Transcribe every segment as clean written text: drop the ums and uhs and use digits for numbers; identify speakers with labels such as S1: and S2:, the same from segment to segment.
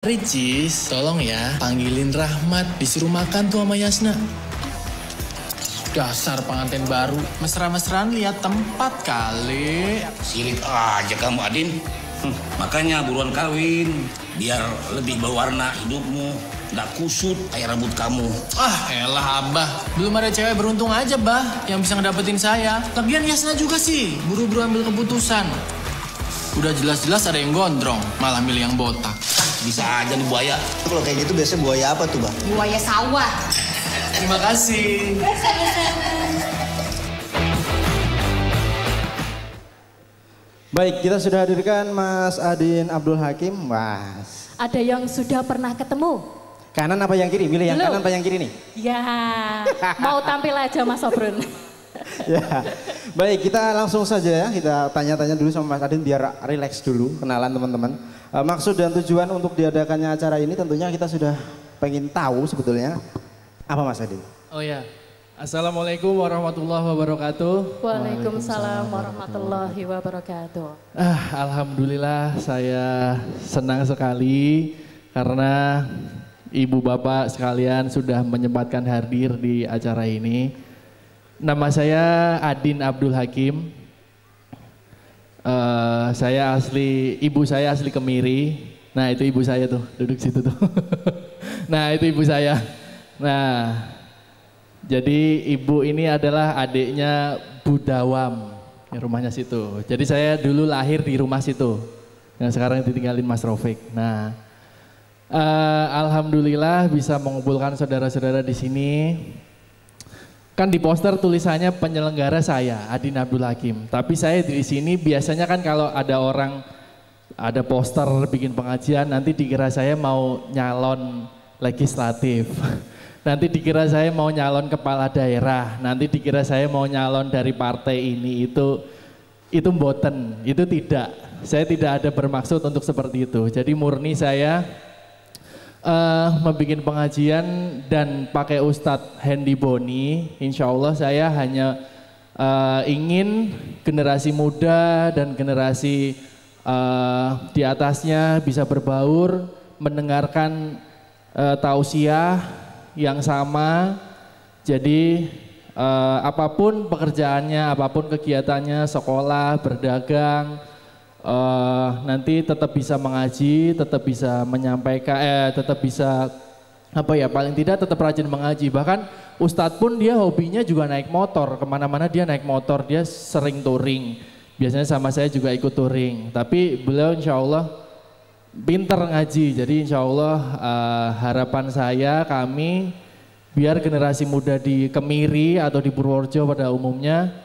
S1: Ricis, tolong ya, panggilin Rahmat, disuruh makan tuh sama Yasna. Dasar pengantin baru, mesra-mesraan lihat tempat kali.
S2: Sirik aja kamu Adin. Makanya buruan kawin, biar lebih berwarna hidupmu, nggak kusut kayak rambut kamu.
S1: Ah elah abah, belum ada cewek beruntung aja bah yang bisa ngedapetin saya. Lagian Yasna juga sih, buru-buru ambil keputusan. Udah jelas-jelas ada yang gondrong, malah milih yang botak.
S2: Bisa aja nih buaya.
S3: Kalau kayak gitu biasanya buaya apa tuh bang?
S4: Buaya sawah.
S1: Terima kasih.
S5: Baik, kita sudah hadirkan Mas Adin Abdul Hakim. Mas.
S4: Ada yang sudah pernah ketemu?
S5: Kanan apa yang kiri? Pilih yang
S4: Belum.
S5: kanan apa yang kiri nih?
S4: Ya, mau tampil aja Mas Sobrun.
S5: Ya, baik kita langsung saja ya, kita tanya-tanya dulu sama Mas Adin biar rileks dulu, kenalan teman-teman. Maksud dan tujuan untuk diadakannya acara ini tentunya kita sudah pengen tahu sebetulnya apa Mas Adin?
S6: Oh ya, Assalamualaikum warahmatullahi wabarakatuh.
S4: Waalaikumsalam warahmatullahi wabarakatuh.
S6: Alhamdulillah saya senang sekali karena ibu bapak sekalian sudah menyempatkan hadir di acara ini. Nama saya Adin Abdul Hakim. Ibu saya asli Kemiri. Nah itu ibu saya tuh, duduk situ tuh. Nah itu ibu saya. Nah, jadi ibu ini adalah adiknya Budawam, rumahnya situ. Jadi saya dulu lahir di rumah situ, yang sekarang ditinggalin Mas Rofik. Nah, alhamdulillah bisa mengumpulkan saudara-saudara di sini. Kan di poster tulisannya penyelenggara saya, Adin Abdul Hakim. Tapi saya di sini biasanya kan kalau ada orang, ada poster bikin pengajian, nanti dikira saya mau nyalon legislatif. Nanti dikira saya mau nyalon kepala daerah, nanti dikira saya mau nyalon dari partai ini, itu mboten, itu tidak. Saya tidak ada bermaksud untuk seperti itu. Jadi murni saya membuat pengajian dan pakai Ustadz Hendy Boni. Insya Allah saya hanya ingin generasi muda dan generasi di atasnya bisa berbaur, mendengarkan tausiah yang sama. Jadi apapun pekerjaannya, apapun kegiatannya, sekolah, berdagang, nanti tetap bisa mengaji, tetap bisa menyampaikan, tetap bisa paling tidak tetap rajin mengaji. Bahkan Ustadz pun dia hobinya juga naik motor, kemana-mana dia naik motor, dia sering touring. Biasanya sama saya juga ikut touring, tapi beliau insya Allah pinter ngaji. Jadi insya Allah harapan saya, kami biar generasi muda di Kemiri atau di Purworejo pada umumnya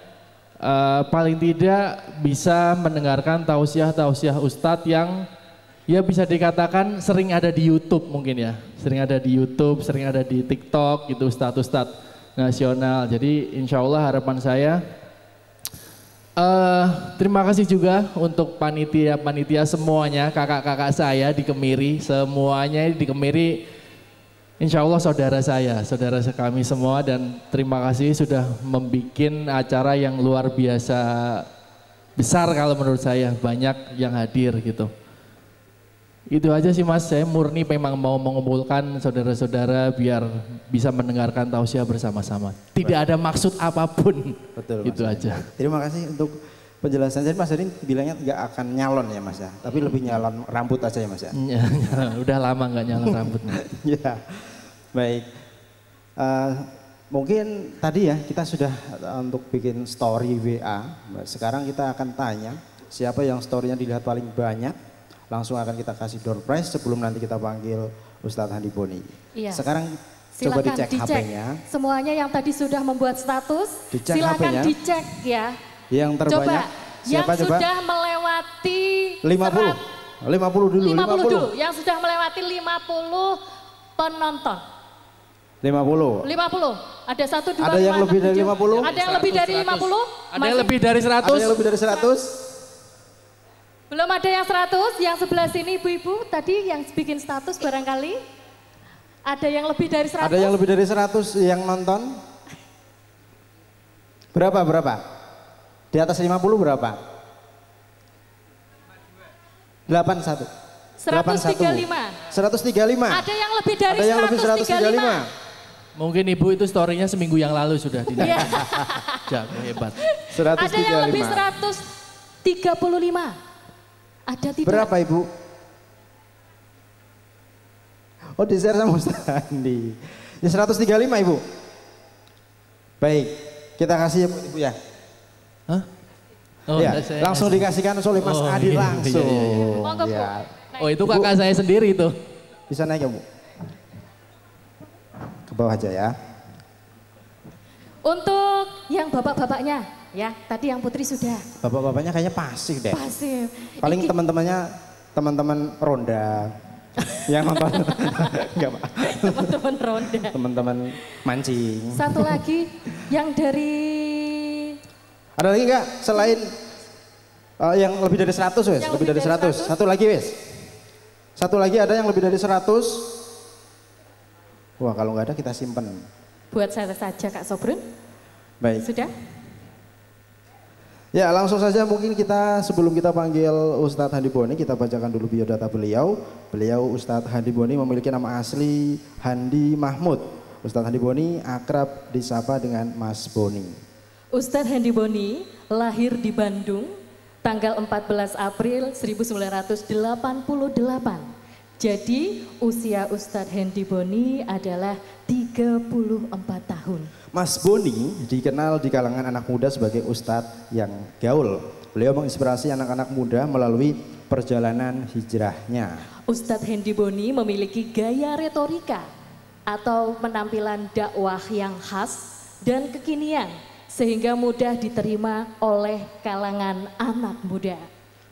S6: paling tidak bisa mendengarkan tausiah-tausiah Ustadz yang ya bisa dikatakan sering ada di YouTube mungkin ya. Sering ada di YouTube, sering ada di TikTok gitu Ustadz-Ustadz nasional. Jadi insya Allah harapan saya, terima kasih juga untuk panitia-panitia semuanya, kakak-kakak saya di Kemiri, semuanya di Kemiri. Insya Allah saudara saya, saudara kami semua, dan terima kasih sudah membuat acara yang luar biasa besar kalau menurut saya, banyak yang hadir gitu. Itu aja sih Mas, saya murni memang mau mengumpulkan saudara-saudara biar bisa mendengarkan tausiah bersama-sama. Tidak ada maksud apapun.
S5: Betul.
S6: Itu aja.
S5: Terima kasih untuk penjelasan. Jadi Mas Adin bilangnya nggak akan nyalon ya Mas ya, tapi lebih nyalon rambut aja ya Mas ya.
S6: Udah lama nggak nyalon rambutnya.
S5: Ya, baik. Mungkin tadi ya kita sudah untuk bikin story WA. Sekarang kita akan tanya siapa yang storynya dilihat paling banyak. Langsung akan kita kasih door prize sebelum nanti kita panggil Ustadz Hendy Boni.
S4: Iya.
S5: Sekarang
S4: Silakan
S5: coba dicek HP-nya.
S4: Semuanya yang tadi sudah membuat status,
S5: Dicek
S4: silakan
S5: HP-nya.
S4: dicek ya.
S5: Yang terbanyak
S4: Coba,
S5: siapa
S4: yang
S5: coba?
S4: sudah melewati
S5: 50. 50 dulu,
S4: 50 dulu. Yang sudah melewati 50 penonton.
S5: 50.
S4: 50. Ada 1, 2, 3,
S5: Ada yang lebih dari 50?
S4: Ada yang lebih dari 50?
S6: Ada yang lebih dari 100?
S5: Ada yang lebih dari 100?
S4: Belum ada yang 100, yang sebelah sini ibu-ibu tadi yang bikin status barangkali. Ada yang lebih dari 100?
S5: Ada yang lebih dari 100 yang nonton? Berapa? Di atas 50 berapa? 81.
S4: 135.
S5: 135.
S4: Ada yang lebih dari
S5: Ada yang lebih
S4: 135.
S6: Mungkin ibu itu story-nya seminggu yang lalu sudah
S4: Iya.
S6: Jago, hebat.
S5: 135.
S4: Ada yang lebih 135. Ada tidak?
S5: Berapa ibu? Oh di-share sama Ustaz Andi. Ya 135 ibu. Baik, kita kasih ya ibu ya.
S6: Hah? Oh,
S5: Ya,
S6: saya
S5: langsung
S6: kasih.
S5: dikasihkan oleh Mas
S6: Oh,
S5: Adi
S6: iya,
S5: langsung.
S6: iya, iya, iya.
S4: Monggo, Bu.
S5: Ya.
S6: Oh itu kakak saya sendiri itu.
S5: Bisa naik ya bu? Ke bawah aja ya.
S4: Untuk yang bapak-bapaknya, ya tadi yang putri sudah
S5: Bapak-bapaknya kayaknya pasif deh.
S4: pasif.
S5: Paling
S4: Iki-
S5: teman-temannya teman-teman ronda yang nonton. Enggak pak.
S4: teman-teman ronda.
S5: Teman-teman mancing.
S4: Satu lagi yang dari
S5: Ada lagi enggak selain yang lebih dari 100 wes?
S4: Yang
S5: Lebih dari 100. Satu lagi wes. Satu lagi ada yang lebih dari 100. Wah kalau nggak ada kita simpen.
S4: buat saya saja Kak Sobrun.
S5: Baik.
S4: Sudah?
S5: Ya langsung saja mungkin kita sebelum kita panggil Ustadz Handi Boni kita bacakan dulu biodata beliau. Beliau Ustadz Handi Boni memiliki nama asli Handi Mahmud. Ustadz Handi Boni akrab disapa dengan Mas Boni.
S4: Ustadz Handi Boni lahir di Bandung tanggal 14 April 1988. Jadi usia Ustadz Handi Boni adalah 34 tahun.
S5: Mas Boni dikenal di kalangan anak muda sebagai Ustadz yang gaul. Beliau menginspirasi anak-anak muda melalui perjalanan hijrahnya.
S4: Ustadz Handi Boni memiliki gaya retorika atau penampilan dakwah yang khas dan kekinian sehingga mudah diterima oleh kalangan anak muda.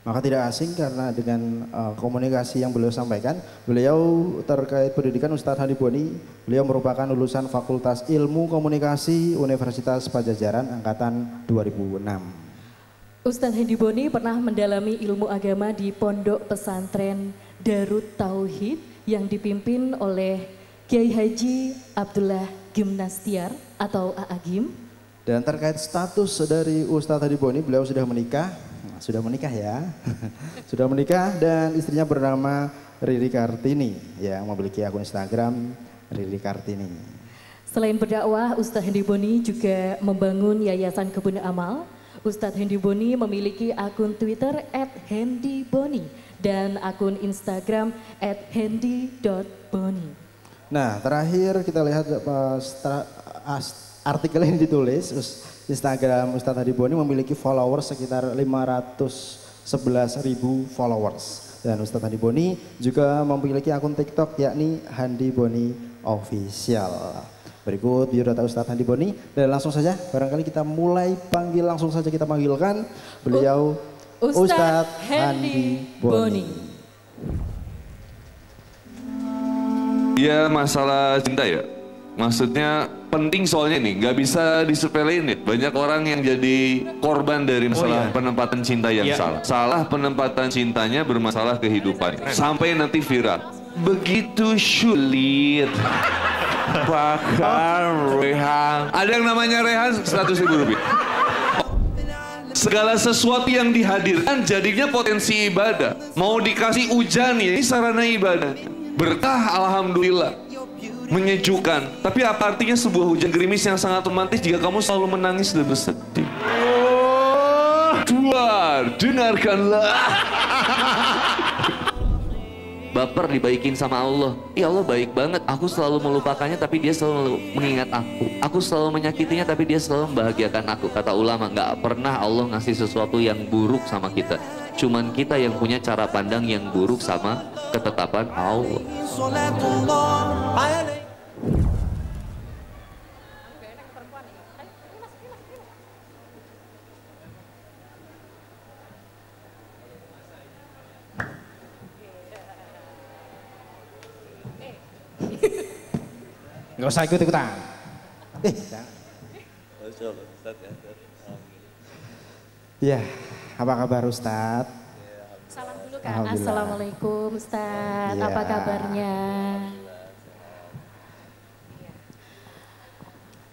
S5: Maka tidak asing karena dengan komunikasi yang beliau sampaikan, beliau terkait pendidikan Ustadz Handi Boni, beliau merupakan lulusan Fakultas Ilmu Komunikasi Universitas Pajajaran angkatan 2006.
S4: Ustadz Handi Boni pernah mendalami ilmu agama di Pondok Pesantren Darut Tauhid yang dipimpin oleh Kiai Haji Abdullah Gimnastiar atau Aagim. Dan
S5: terkait status dari Ustadz Handi Boni, beliau sudah menikah. Sudah menikah ya, sudah menikah dan istrinya bernama Riri Kartini yang memiliki akun Instagram Riri Kartini.
S4: Selain berdakwah, Ustadz Handi Boni juga membangun Yayasan Kebun Amal. Ustadz Handi Boni memiliki akun Twitter @handyboni dan akun Instagram @handy.boni.
S5: Nah terakhir kita lihat artikel yang ditulis. Instagram Ustadz Handi Boni memiliki followers sekitar 511.000 followers. Dan Ustadz Handi Boni juga memiliki akun TikTok yakni Handi Boni Official. Berikut biodata Ustadz Handi Boni dan langsung saja barangkali kita mulai panggil, langsung saja kita panggilkan beliau Ustadz Handi Boni.
S7: Ya masalah cinta ya. Maksudnya penting soalnya nih, nggak bisa disepelein nih. Banyak orang yang jadi korban dari masalah penempatan cinta yang salah. Salah penempatan cintanya bermasalah kehidupan. Sampai nanti viral. Begitu sulit. Bakar Rehan. Ada yang namanya Rehan 100.000 rupiah. Segala sesuatu yang dihadirkan jadinya potensi ibadah. Mau dikasih hujan ya, ini sarana ibadah. Berkah alhamdulillah. Menyejukkan, tapi apa artinya sebuah hujan gerimis yang sangat romantis jika kamu selalu menangis dan bersedih? Tuhan, dengarkanlah.
S8: Baper dibaikin sama Allah. Ya Allah baik banget, aku selalu melupakannya tapi dia selalu mengingat aku. Aku selalu menyakitinya tapi dia selalu membahagiakan aku. Kata ulama, nggak pernah Allah ngasih sesuatu yang buruk sama kita. Cuman kita yang punya cara pandang yang buruk sama ketetapan Allah.
S5: Nggak usah ikut-ikutan. Ya, apa kabar Ustadz?
S4: Salam dulu Kak.
S5: Alhamdulillah.
S4: Assalamualaikum Ustadz,
S5: Ya.
S4: apa kabarnya?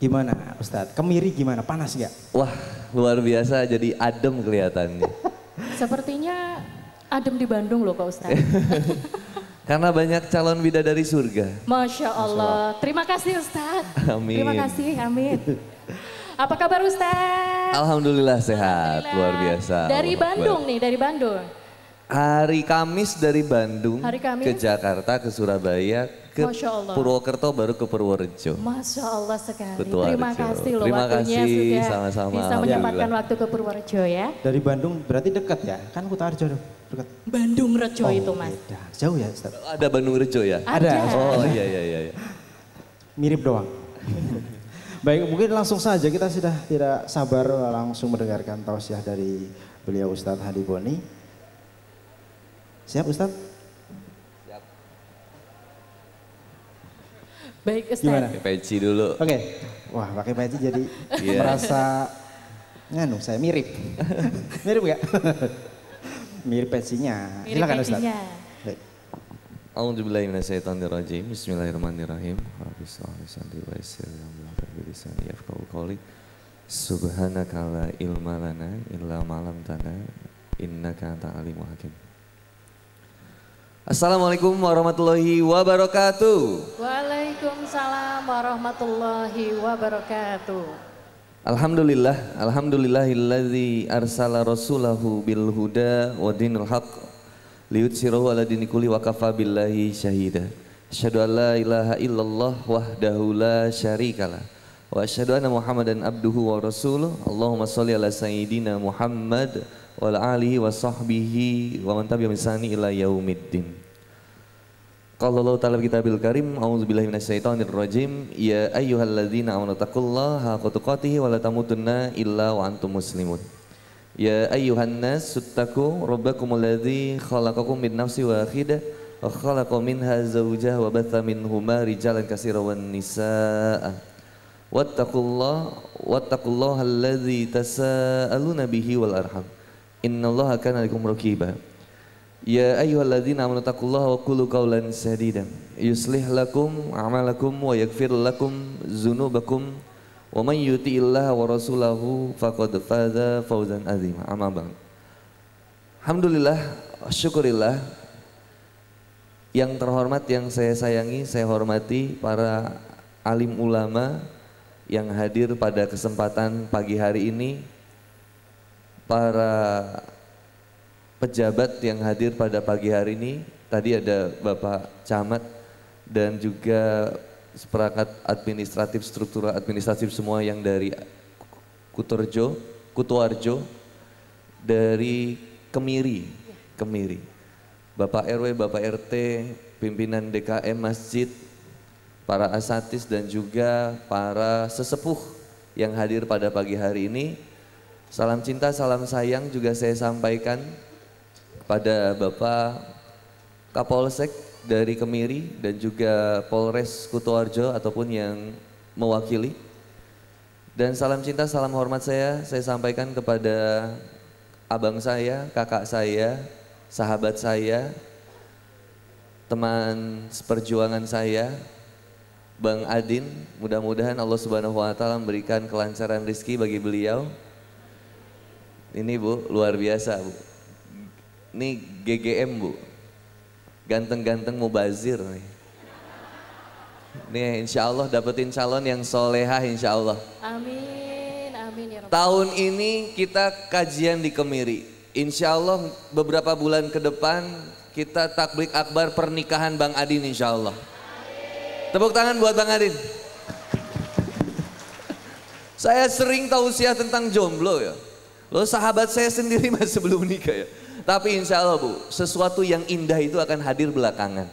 S5: Gimana Ustadz? Kemiri gimana? Panas nggak?
S9: Wah luar biasa jadi adem kelihatannya.
S4: Sepertinya Adem di Bandung loh Pak Ustadz.
S8: Karena banyak calon bidadari surga.
S4: Masya Allah. Terima kasih Ustadz.
S8: Amin.
S4: Terima kasih, amin. Apa kabar Ustadz?
S8: Alhamdulillah sehat, luar biasa.
S4: Dari
S8: Allah
S4: Bandung
S8: Akbar.
S4: nih, dari Bandung.
S8: Hari Kamis dari Bandung
S4: Hari Kamis?
S8: ke Jakarta, ke Surabaya, ke
S4: Masya Allah.
S8: Purwokerto, baru ke Purworejo.
S4: Masya Allah sekali.
S8: Ketua
S4: Terima
S8: Rejo.
S4: kasih loh
S8: Terima
S4: waktunya
S8: kasih,
S4: sudah
S8: sama-sama.
S4: bisa
S8: Alhamdulillah.
S4: menyempatkan waktu ke Purworejo ya.
S5: Dari Bandung berarti dekat ya? Kan Kutoarjo dekat.
S4: Bandung Rejo itu Mas.
S5: Ya, jauh ya Ustaz?
S8: Ada Bandung Rejo ya?
S5: Ada.
S8: Oh iya.
S5: Mirip doang. Baik, mungkin langsung saja kita sudah tidak sabar langsung mendengarkan tausiah dari beliau Ustadz Hadi Boni. Siap Ustadz?
S8: Siap.
S4: Baik Ustadz.
S5: Gimana?
S8: Pakai peci dulu.
S5: Oke. Wah, pakai peci jadi
S8: Iya.
S5: merasa saya mirip. Mirip gak? Mirip pecinya.
S4: Mirip
S5: Silakan Ustadz.
S4: pecinya.
S5: Baik.
S8: A'udzubillahi minasyaitonirrajim. Bismillahirrahmanirrahim. Rabbi shrah li sadri wa yassir li amri wahlul 'uqdatam yafqahu qawli. Subhanaka la ilma lana illa ma 'allamtana innaka antal alimul hakim. Assalamualaikum warahmatullahi wabarakatuh.
S4: Waalaikumsalam warahmatullahi wabarakatuh.
S8: Alhamdulillahilladzi arsala rasulahu bil huda wa dinil haqq liyutsirahu ala dini kulli wa kafa billahi syahida. Asyhadu an la ilaha illallah wahdahu la syarikalah wa asyhadu anna Muhammadan abduhu wa rasuluh. Allahumma shalli ala sayyidina Muhammad wa ala alihi wa sahbihi wa man tabi'ahum bi ihsani ila yaumiddin. Qala Allah ta'ala fi kitabil karim, a'udzubillahi minasyaitonir rajim, ya ayyuhalladzina amanu taqullaha haqqa tuqatih wa la tamutunna illa wa antum muslimun. Ya ayyuhan nas suttaqu rabbakumul ladzi khalaqakum min nafsin wahidah wa khalaqa minha zawjaha wa batha minhuma rijalan katsiran wan nisaa. Wattaqullaha alladzi tasaaluna bihi wal arham. Innallaha kana lakum raqiba. Ya ayyuhalladzina amanu taqullaha wa qulu qawlan sadidan yuslih lakum a'malakum wa yaghfir lakum dzunubakum wa man yuti'illaha wa rasulahu faqad faza fawzan 'azima. Amma ba'd. Alhamdulillah, syukurillah. Yang terhormat, yang saya sayangi, saya hormati para alim ulama yang hadir pada kesempatan pagi hari ini, para pejabat yang hadir pada pagi hari ini. Tadi ada Bapak Camat dan juga seperangkat administratif, struktural administratif semua yang dari Kutoarjo, dari Kemiri, Bapak RW, Bapak RT, pimpinan DKM Masjid, para asatis dan juga para sesepuh yang hadir pada pagi hari ini. Salam cinta, salam sayang juga saya sampaikan pada Bapak Kapolsek dari Kemiri dan juga Polres Kutoarjo ataupun yang mewakili. Dan salam cinta, salam hormat saya sampaikan kepada abang saya, kakak saya, sahabat saya, teman seperjuangan saya, Bang Adin. Mudah-mudahan Allah Subhanahu wa taala memberikan kelancaran rezeki bagi beliau. Ini Bu, luar biasa Bu. Ini GGM Bu, ganteng-ganteng mubazir nih. Nih insya Allah dapetin calon yang solehah insya Allah.
S4: Amin, amin ya Rabbal.
S8: Tahun ini kita kajian di Kemiri. Insya Allah beberapa bulan ke depan kita takbik akbar pernikahan Bang Adin insya Allah. Tepuk tangan buat Bang Adin. Saya sering tausiah tentang jomblo ya. Loh sahabat saya sendiri masih belum nikah ya. Tapi insya Allah Bu, sesuatu yang indah itu akan hadir belakangan.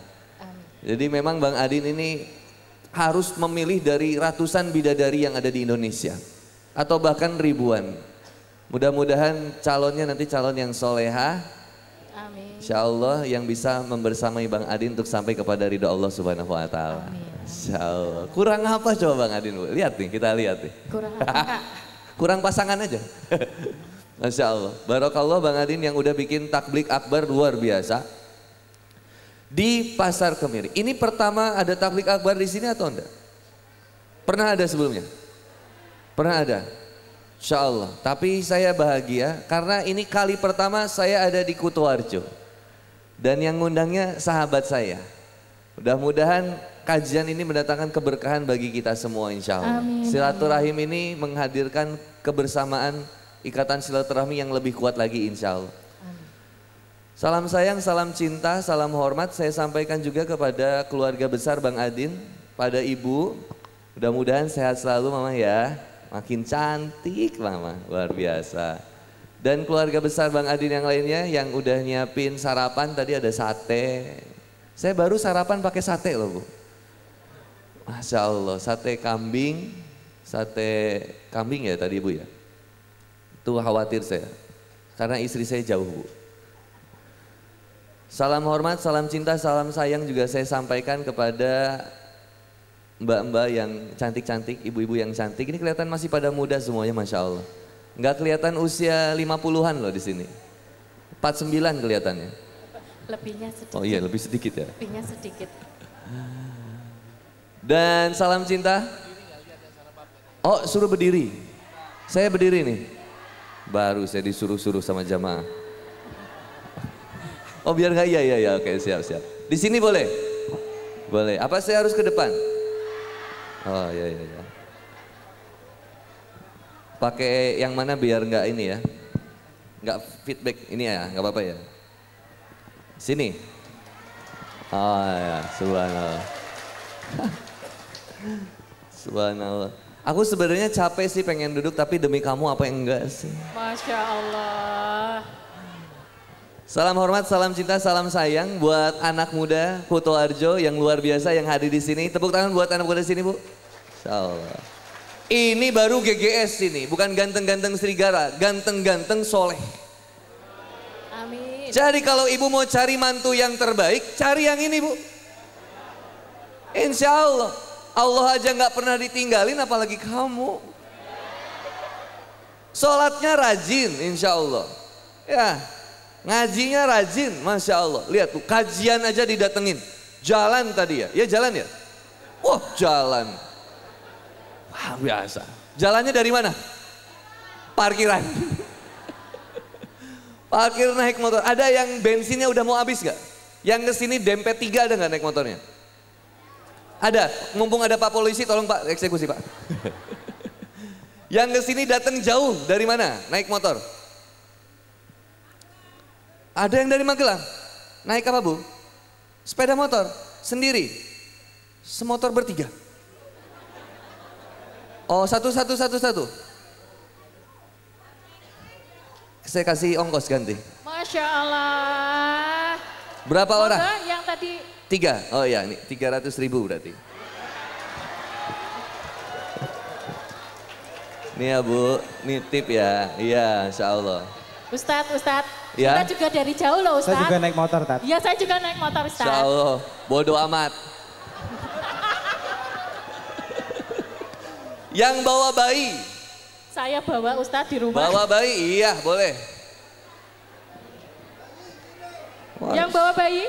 S8: Jadi memang Bang Adin ini harus memilih dari ratusan bidadari yang ada di Indonesia. Atau bahkan ribuan. Mudah-mudahan calonnya nanti calon yang solehah.
S4: Amin.
S8: Insya Allah yang bisa membersamai Bang Adin untuk sampai kepada ridho Allah Subhanahu wa taala. Insya Allah. Kurang apa coba Bang Adin Bu? Lihat nih, kita lihat nih.
S4: Kurang apa Kak?
S8: Kurang pasangan aja. Masya Allah, barakallah Bang Adin yang udah bikin takbik akbar luar biasa di Pasar Kemiri. Ini pertama ada takbik akbar di sini atau enggak? Pernah ada sebelumnya? Pernah ada? Insya Allah. Tapi saya bahagia karena ini kali pertama saya ada di Kutoarjo.
S9: Dan yang ngundangnya sahabat saya. Mudah-mudahan kajian ini mendatangkan keberkahan bagi kita semua insya Allah.
S4: Amin.
S9: Silaturahim ini menghadirkan kebersamaan, ikatan silaturahmi yang lebih kuat lagi insya Allah. Salam sayang, salam cinta, salam hormat saya sampaikan juga kepada keluarga besar Bang Adin, pada ibu. Mudah-mudahan sehat selalu mama ya, makin cantik mama, luar biasa. Dan keluarga besar Bang Adin yang lainnya yang udah nyiapin sarapan, tadi ada sate. Saya baru sarapan pakai sate loh Bu. Masya Allah, sate kambing ya tadi Bu ya. Itu khawatir saya, karena istri saya jauh Bu. Salam hormat, salam cinta, salam sayang juga saya sampaikan kepada mbak-mbak yang cantik-cantik, ibu-ibu yang cantik. Ini kelihatan masih pada muda semuanya Masya Allah. Nggak kelihatan usia 50-an loh di sini. 49 kelihatannya.
S4: Lebihnya sedikit.
S9: Oh iya lebih sedikit ya.
S4: Lebihnya sedikit.
S9: Dan salam cinta. Oh suruh berdiri. Saya berdiri nih. Baru saya disuruh-suruh sama jamaah. Oh biar nggak iya, oke siap. Di sini boleh? Boleh. Apa saya harus ke depan? Oh iya. Pakai yang mana biar nggak ini ya? Nggak feedback ini ya, nggak apa-apa ya? Sini. Oh ya, subhanallah. Subhanallah. Aku sebenarnya capek sih pengen duduk tapi demi kamu apa yang enggak sih?
S4: Masya Allah.
S9: Salam hormat, salam cinta, salam sayang buat anak muda Kutoarjo yang luar biasa yang hadir di sini. Tepuk tangan buat anak muda di sini Bu. Insyaallah. Ini baru GGS ini, bukan ganteng-ganteng serigala, ganteng-ganteng soleh.
S4: Amin.
S9: Jadi kalau ibu mau cari mantu yang terbaik, cari yang ini Bu. Insya Allah. Allah aja nggak pernah ditinggalin apalagi kamu. Sholatnya rajin insya Allah. Ya. Ngajinya rajin, Masya Allah. Lihat tuh, kajian aja didatengin. Jalan tadi ya, ya jalan ya? Wah jalan. Wah biasa. Jalannya dari mana? Parkiran. Parkir naik motor. Ada yang bensinnya udah mau habis gak? Yang kesini dempet 3 ada gak naik motornya? Ada, mumpung ada Pak Polisi tolong Pak eksekusi Pak. Yang kesini datang jauh, dari mana? Naik motor. Ada yang dari Magelang, naik apa Bu? Sepeda motor, sendiri. Semotor bertiga. Oh satu. Saya kasih ongkos ganti.
S4: Masya Allah.
S9: Berapa orang?
S4: Yang tadi
S9: 3, oh ya ini 300.000 berarti. Ini ya Bu, ini tip ya, iya insya Allah.
S4: Ustadz,
S9: ya?
S4: kita juga dari jauh loh Ustadz.
S5: Saya juga naik motor Tat.
S4: Iya saya juga naik motor Ustadz.
S9: Insya Allah, bodoh amat. Yang bawa bayi.
S4: Saya bawa Ustadz di rumah.
S9: Bawa bayi, iya boleh.
S4: Yang bawa bayi?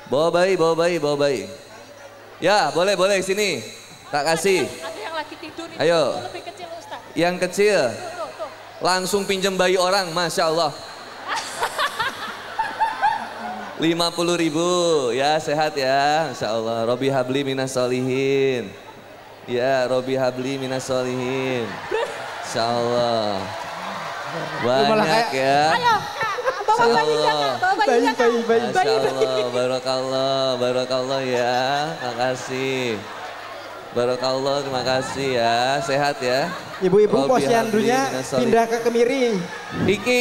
S9: Bawa bayi. Ya boleh sini, tak kasih.
S4: Ada yang lagi tidur itu.
S9: Ayo.
S4: Lebih kecil Ustadz.
S9: Yang kecil.
S4: Tuh.
S9: Langsung pinjam bayi orang, Masya Allah. 50.000, ya sehat ya, Masya Allah. Robi habli minas solihin. Ya, Robi habli minas solihin. Insya Allah. Banyak ya.
S4: Ayo, bawa bayinya Kak, bawa bayinya Kak.
S9: Masya Allah, barakallah ya, makasih. Barakallah, terima kasih ya, sehat ya.
S5: Ibu-ibu posyandunya pindah ke Kemiri.
S9: Iki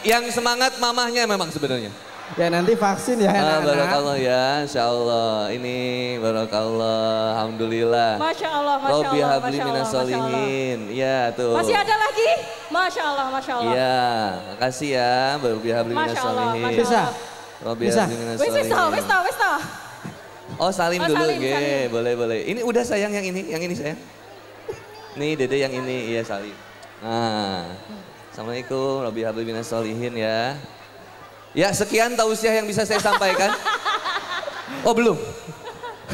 S9: yang semangat mamahnya memang sebenarnya.
S5: Ya nanti vaksin ya anak-anak.
S9: Barakallah ya, Insya Allah. Ini barakallah, alhamdulillah.
S4: Masya Allah,
S9: Robi habli minas solihin. Ya tuh.
S4: Masih ada lagi? Masya Allah.
S9: Iya, makasih ya, Robi habli minas solihin.
S5: Bisa.
S9: Robi habli minas solihin.
S4: Wis toh.
S9: Oh salim dulu,
S4: salim.
S9: boleh. Ini udah sayang yang ini sayang. Nih Dede yang ini, iya salim. Nah, Assalamualaikum, Robi habli minas solihin ya. Ya sekian tausiah yang bisa saya sampaikan. Oh belum,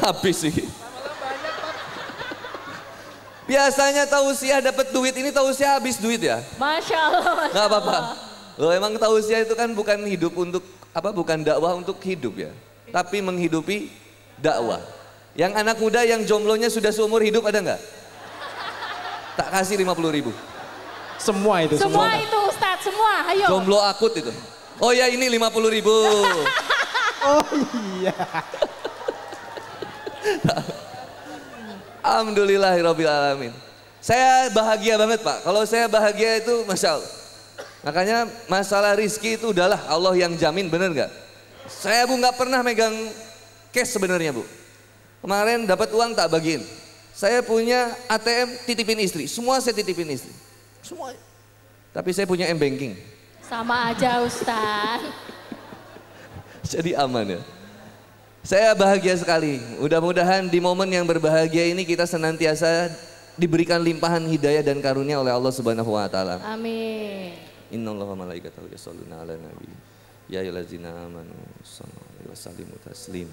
S9: habis sih. Biasanya tausiah dapat duit, ini tausiah habis duit ya.
S4: Masya Allah.
S9: Nggak apa-apa. Loh emang tausiah itu kan bukan hidup untuk bukan dakwah untuk hidup ya, tapi menghidupi dakwah. Yang anak muda yang jomblonya sudah seumur hidup ada nggak? Tak kasih 50.000.
S5: Semua itu.
S4: Semua itu Ustadz, semua, ayo.
S9: Jomblo akut itu. Oh ya ini 50.000.
S5: Oh iya.
S9: Alhamdulillahirabbil alamin. Saya bahagia banget Pak. Kalau saya bahagia itu Masya Allah. Makanya masalah rizki itu udahlah Allah yang jamin, bener nggak? Saya Bu nggak pernah megang cash sebenarnya Bu. Kemarin dapat uang tak bagiin. Saya punya ATM titipin istri, semua saya titipin istri. Semua. Tapi saya punya M-Banking.
S4: Sama aja Ustadz.
S9: Jadi aman ya. Saya bahagia sekali. Mudah-mudahan di momen yang berbahagia ini kita senantiasa diberikan limpahan hidayah dan karunia oleh Allah Subhanahu wa taala.
S4: Amin.
S9: Innallaha wa malaikatahu yusholluna 'alan nabi. Ya ayyuhallazina amanu shallu 'alaihi wa sallimu taslima.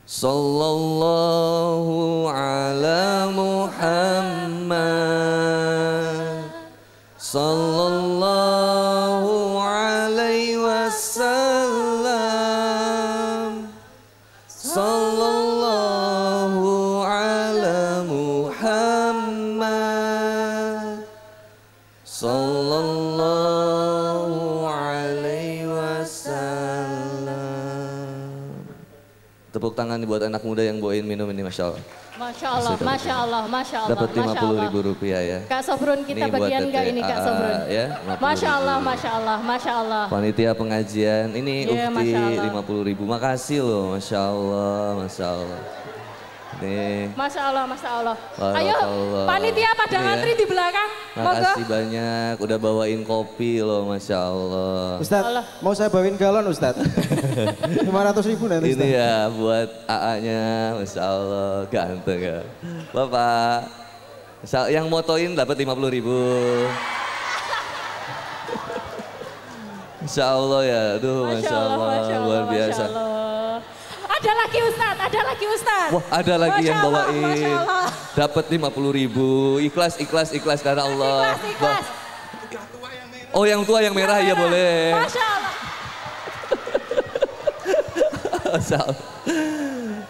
S9: Sallallahu ala Muhammad. Sallallahu alaihi wasallam. Sallallahu ala Muhammad. Sallallahu alaihi wasallam. Tepuk tangan buat anak muda yang bawain minum ini, Masya Allah.
S4: Masya Allah, Masya Allah, Masya Allah.
S9: Dapat 50.000 rupiah ya.
S4: Kak Sofrun kita
S9: Ini
S4: bagian
S9: buat
S4: nggak ini Kak Sofrun?
S9: Ya,
S4: Masya Allah, Masya Allah, Masya Allah.
S9: Panitia pengajian, ini
S4: Iya,
S9: Ukti
S4: Masya Allah.
S9: 50.000. Makasih loh, Masya Allah, Masya Allah. Nih.
S4: Masya Allah, Masya Allah. Ayo
S9: Barakallah.
S4: panitia pada
S9: Ini ya.
S4: ngantri di belakang. Monggo.
S9: Makasih banyak, udah bawain kopi loh, Masya Allah.
S5: Ustadz, mau saya bawain galon Ustadz? 500.000 nanti
S9: Ini
S5: Ustadz.
S9: ya buat AA-nya, Masya Allah, ganteng ya. Bapak, yang motoin dapat 50.000. Masya Allah ya, aduh Masya Allah, luar biasa.
S4: Masya Allah. Ada lagi Ustadz, ada lagi Ustadz.
S9: Wah ada lagi
S4: Masya
S9: yang
S4: Allah,
S9: bawain,
S4: Masya Allah.
S9: dapat 50.000, ikhlas karena Allah.
S4: Ikhlas.
S9: Oh yang tua yang merah ya boleh.
S4: Masya Allah.
S9: Masya Allah.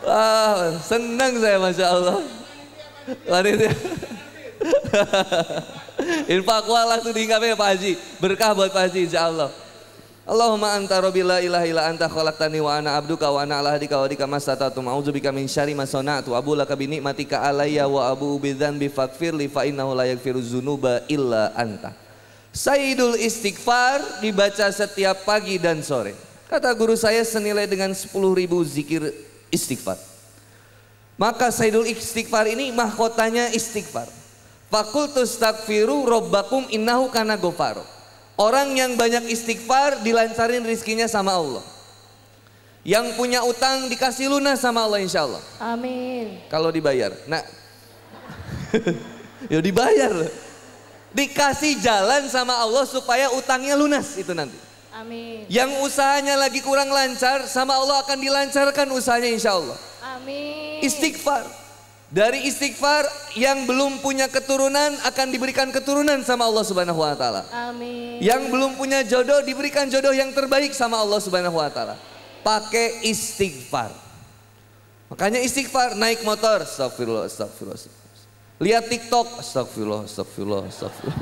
S9: Wah, senang saya Masya Allah. Panitia. Infakwa langsung diingatnya Pak Haji. Berkah buat Pak Haji insya Allah. Allahumma anta rabbi la ilaha illa anta khalaqtani wa ana abduka wa ana ala hadika wa dika mastata'tu a'udzubika min syarri ma sana'tu abu laka bi ni'matika alayya wa abu bi dzanbi faghfirli fa innahu la yaghfiru dzunuba illa anta. Sayyidul istighfar dibaca setiap pagi dan sore. Kata guru saya senilai dengan 10.000 zikir istighfar. Maka Sayyidul istighfar ini mahkotanya istighfar. Fakultu astaghfiru rabbakum innahu kana ghafar. Orang yang banyak istighfar dilancarin rizkinya sama Allah. Yang punya utang dikasih lunas sama Allah insya Allah.
S4: Amin.
S9: Kalau dibayar. Nah, ya dibayar. Dikasih jalan sama Allah supaya utangnya lunas itu nanti.
S4: Amin.
S9: Yang usahanya lagi kurang lancar sama Allah akan dilancarkan usahanya insya Allah.
S4: Amin.
S9: Istighfar. Dari istighfar yang belum punya keturunan akan diberikan keturunan sama Allah Subhanahu wa taala.
S4: Amin.
S9: Yang belum punya jodoh diberikan jodoh yang terbaik sama Allah Subhanahu wa taala. Pakai istighfar. Makanya istighfar, naik motor, astagfirullah, astagfirullah. Lihat TikTok, astagfirullah, astagfirullah, astagfirullah.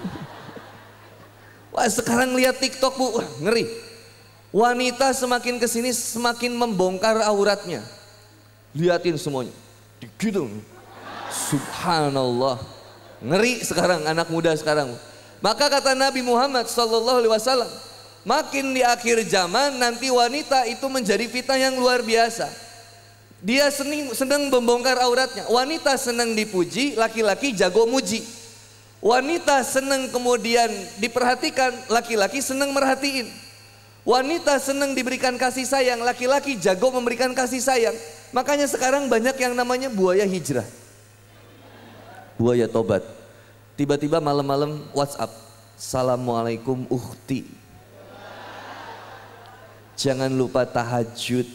S9: Wah, sekarang lihat TikTok Bu, wah, ngeri. Wanita semakin kesini semakin membongkar auratnya. Liatin semuanya. Gitu. Subhanallah, ngeri sekarang anak muda sekarang. Maka kata Nabi Muhammad SAW, makin di akhir zaman nanti wanita itu menjadi fitnah yang luar biasa. Dia senang membongkar auratnya. Wanita senang dipuji, laki-laki jago muji. Wanita senang kemudian diperhatikan, laki-laki senang merhatiin. Wanita senang diberikan kasih sayang, laki-laki jago memberikan kasih sayang. Makanya sekarang banyak yang namanya buaya hijrah. Buaya tobat. Tiba-tiba malam-malam WhatsApp. Assalamualaikum ukhti. Jangan lupa tahajud.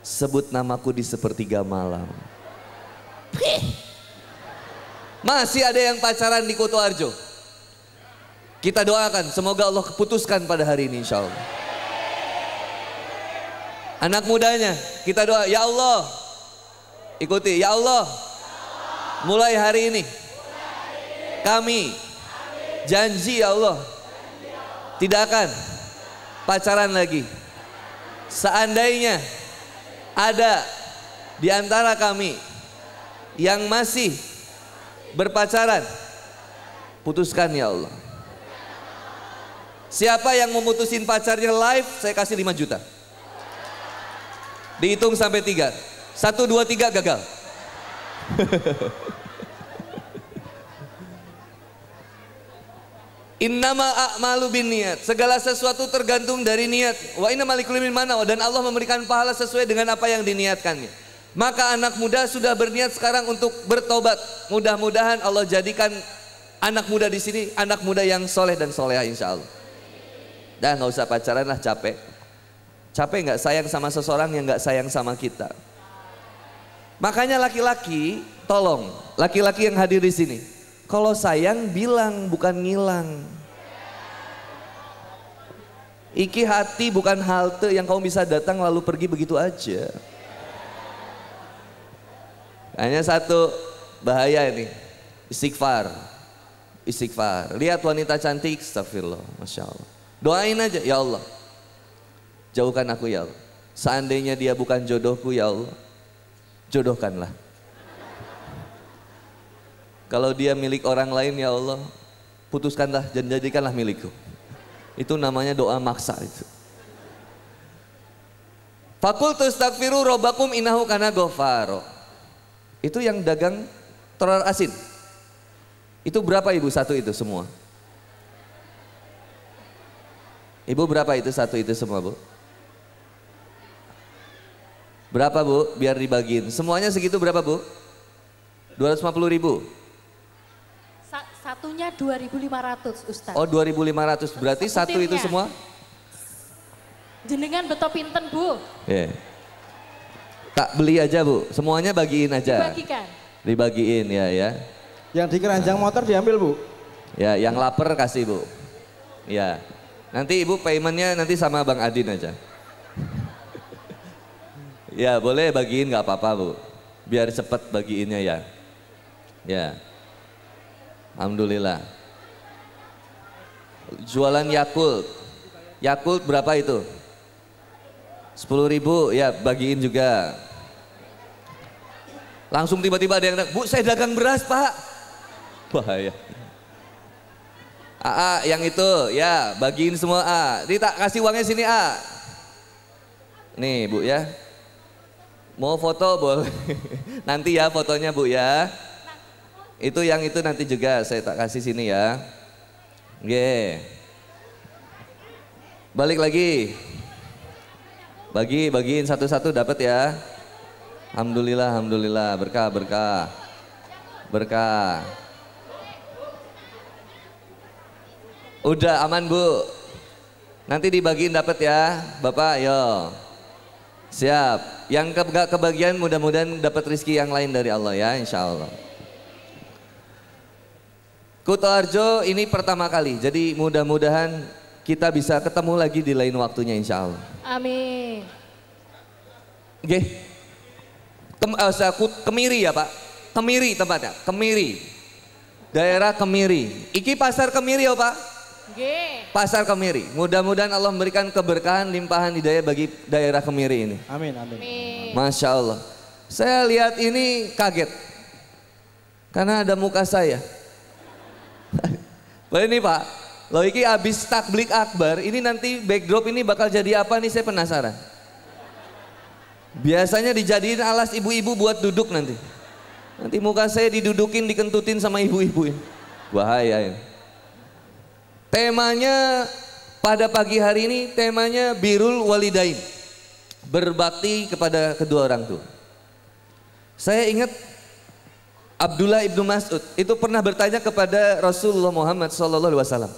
S9: Sebut namaku di sepertiga malam. Masih ada yang pacaran di Kutoarjo. Kita doakan semoga Allah putuskan pada hari ini insya Allah. Anak mudanya, kita doa, ya Allah, ikuti, ya Allah, mulai hari ini kami janji ya Allah tidak akan pacaran lagi. Seandainya ada di antara kami yang masih berpacaran, putuskan ya Allah. Siapa yang memutusin pacarnya live, saya kasih 5 juta. Dihitung sampai 3. 1, 2, 3 gagal. Innama a'malu binniyat. Segala sesuatu tergantung dari niat. Wa innamal likulli imrin ma nawa, dan Allah memberikan pahala sesuai dengan apa yang diniatkannya. Maka anak muda sudah berniat sekarang untuk bertobat. Mudah-mudahan Allah jadikan anak muda di sini anak muda yang soleh dan soleha insyaallah. Dah nggak usah pacaran lah, capek. Capek nggak sayang sama seseorang yang nggak sayang sama kita. Makanya laki-laki, tolong, laki-laki yang hadir di sini, kalau sayang bilang, bukan ngilang. Iki hati bukan halte yang kamu bisa datang lalu pergi begitu aja. Hanya satu bahaya ini, istighfar. Istighfar. Lihat wanita cantik, astagfirullah, masya Allah. Doain aja, ya Allah, jauhkan aku ya Allah. Seandainya dia bukan jodohku ya Allah, jodohkanlah. Kalau dia milik orang lain ya Allah, putuskanlah dan jadikanlah milikku. Itu namanya doa maksa itu. Fakultu astaghfiru robbakum innahu kana ghafaro. Itu yang dagang telur asin. Itu berapa ibu satu itu semua? Ibu berapa itu satu itu semua bu? Berapa bu? Biar dibagiin. Semuanya segitu berapa bu? 250.000.
S4: Satunya 2.500 Ustaz.
S9: Oh 2.500, berarti satu itu semua?
S4: Jenengan beto pinten bu?
S9: Yeah. Tak beli aja bu, semuanya bagiin aja.
S4: Dibagikan?
S9: Dibagiin ya.
S5: Yang di keranjang motor diambil bu?
S9: Ya, yang lapar kasih bu. Ya, nanti ibu paymentnya nanti sama Bang Adin aja. Ya boleh bagiin nggak apa-apa bu, biar cepet bagiinnya ya. Ya, alhamdulillah. Jualan Yakult, Yakult berapa itu? 10.000 ya, bagiin juga. Langsung tiba-tiba ada yang datang, bu saya dagang beras pak. Bahaya. AA yang itu ya bagiin semua A. Ini tak kasih uangnya sini A. Nih bu ya. Mau foto boleh. Nanti ya fotonya bu ya. Itu yang itu nanti juga saya tak kasih sini ya. Oke. Balik lagi. Bagiin satu-satu dapat ya. Alhamdulillah, alhamdulillah, berkah. Udah aman bu. Nanti dibagiin dapat ya, Bapak. Yo. Siap. Yang gak kebagian mudah-mudahan dapat rezeki yang lain dari Allah ya, insya Allah. Kutoarjo ini pertama kali, jadi mudah-mudahan kita bisa ketemu lagi di lain waktunya insya Allah.
S4: Amin.
S9: Oke. Kemiri ya Pak, Kemiri tempatnya, Kemiri. Daerah Kemiri. Iki pasar Kemiri ya Pak?
S4: Oke.
S9: Pasar Kemiri. Mudah-mudahan Allah memberikan keberkahan, limpahan hidayah bagi daerah Kemiri ini.
S5: Amin.
S9: Masya Allah. Saya lihat ini kaget. Karena ada muka saya. Ini Pak, loh iki abis takblik akbar, ini nanti backdrop ini bakal jadi apa nih saya penasaran. Biasanya dijadiin alas ibu-ibu buat duduk nanti. Nanti muka saya didudukin, dikentutin sama ibu-ibu ini. Bahaya ini. Temanya pada pagi hari ini temanya birrul walidain. Berbakti kepada kedua orang tua. Saya ingat Abdullah ibnu Mas'ud itu pernah bertanya kepada Rasulullah Muhammad SAW.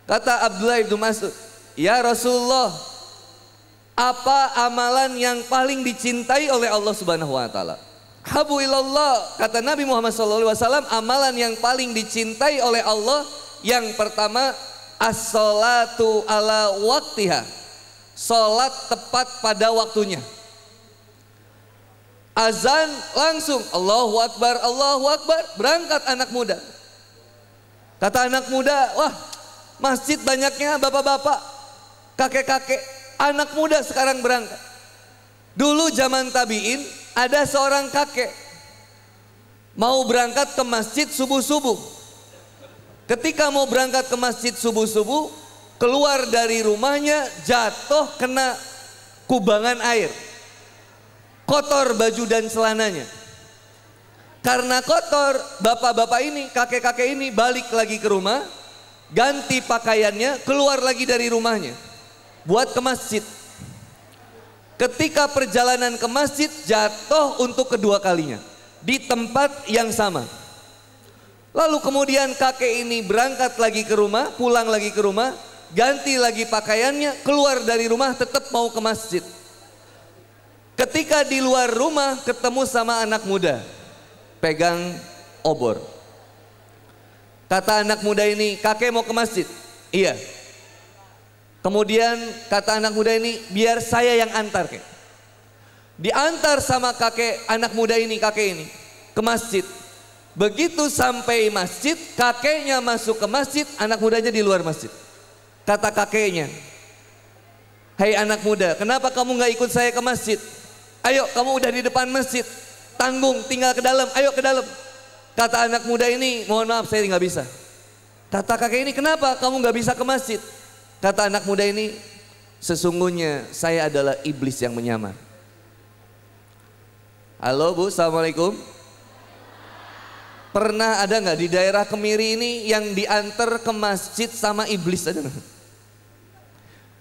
S9: Kata Abdullah ibnu Mas'ud, ya Rasulullah, apa amalan yang paling dicintai oleh Allah Subhanahu Wa Taala? Habu ilallah, kata Nabi Muhammad SAW, amalan yang paling dicintai oleh Allah yang pertama as-salatu ala waktiha, sholat tepat pada waktunya. Azan langsung Allahu Akbar, Allahu Akbar, berangkat anak muda. Kata anak muda, wah masjid banyaknya bapak-bapak, kakek-kakek, anak muda sekarang berangkat. Dulu zaman tabi'in ada seorang kakek mau berangkat ke masjid subuh-subuh. Ketika mau berangkat ke masjid subuh-subuh, keluar dari rumahnya jatuh kena kubangan air. Kotor baju dan celananya. Karena kotor, bapak-bapak ini, kakek-kakek ini balik lagi ke rumah, ganti pakaiannya, keluar lagi dari rumahnya, buat ke masjid. Ketika perjalanan ke masjid, jatuh untuk kedua kalinya, di tempat yang sama. Lalu kemudian kakek ini berangkat lagi ke rumah, pulang lagi ke rumah, ganti lagi pakaiannya, keluar dari rumah, tetap mau ke masjid. Ketika di luar rumah ketemu sama anak muda, pegang obor. Kata anak muda ini, kakek mau ke masjid? Iya. Kemudian kata anak muda ini, biar saya yang antar kek. Diantar sama kakek, anak muda ini, kakek ini ke masjid. Begitu sampai masjid, kakeknya masuk ke masjid, anak mudanya di luar masjid. Kata kakeknya, hai anak muda, kenapa kamu gak ikut saya ke masjid? Ayo, kamu udah di depan masjid, tanggung, tinggal ke dalam, ayo ke dalam. Kata anak muda ini, mohon maaf saya nggak bisa. Kata kakek ini, kenapa kamu nggak bisa ke masjid? Kata anak muda ini, sesungguhnya saya adalah iblis yang menyamar. Halo Bu, assalamualaikum. Pernah ada nggak di daerah Kemiri ini yang diantar ke masjid sama iblis? Ada nggak?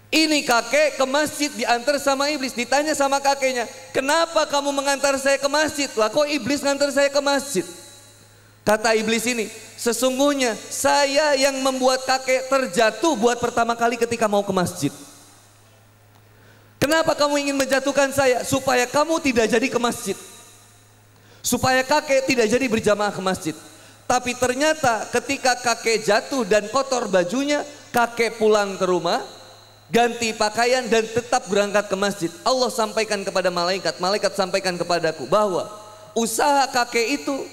S9: Ini kakek ke masjid diantar sama iblis. Ditanya sama kakeknya, kenapa kamu mengantar saya ke masjid? Lah kok iblis ngantar saya ke masjid? Kata iblis ini, sesungguhnya saya yang membuat kakek terjatuh buat pertama kali ketika mau ke masjid. Kenapa kamu ingin menjatuhkan saya? Supaya kamu tidak jadi ke masjid, supaya kakek tidak jadi berjamaah ke masjid. Tapi ternyata ketika kakek jatuh dan kotor bajunya, kakek pulang ke rumah, ganti pakaian dan tetap berangkat ke masjid. Allah sampaikan kepada malaikat, malaikat sampaikan kepadaku bahwa usaha kakek itu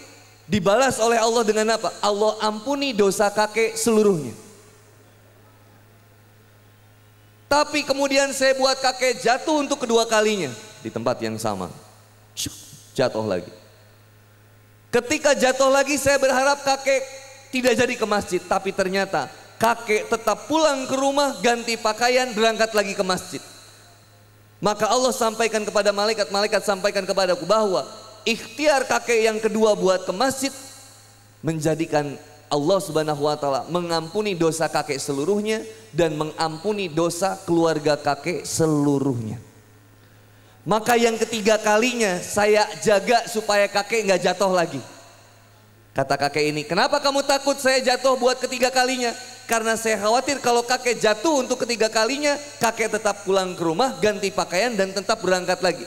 S9: dibalas oleh Allah dengan apa? Allah ampuni dosa kakek seluruhnya. Tapi kemudian saya buat kakek jatuh untuk kedua kalinya di tempat yang sama. Jatuh lagi. Ketika jatuh lagi saya berharap kakek tidak jadi ke masjid, tapi ternyata kakek tetap pulang ke rumah, ganti pakaian, berangkat lagi ke masjid. Maka Allah sampaikan kepada malaikat, malaikat sampaikan kepadaku bahwa ikhtiar kakek yang kedua buat ke masjid menjadikan Allah Subhanahu wa taala mengampuni dosa kakek seluruhnya dan mengampuni dosa keluarga kakek seluruhnya. Maka yang ketiga kalinya saya jaga supaya kakek nggak jatuh lagi. Kata kakek ini, kenapa kamu takut saya jatuh buat ketiga kalinya? Karena saya khawatir kalau kakek jatuh untuk ketiga kalinya, kakek tetap pulang ke rumah, ganti pakaian dan tetap berangkat lagi.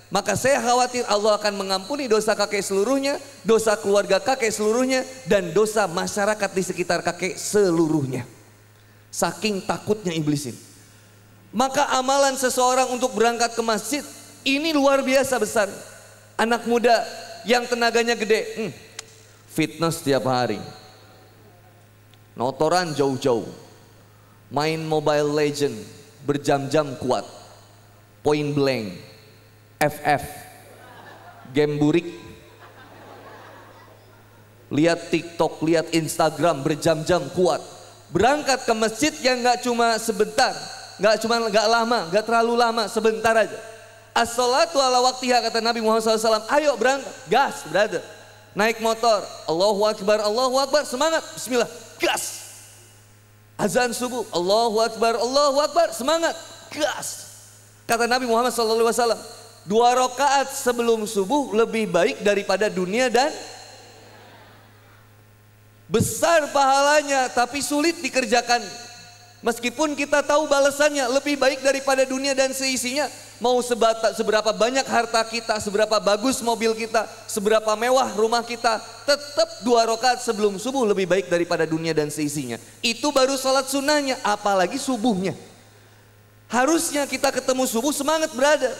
S9: Maka saya khawatir Allah akan mengampuni dosa kakek seluruhnya, dosa keluarga kakek seluruhnya, dan dosa masyarakat di sekitar kakek seluruhnya. Saking takutnya iblis ini. Maka amalan seseorang untuk berangkat ke masjid ini luar biasa besar. Anak muda yang tenaganya gede, fitness setiap hari, notoran jauh-jauh, main Mobile Legend berjam-jam kuat, Point Blank, FF, game burik, lihat TikTok, lihat Instagram berjam-jam kuat. Berangkat ke masjid yang nggak cuma sebentar, nggak lama, nggak terlalu lama, sebentar aja. As-salatu ala waktiha, kata Nabi Muhammad SAW. Ayo berangkat, gas brother. Naik motor, Allahu Akbar, semangat, bismillah, gas. Azan subuh, Allahu Akbar, semangat, gas. Kata Nabi Muhammad SAW, 2 rakaat sebelum subuh lebih baik daripada dunia dan besar pahalanya, tapi sulit dikerjakan. Meskipun kita tahu balasannya lebih baik daripada dunia dan seisinya. Mau seberapa banyak harta kita, seberapa bagus mobil kita, seberapa mewah rumah kita, tetap 2 rakaat sebelum subuh lebih baik daripada dunia dan seisinya. Itu baru sholat sunnahnya, apalagi subuhnya. Harusnya kita ketemu subuh semangat brother.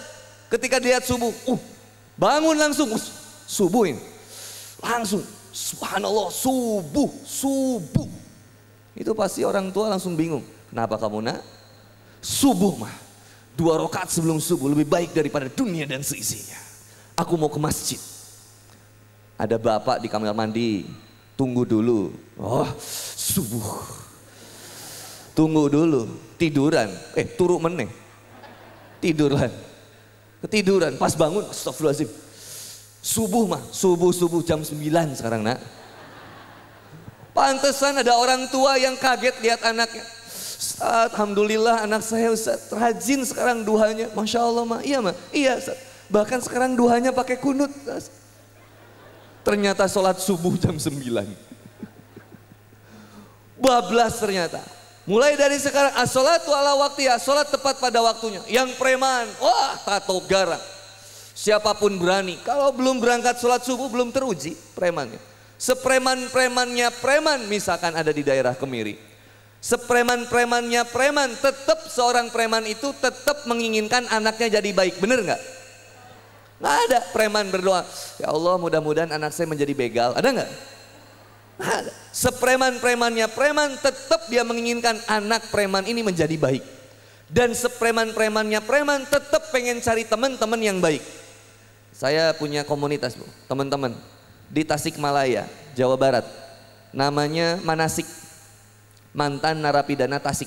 S9: Ketika lihat subuh, bangun langsung, subuh ini. Langsung, subhanallah, subuh. Itu pasti orang tua langsung bingung. Kenapa kamu nak? Subuh mah, 2 rakaat sebelum subuh lebih baik daripada dunia dan seisinya. Aku mau ke masjid. Ada bapak di kamar mandi, tunggu dulu. Subuh. Tunggu dulu, tiduran. Turu meneh. Ketiduran, pas bangun, astagfirullahaladzim. Subuh mah, subuh jam 9 sekarang nak. Pantesan ada orang tua yang kaget lihat anaknya. Ustaz, alhamdulillah anak saya Ustaz, rajin sekarang duhanya. Masya Allah mah, iya mah, iya Ustaz. Bahkan sekarang duhanya pakai kunut. Ustaz. Ternyata sholat subuh jam 9. Bablas ternyata. Mulai dari sekarang, as-sholatu ala waktiha, sholat tepat pada waktunya. Yang preman, tato garang. Siapapun berani, kalau belum berangkat sholat subuh belum teruji premannya. Sepreman-premannya preman misalkan ada di daerah Kemiri. Sepreman-premannya preman, tetap seorang preman itu tetap menginginkan anaknya jadi baik, bener nggak? Nggak ada preman berdoa, ya Allah mudah-mudahan anak saya menjadi begal, ada nggak? Ada. Sepreman-premannya preman tetap dia menginginkan anak preman ini menjadi baik. Dan sepreman-premannya preman tetap pengen cari teman-teman yang baik. Saya punya komunitas, Bu, teman-teman di Tasikmalaya, Jawa Barat. Namanya Manasik. Mantan narapidana Tasik.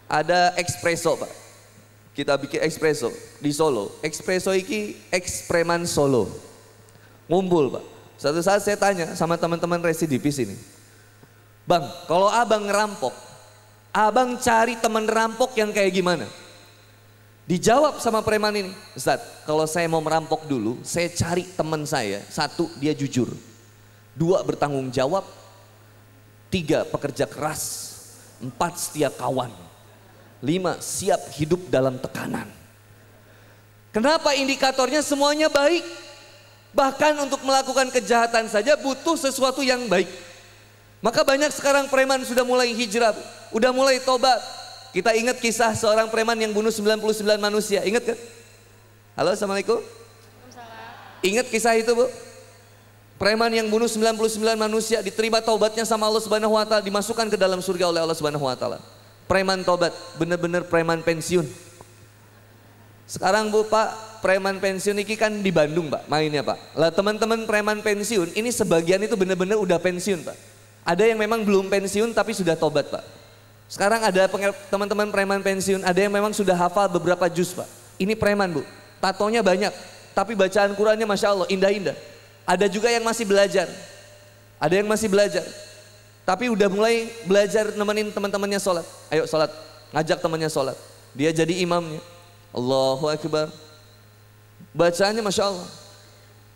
S9: Ada espresso, Pak. Kita bikin espresso di Solo. Espresso iki ekspreman Solo. Ngumpul, Pak. Satu saat saya tanya sama teman-teman residivis ini. Bang, kalau abang ngerampok, abang cari teman rampok yang kayak gimana? Dijawab sama preman ini, Ustaz, kalau saya mau merampok dulu, saya cari teman saya. 1, dia jujur. 2, bertanggung jawab. 3, pekerja keras. 4, setia kawan. 5, siap hidup dalam tekanan. Kenapa indikatornya semuanya baik? Bahkan untuk melakukan kejahatan saja butuh sesuatu yang baik. Maka banyak sekarang preman sudah mulai hijrah, udah mulai tobat. Kita ingat kisah seorang preman yang bunuh 99 manusia, ingat kan? Halo, Assalamualaikum. Ingat kisah itu, Bu? Preman yang bunuh 99 manusia diterima taubatnya sama Allah Subhanahu wa taala, dimasukkan ke dalam surga oleh Allah Subhanahu wa taala. Preman tobat, bener-bener preman pensiun. Sekarang Bu, Pak, preman pensiun ini kan di Bandung, Pak, mainnya, Pak. Lah teman-teman preman pensiun ini sebagian itu benar-benar udah pensiun, Pak. Ada yang memang belum pensiun tapi sudah tobat, Pak. Sekarang ada teman-teman preman pensiun, ada yang memang sudah hafal beberapa juz, Pak. Ini preman, Bu. Tatonya banyak, tapi bacaan Qurannya Masya Allah indah-indah. Ada juga yang masih belajar. Ada yang masih belajar. Tapi udah mulai belajar nemenin teman-temannya sholat. Ayo sholat, ngajak temannya sholat. Dia jadi imamnya. Allahu Akbar. Bacaannya Masya Allah.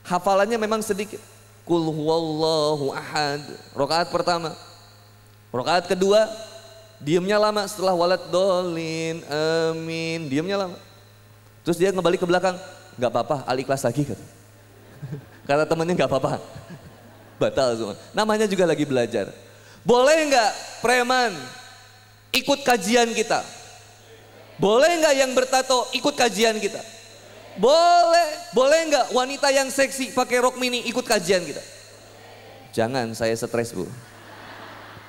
S9: Hafalannya memang sedikit. Qul huwallahu ahad. Rakaat pertama. Rakaat kedua, diamnya lama setelah walad dolin, amin. Diamnya lama. Terus dia kembali ke belakang. Gak apa-apa, al-ikhlas lagi kata. Kata temannya gak apa-apa. Batal semua. Namanya juga lagi belajar. Boleh nggak preman ikut kajian kita? Boleh nggak yang bertato ikut kajian kita? Boleh. Boleh nggak wanita yang seksi pakai rok mini ikut kajian kita? Jangan, saya stres, Bu.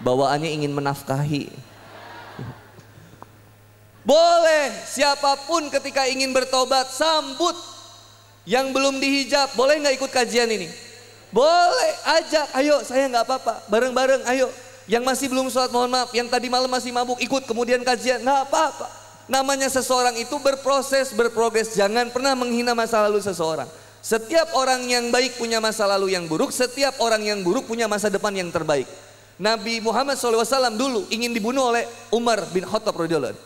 S9: Bawaannya ingin menafkahi. Boleh, siapapun ketika ingin bertobat sambut. Yang belum dihijab, boleh nggak ikut kajian ini? Boleh, ajak, ayo saya nggak apa-apa, bareng-bareng, ayo. Yang masih belum sholat mohon maaf, yang tadi malam masih mabuk ikut kemudian kajian, nggak apa-apa. Namanya seseorang itu berproses, berprogres, jangan pernah menghina masa lalu seseorang. Setiap orang yang baik punya masa lalu yang buruk, setiap orang yang buruk punya masa depan yang terbaik. Nabi Muhammad SAW dulu ingin dibunuh oleh Umar bin Khattab radhiyallahu anhu.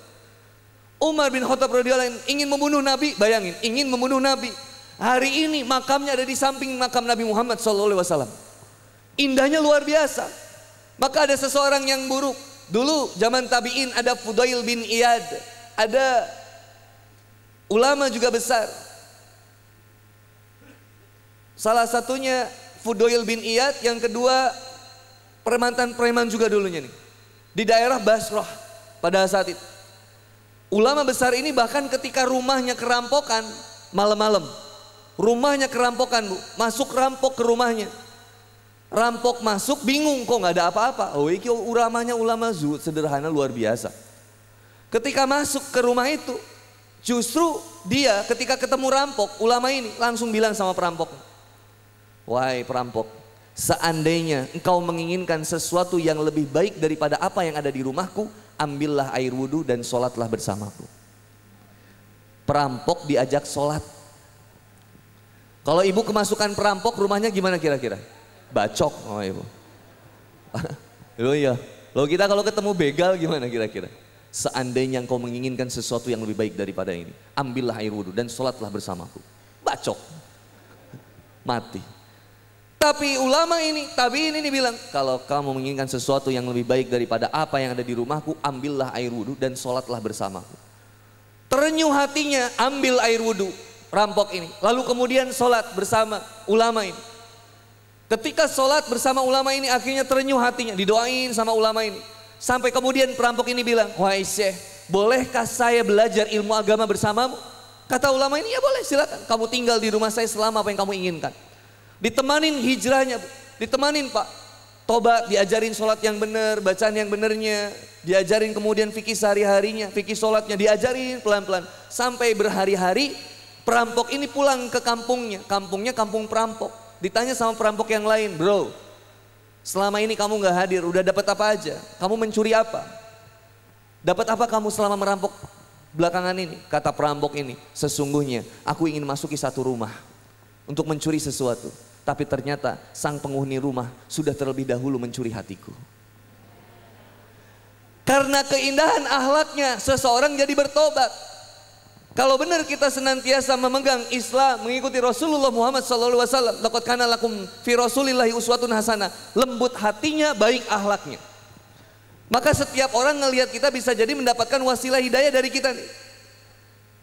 S9: Umar bin Khattab radhiyallahu anhu ingin membunuh Nabi, bayangin, ingin membunuh Nabi. Hari ini makamnya ada di samping makam Nabi Muhammad SAW. Indahnya luar biasa. Maka ada seseorang yang buruk. Dulu zaman tabi'in ada Fudail bin Iyad. Ada ulama juga besar. Salah satunya Fudail bin Iyad, yang kedua mantan preman juga dulunya nih. Di daerah Basrah pada saat itu. Ulama besar ini bahkan ketika rumahnya kerampokan malam-malam. Rumahnya kerampokan, Bu. Masuk rampok ke rumahnya. Rampok masuk bingung kok nggak ada apa-apa. Oh iki ulamanya ulama zuhud sederhana luar biasa. Ketika masuk ke rumah itu, justru dia ketika ketemu rampok, ulama ini langsung bilang sama perampok, wahai perampok, seandainya engkau menginginkan sesuatu yang lebih baik daripada apa yang ada di rumahku, ambillah air wudhu dan sholatlah bersamaku. Perampok diajak sholat. Kalau ibu kemasukan perampok, rumahnya gimana kira-kira? Bacok sama ibu. Loh iya, loh kita kalau ketemu begal gimana kira-kira? Seandainya engkau menginginkan sesuatu yang lebih baik daripada ini, ambillah air wudhu dan sholatlah bersamaku. Bacok. Mati. Tapi ulama ini, tabi'in ini bilang, kalau kamu menginginkan sesuatu yang lebih baik daripada apa yang ada di rumahku, ambillah air wudhu dan sholatlah bersamaku. Terenyuh hatinya, ambil air wudhu rampok ini. Lalu kemudian sholat bersama ulama ini. Ketika sholat bersama ulama ini akhirnya terenyuh hatinya, didoain sama ulama ini. Sampai kemudian perampok ini bilang, wahai Syekh, bolehkah saya belajar ilmu agama bersamamu? Kata ulama ini, ya boleh silakan. Kamu tinggal di rumah saya selama apa yang kamu inginkan. Ditemanin hijrahnya, ditemanin Pak. Tobat, diajarin sholat yang benar, bacaan yang benernya. Diajarin kemudian fikih sehari-harinya, fikih sholatnya diajarin pelan-pelan. Sampai berhari-hari perampok ini pulang ke kampungnya. Kampungnya kampung perampok. Ditanya sama perampok yang lain, bro, selama ini kamu gak hadir, udah dapat apa aja? Kamu mencuri apa? Dapat apa kamu selama merampok belakangan ini? Kata perampok ini, sesungguhnya aku ingin masuki satu rumah untuk mencuri sesuatu. Tapi ternyata sang penghuni rumah sudah terlebih dahulu mencuri hatiku. Karena keindahan akhlaknya seseorang jadi bertobat. Kalau benar kita senantiasa memegang Islam, mengikuti Rasulullah Muhammad SAW, laqad kana lakum fi Rasulillahi uswatun hasanah, lembut hatinya, baik akhlaknya. Maka setiap orang ngelihat kita bisa jadi mendapatkan wasilah hidayah dari kita nih.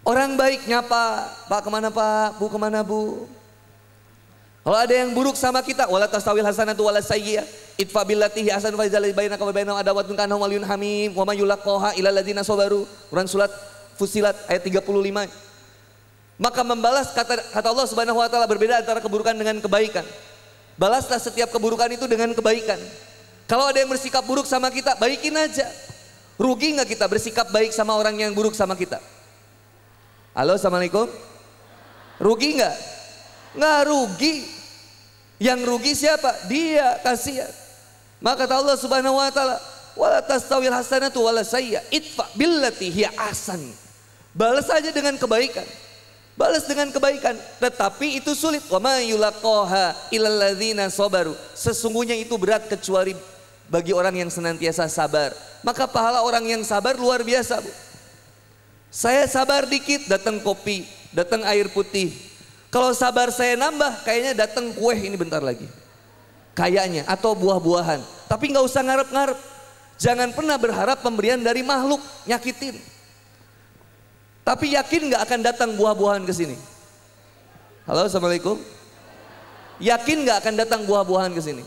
S9: Orang baik nyapa, Pak kemana Pak, Bu kemana Bu. Kalau ada yang buruk sama kita, wala tastawil hasanatu wala sayyi'ah, idfa billati hi ahsan fa idzal bainaka wa bainahum adawatun ka'annahum waliyyun hamim wa may yulaqaha illa alladziina sabaru. Quran surat Fusilat ayat 35. Maka membalas kata Allah Subhanahu wa taala berbeda antara keburukan dengan kebaikan. Balaslah setiap keburukan itu dengan kebaikan. Kalau ada yang bersikap buruk sama kita, baikin aja. Rugi nggak kita bersikap baik sama orang yang buruk sama kita? Halo, assalamualaikum. Rugi nggak? Nggak rugi. Yang rugi siapa? Dia, kasihan. Maka kata Allah Subhanahu wa taala, wala tastawil hasanatu wala sayyi'ah, idfa billati hiya ahsan. Balas saja dengan kebaikan. Balas dengan kebaikan, tetapi itu sulit. Wa may yulaqaha illal ladzina sabaru. Sesungguhnya itu berat kecuali bagi orang yang senantiasa sabar. Maka pahala orang yang sabar luar biasa, Bu. Saya sabar dikit, datang kopi, datang air putih. Kalau sabar saya nambah, kayaknya datang kue ini bentar lagi. Kayaknya, atau buah-buahan. Tapi nggak usah ngarep-ngarep. Jangan pernah berharap pemberian dari makhluk, nyakitin. Tapi yakin nggak akan datang buah-buahan ke sini? Halo, assalamualaikum. Yakin nggak akan datang buah-buahan ke sini?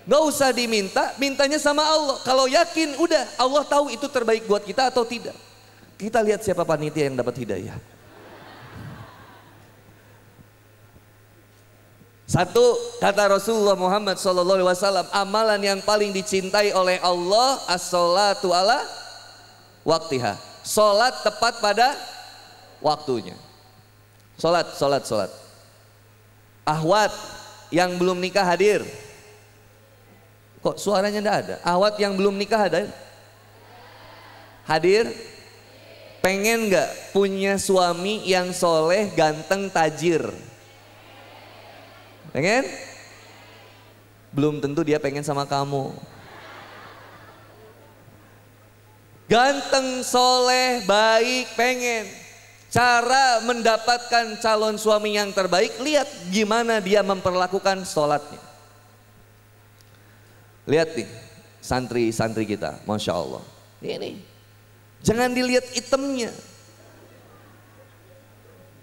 S9: Nggak usah diminta, mintanya sama Allah. Kalau yakin, udah Allah tahu itu terbaik buat kita atau tidak. Kita lihat siapa panitia yang dapat hidayah. Satu, kata Rasulullah Muhammad SAW, amalan yang paling dicintai oleh Allah, as-sholatu ala waktiha. Sholat tepat pada waktunya. Sholat. Ahwat yang belum nikah hadir. Kok suaranya enggak ada? Ahwat yang belum nikah ada? Hadir? Pengen nggak punya suami yang soleh, ganteng, tajir? Pengen? Belum tentu dia pengen sama kamu. Ganteng, soleh, baik, pengen. Cara mendapatkan calon suami yang terbaik, lihat gimana dia memperlakukan sholatnya. Lihat nih, santri-santri kita, Masya Allah. Ini, jangan dilihat itemnya.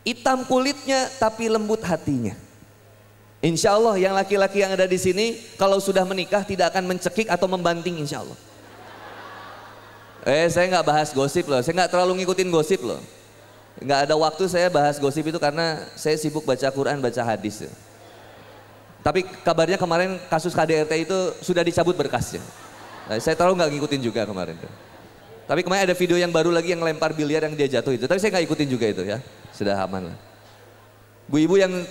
S9: Hitam kulitnya tapi lembut hatinya. Insya Allah yang laki-laki yang ada di sini, kalau sudah menikah tidak akan mencekik atau membanting insya Allah. Saya nggak bahas gosip loh, saya nggak terlalu ngikutin gosip loh. Nggak ada waktu saya bahas gosip itu karena saya sibuk baca Quran, baca hadis. Ya. Tapi kabarnya kemarin kasus KDRT itu sudah dicabut berkasnya. Nah, saya terlalu nggak ngikutin juga kemarin. Tapi kemarin ada video yang baru lagi yang lempar biliar yang dia jatuh itu. Tapi saya nggak ikutin juga itu ya, sudah aman lah. Bu-ibu yang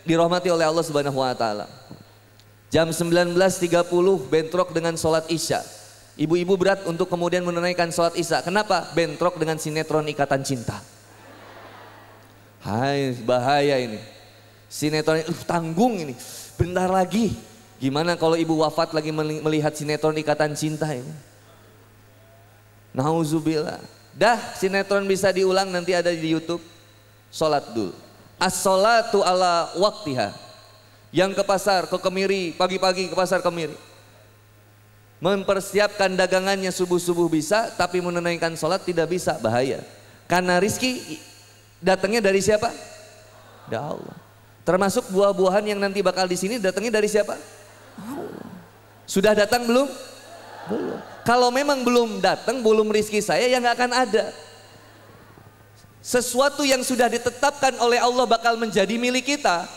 S9: dirahmati oleh Allah Subhanahu Wa Taala. Jam 19.30 bentrok dengan sholat Isya. Ibu-ibu berat untuk kemudian menunaikan sholat Isya. Kenapa? Bentrok dengan sinetron Ikatan Cinta. Hai, bahaya ini. Sinetron tanggung ini. Bentar lagi. Gimana kalau ibu wafat lagi melihat sinetron Ikatan Cinta ini? Nauzubillah. Dah sinetron bisa diulang nanti ada di YouTube. Sholat dulu. As-sholatu ala waktiha. Yang ke pasar, ke Kemiri, pagi-pagi ke pasar Kemiri. Mempersiapkan dagangannya subuh-subuh bisa, tapi menunaikan sholat tidak bisa, bahaya. Karena rizki datangnya dari siapa? Dari Allah. Termasuk buah-buahan yang nanti bakal di sini datangnya dari siapa? Allah. Sudah datang belum? Belum. Kalau memang belum datang, belum rizki saya, ya nggak akan ada. Sesuatu yang sudah ditetapkan oleh Allah bakal menjadi milik kita,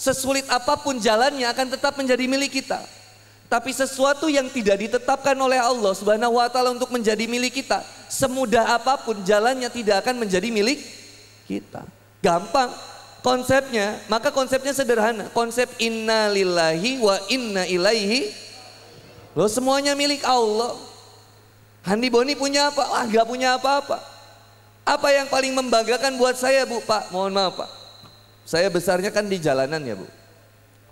S9: sesulit apapun jalannya akan tetap menjadi milik kita. Tapi sesuatu yang tidak ditetapkan oleh Allah Subhanahu Wa Taala untuk menjadi milik kita, semudah apapun jalannya tidak akan menjadi milik kita. Gampang konsepnya, maka konsepnya sederhana. Konsep inna lillahi wa inna ilaihi. Loh, semuanya milik Allah. Handi Boni punya apa? Wah, gak punya apa-apa. Apa yang paling membanggakan buat saya, Bu? Pak, mohon maaf Pak. Saya besarnya kan di jalanan ya, Bu.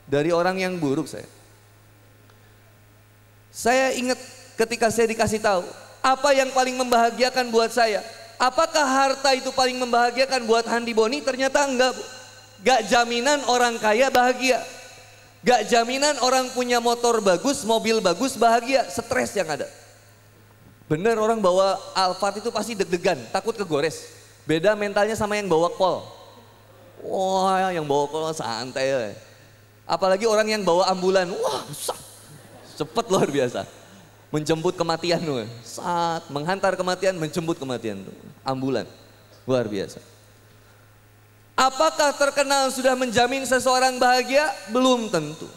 S9: Dari orang yang buruk saya. Saya ingat ketika saya dikasih tahu, apa yang paling membahagiakan buat saya? Apakah harta itu paling membahagiakan buat Handi Boni? Ternyata enggak, Bu. Gak jaminan orang kaya bahagia. Gak jaminan orang punya motor bagus, mobil bagus bahagia. Stres yang ada. Bener, orang bawa Alphard itu pasti deg-degan, takut kegores. Beda mentalnya sama yang bawa Kol. Wah, yang bawa Kol santai. Apalagi orang yang bawa ambulan. Wah, cepet luar biasa. Menjemput kematian tuh. Saat menghantar kematian, menjemput kematian tuh. Ambulan. Luar biasa. Apakah terkenal sudah menjamin seseorang bahagia? Belum tentu.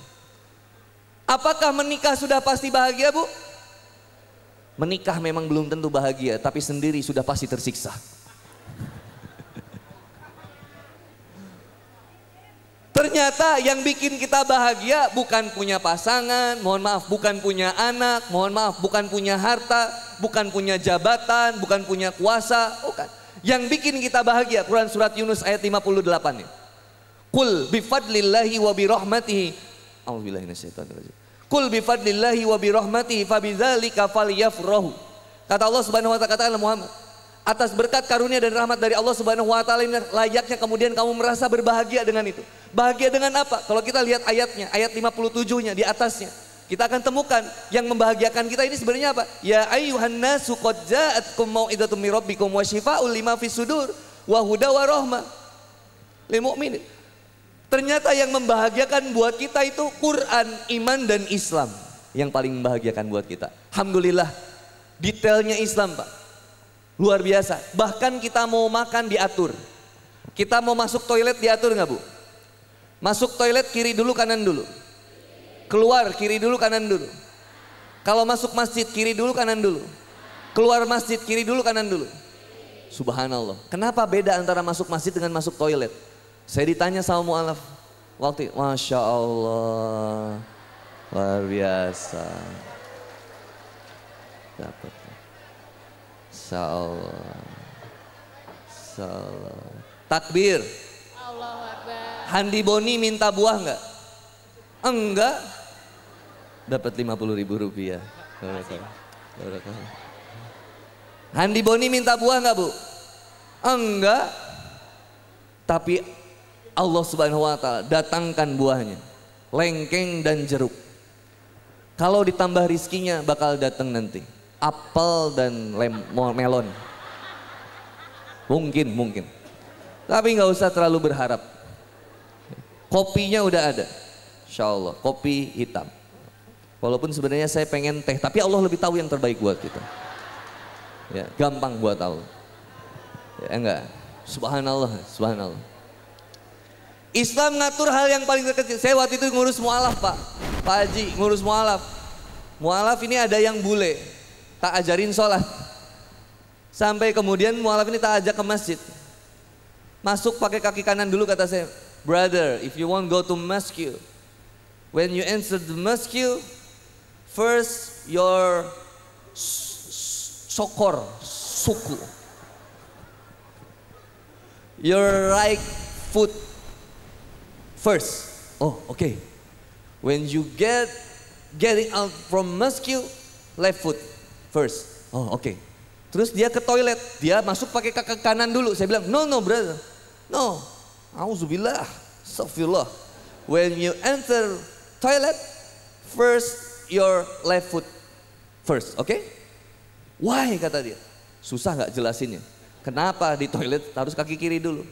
S9: Apakah menikah sudah pasti bahagia, Bu? Menikah memang belum tentu bahagia, tapi sendiri sudah pasti tersiksa. Ternyata yang bikin kita bahagia bukan punya pasangan, mohon maaf, bukan punya anak, mohon maaf, bukan punya harta, bukan punya jabatan, bukan punya kuasa, bukan. Yang bikin kita bahagia, Quran surat Yunus ayat 58 nih. Qul bifadlillahi wa birahmatihi. A'udzubillahi minasyaitonirrajim. Qul bifadlillahi wa birahmatihi fabidzalika falyafrahu. Kata Allah Subhanahu wa taala, katakanlah Muhammad, atas berkat karunia dan rahmat dari Allah Subhanahu wa taala ini layaknya kemudian kamu merasa berbahagia dengan itu. Bahagia dengan apa? Kalau kita lihat ayatnya, ayat 57-nya di atasnya, kita akan temukan yang membahagiakan kita ini sebenarnya apa? Ya ayyuhan nasu qad ja'atkum mau'izatum mir rabbikum wa syifaa'un lima fis sudur wa huda wa rahmah lil mu'minin. Ternyata yang membahagiakan buat kita itu Quran, iman dan Islam yang paling membahagiakan buat kita. Alhamdulillah, detailnya Islam, Pak. Luar biasa. Bahkan kita mau makan diatur. Kita mau masuk toilet diatur nggak, Bu? Masuk toilet kiri dulu kanan dulu. Keluar kiri dulu kanan dulu. Kalau masuk masjid kiri dulu kanan dulu. Keluar masjid kiri dulu kanan dulu. Subhanallah. Kenapa beda antara masuk masjid dengan masuk toilet? Saya ditanya sama mu'alaf waktu, Masya Allah, luar biasa. Dapat. Insya Allah. Insya Allah. Takbir.
S10: Allahu Akbar.
S9: Handi Boni minta buah enggak? Enggak. Dapat 50.000 rupiah. Handi Boni minta buah enggak, Bu? Enggak. Tapi Allah Subhanahu wa taala datangkan buahnya, lengkeng dan jeruk. Kalau ditambah rizkinya bakal datang nanti apel dan melon. Mungkin. Tapi nggak usah terlalu berharap. Kopinya udah ada, insya Allah, kopi hitam. Walaupun sebenarnya saya pengen teh, tapi Allah lebih tahu yang terbaik buat kita. Ya, gampang buat Allah. Ya enggak? Subhanallah, subhanallah. Islam ngatur hal yang paling terkecil. Saya waktu itu ngurus mualaf, Pak Haji, ngurus mualaf. Mualaf ini ada yang bule, tak ajarin sholat. Sampai kemudian mualaf ini tak ajak ke masjid. Masuk pakai kaki kanan dulu kata saya. Brother, if you want go to masjid, when you enter the masjid, first your sokor, suku. Your right foot first. Oh, okay. When you getting out from masjid, left foot first. Oh, okay. Terus dia ke toilet, dia masuk pakai kaki kanan dulu. Saya bilang, no brother, no. Auzubillah, astagfirullah. When you enter toilet, first your left foot first, okay? Why kata dia? Susah nggak jelasinnya. Kenapa di toilet harus kaki kiri dulu?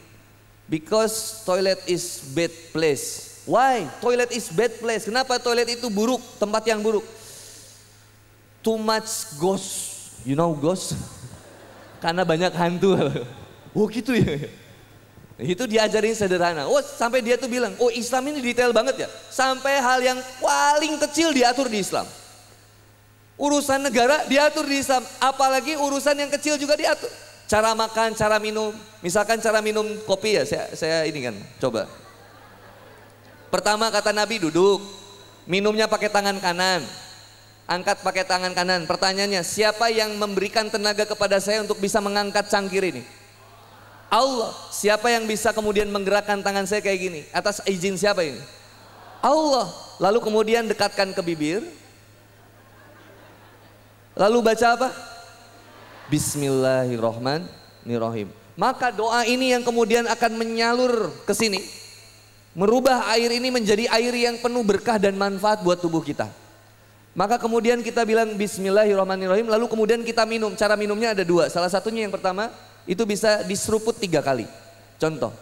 S9: Because toilet is bad place. Why? Toilet is bad place. Kenapa toilet itu buruk, tempat yang buruk? Too much ghost. You know ghost? Karena banyak hantu. Oh gitu ya. Itu diajarin sederhana. Oh sampai dia tuh bilang, oh Islam ini detail banget ya. Sampai hal yang paling kecil diatur di Islam. Urusan negara diatur di Islam. Apalagi urusan yang kecil juga diatur. Cara makan, cara minum. Misalkan cara minum kopi ya, saya ini kan, coba. Pertama kata Nabi duduk, minumnya pakai tangan kanan. Angkat pakai tangan kanan. Pertanyaannya, siapa yang memberikan tenaga kepada saya untuk bisa mengangkat cangkir ini? Allah. Siapa yang bisa kemudian menggerakkan tangan saya kayak gini? Atas izin siapa ini? Allah. Lalu kemudian dekatkan ke bibir. Lalu baca apa? Bismillahirrahmanirrahim. Maka doa ini yang kemudian akan menyalur ke sini. Merubah air ini menjadi air yang penuh berkah dan manfaat buat tubuh kita. Maka kemudian kita bilang Bismillahirrahmanirrahim. Lalu kemudian kita minum. Cara minumnya ada dua. Salah satunya yang pertama itu bisa diseruput 3 kali. Contoh.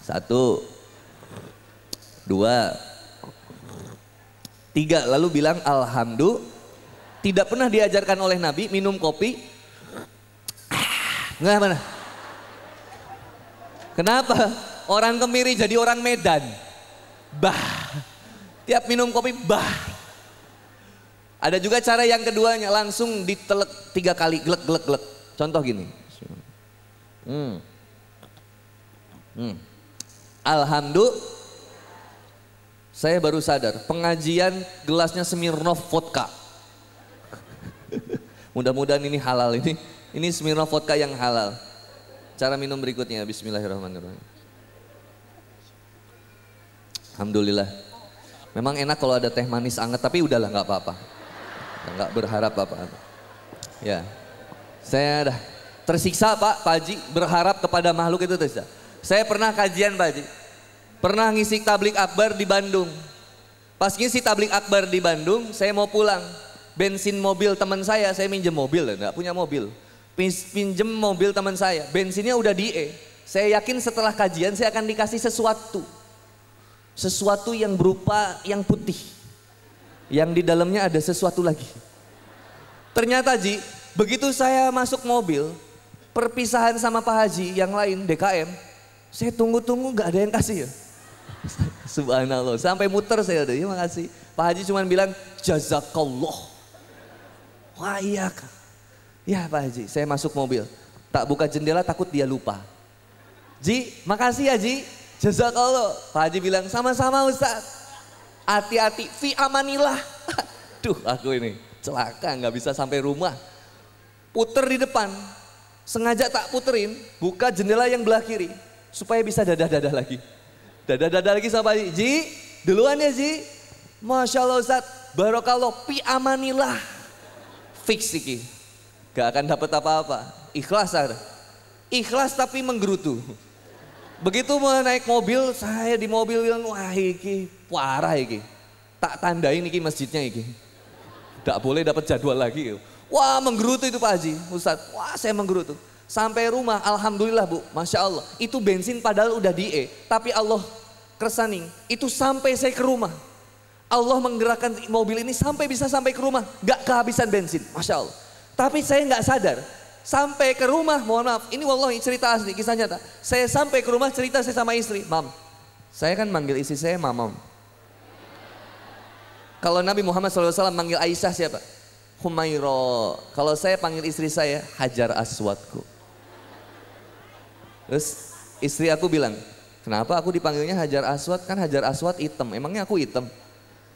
S9: 1, 2, 3. Lalu bilang Alhamdulillah. Tidak pernah diajarkan oleh Nabi minum kopi. Nggak mana? Kenapa? Orang Kemiri jadi orang Medan. Bah. Tiap minum kopi bah. Ada juga cara yang keduanya langsung ditelek 3 kali glek glek glek. Contoh gini. Alhamdulillah. Saya baru sadar pengajian gelasnya Smirnoff vodka. Mudah-mudahan ini halal ini. Ini Smirnoff vodka yang halal. Cara minum berikutnya, Bismillahirrahmanirrahim. Alhamdulillah. Memang enak kalau ada teh manis anget, tapi udahlah nggak apa-apa. Nggak berharap apa-apa. Ya, saya dah tersiksa Pak Haji berharap kepada makhluk itu tersiksa. Saya pernah kajian Pak Haji. Pernah ngisi tablik akbar di Bandung. Pas ngisi tablik akbar di Bandung, saya mau pulang. Bensin mobil teman saya minjem mobil, nggak punya mobil. Pinjem mobil teman saya, bensinnya udah di-E. Saya yakin setelah kajian saya akan dikasih sesuatu. Sesuatu yang berupa yang putih. Yang di dalamnya ada sesuatu lagi. Ternyata Ji, begitu saya masuk mobil, perpisahan sama Pak Haji yang lain, DKM, saya tunggu-tunggu nggak ada yang kasih ya. Subhanallah, sampai muter saya udah, terima kasih. Pak Haji cuma bilang, jazakallah. Wah iya Kak. Ya Pak Haji, saya masuk mobil. Tak buka jendela takut dia lupa. Ji, makasih ya Ji. Jazakallah. Pak Haji bilang, sama-sama Ustaz. Hati-hati, fi amanillah. Duh aku ini celaka nggak bisa sampai rumah. Puter di depan. Sengaja tak puterin, buka jendela yang belah kiri. Supaya bisa dadah-dadah lagi. Dadah-dadah lagi sama Pak Haji. Ji, duluan ya Ji. Masya Allah Ustaz, barokallah, fi amanillah. Fix iki, gak akan dapat apa-apa. Ikhlas ada. Ikhlas tapi menggerutu. Begitu mau naik mobil, saya di mobil bilang, wah iki parah iki. Tak tandain iki masjidnya iki. Gak boleh dapat jadwal lagi. Wah menggerutu itu Pak Haji, Ustadz. Wah saya menggerutu. Sampai rumah, alhamdulillah Bu, Masya Allah. Itu bensin padahal udah di-E. Tapi Allah kersaning, itu sampai saya ke rumah. Allah menggerakkan mobil ini sampai bisa sampai ke rumah, gak kehabisan bensin, Masya Allah. Tapi saya nggak sadar. Sampai ke rumah, mohon maaf, ini wallahi cerita asli, kisah nyata. Saya sampai ke rumah cerita saya sama istri, Mam, saya kan manggil istri saya Mamam. Kalau Nabi Muhammad SAW manggil Aisyah siapa? Humairo. Kalau saya panggil istri saya Hajar Aswadku. Terus istri aku bilang, kenapa aku dipanggilnya Hajar Aswad? Kan Hajar Aswad hitam, emangnya aku hitam?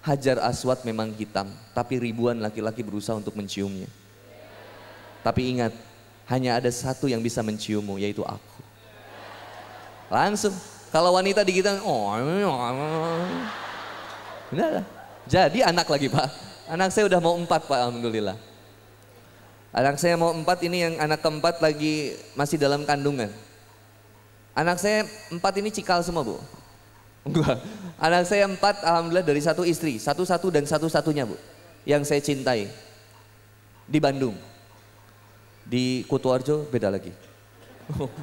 S9: Hajar Aswad memang hitam, tapi ribuan laki-laki berusaha untuk menciumnya. Tapi ingat, hanya ada satu yang bisa menciummu, yaitu aku. Langsung, kalau wanita digigitan, benar lah. Jadi anak lagi Pak, anak saya udah mau 4 Pak, alhamdulillah. Anak saya mau 4, ini yang anak keempat lagi masih dalam kandungan. Anak saya 4 ini cikal semua Bu. Enggak, anak saya 4 alhamdulillah dari satu istri, satu-satu dan satu-satunya Bu. Yang saya cintai, di Bandung. Di Kutoarjo beda lagi.